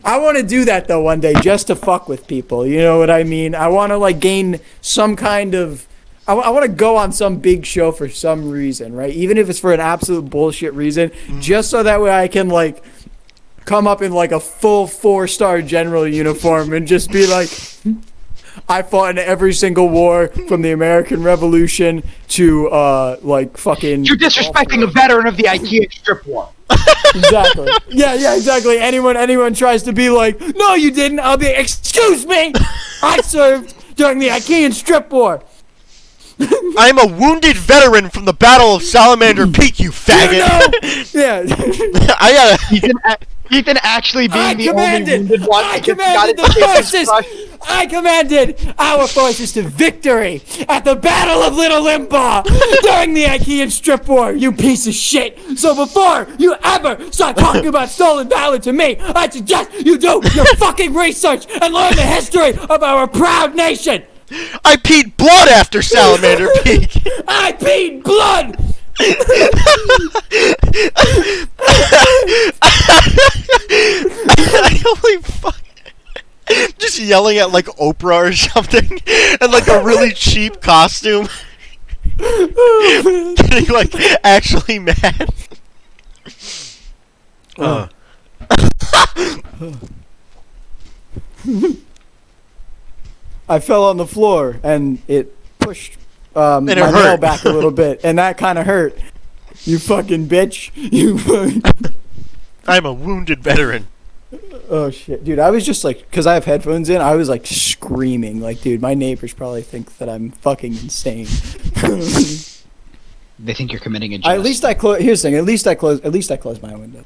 A: I want to do that though one day, just to fuck with people. You know what I mean? I want to like gain some kind of. I want to go on some big show for some reason, right? Even if it's for an absolute bullshit reason, just so that way I can like come up in like a full 4-star general uniform and just be like. I fought in every single war from the American Revolution to like fucking.
C: You're disrespecting a veteran of the IKEA strip war.
A: Exactly. Yeah, exactly. Anyone tries to be like, no, you didn't. I'll be, excuse me. I served during the IKEA strip war.
B: I'm a wounded veteran from the Battle of Salamander Peak, you faggot.
A: Yeah.
B: I gotta.
C: Ethan actually being
A: I
C: the only
A: commanded.
C: wounded one.
A: I
C: because he got
A: commanded
C: his
A: the
C: face
A: forces.
C: crushed.
A: I commanded our forces to victory at the Battle of Little Limbaugh during the IKEA strip war, you piece of shit. So before you ever start talking about stolen valor to me, I suggest you do your fucking research and learn the history of our proud nation.
B: I peed blood after Salamander Peak.
A: I peed blood.
B: Holy fuck. Just yelling at like Oprah or something and like a really cheap costume. Getting like actually mad.
A: I fell on the floor and it pushed
B: it
A: my
B: hurt.
A: nail back a little bit, and that kind of hurt. You fucking bitch. You.
B: I'm a wounded veteran.
A: Oh shit, dude! I was just like, cause I have headphones in. I was like screaming, like, dude, my neighbors probably think that I'm fucking insane.
C: They think you're committing a genocide.
A: At least I close. Here's the thing. At least I close my window.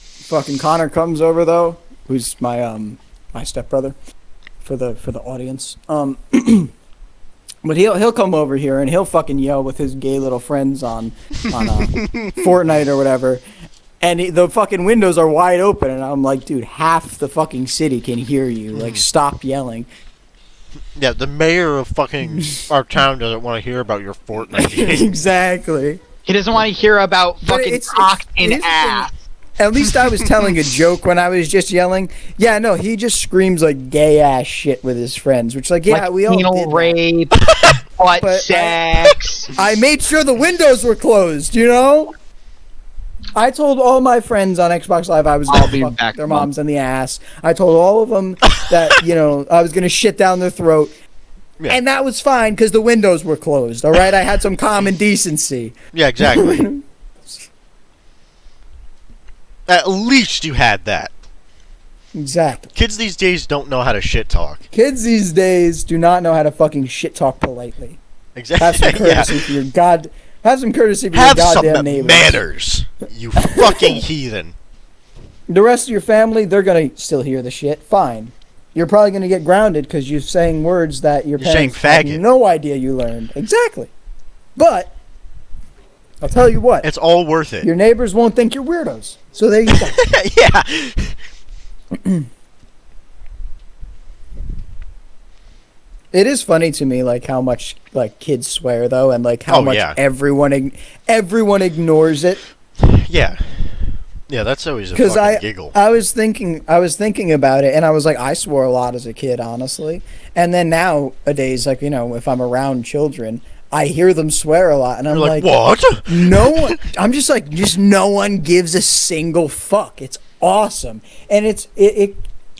A: Fucking Connor comes over though, who's my my stepbrother, for the audience. But he'll come over here and he'll fucking yell with his gay little friends on Fortnite or whatever, and the fucking windows are wide open, and I'm like, dude, half the fucking city can hear you. Like, stop yelling.
B: Yeah, the mayor of fucking our town doesn't want to hear about your Fortnite game.
A: Exactly.
C: He doesn't want to hear about fucking cock in ass.
A: At least I was telling a joke when I was just yelling. Yeah, no, he just screams like gay ass shit with his friends, which like, yeah,
C: like
A: we all
C: anal
A: did
C: rape, butt sex.
A: I made sure the windows were closed, you know? I told all my friends on Xbox Live I was
C: I'll
A: going
C: be
A: to fuck
C: back
A: their moms in the ass. I told all of them that, you know, I was going to shit down their throat.
B: Yeah.
A: And that was fine because the windows were closed, all right? I had some common decency.
B: Yeah, exactly. At least you had that.
A: Exactly.
B: Kids these days don't know how to shit talk.
A: Kids these days do not know how to fucking shit talk politely.
B: Exactly.
A: Have some courtesy for your Have some courtesy for
B: Have
A: your
B: some
A: goddamn neighbors.
B: manners, you fucking heathen.
A: The rest of your family, they're gonna still hear the shit. Fine. You're probably gonna get grounded because you're saying words that your
B: You're saying
A: parents have
B: faggot.
A: no idea you learned. Exactly. But I'll tell you what.
B: It's all worth it.
A: Your neighbors won't think you're weirdos. So there you go.
B: Yeah.
A: It is funny to me, like, how much like kids swear though, and like how much
B: yeah.
A: everyone ignores it.
B: Yeah. Yeah, that's always a
A: Because
B: fucking giggle.
A: I was thinking about it, and I was like, I swore a lot as a kid, honestly. And then nowadays, like, you know, if I'm around children, I hear them swear a lot, and I'm
B: You're like,
A: like,
B: what?
A: no one. I'm just like, just no one gives a single fuck. It's awesome, and it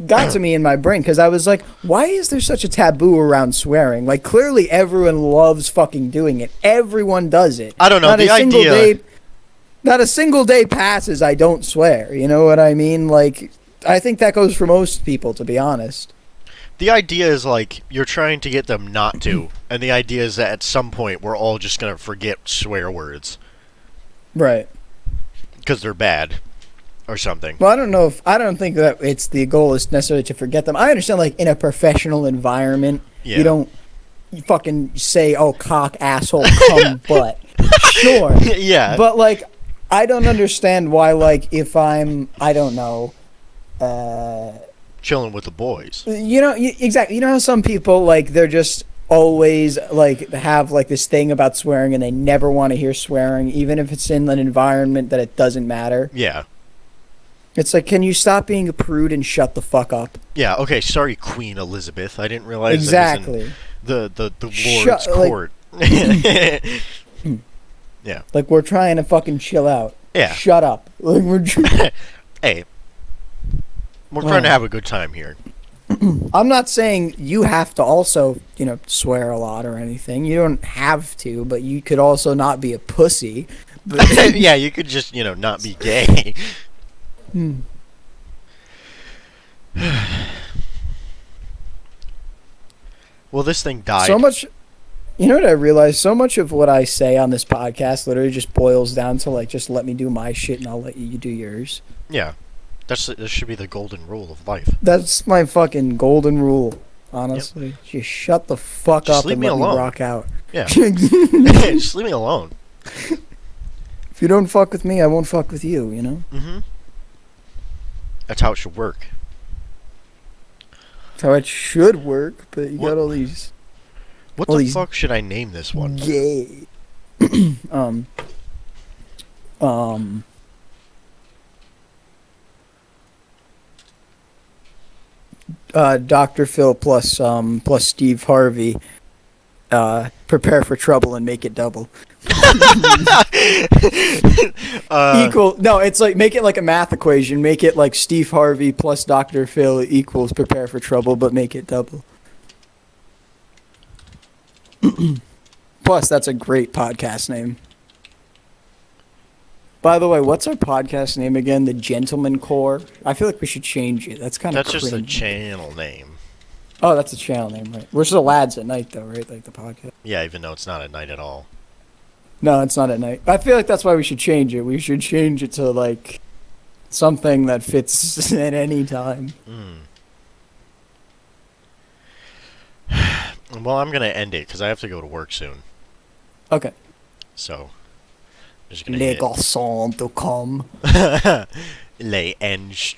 A: got to me in my brain because I was like, why is there such a taboo around swearing? Like, clearly everyone loves fucking doing it. Everyone does it.
B: I don't know.
A: Not a single day passes I don't swear. You know what I mean? Like, I think that goes for most people, to be honest.
B: The idea is like you're trying to get them not to, and the idea is that at some point we're all just gonna forget swear words
A: Right.
B: because they're bad or something.
A: Well, I don't think that it's the goal is necessarily to forget them. I understand, like, in a professional environment,
B: Yeah.
A: you don't fucking say, oh, cock, asshole, cum, butt. Sure.
B: Yeah.
A: But, like, I don't understand why, like, if I'm, I don't know,
B: Chilling with the boys.
A: you know, exactly. You know how some people, like, they're just always, like, have, like, this thing about swearing and they never want to hear swearing, even if it's in an environment that it doesn't matter?
B: Yeah.
A: It's like, can you stop being a prude and shut the fuck up?
B: Yeah. Okay. Sorry, Queen Elizabeth. I didn't realize
A: Exactly.
B: that was in the
A: Shut-
B: Lord's court. Yeah.
A: Like, we're trying to fucking chill out.
B: Yeah.
A: Shut up. Like,
B: Hey. We're trying to have a good time here.
A: I'm not saying you have to also, you know, swear a lot or anything. You don't have to, but you could also not be a pussy. But
B: Yeah, you could just, not be gay. Well, this thing died.
A: so much, you know what I realized? So much of what I say on this podcast literally just boils down to, like, just let me do my shit and I'll let you do yours.
B: Yeah. This should be the golden rule of life.
A: That's my fucking golden rule, honestly. Just shut the fuck
B: Just
A: up
B: leave
A: and
B: me
A: let
B: alone.
A: me rock out.
B: Yeah. Just leave me alone.
A: If you don't fuck with me, I won't fuck with you, you know?
B: Mm-hmm. That's how it should work.
A: That's how it should work, but you
B: What-
A: got all these
B: What
A: All
B: the
A: these-
B: fuck should I name this one?
A: gay. Dr. Phil plus Steve Harvey, prepare for trouble and make it double. Equal. No, it's like make it like a math equation. Make it like Steve Harvey plus Dr. Phil equals prepare for trouble, but make it double. Plus, that's a great podcast name. By the way, what's our podcast name again? The Gentleman Core. I feel like we should change it. That's kind of
B: That's just a channel name.
A: Oh, that's a channel name, right? We're still lads at night, though, right? Like the podcast.
B: Yeah, even though it's not at night at all.
A: No, it's not at night. I feel like that's why we should change it. We should change it to like something that fits at any time.
B: Well, I'm gonna end it because I have to go to work soon.
A: Okay.
B: So, I'm just gonna
A: Les
B: hit
A: garçons to come.
B: lay end stream.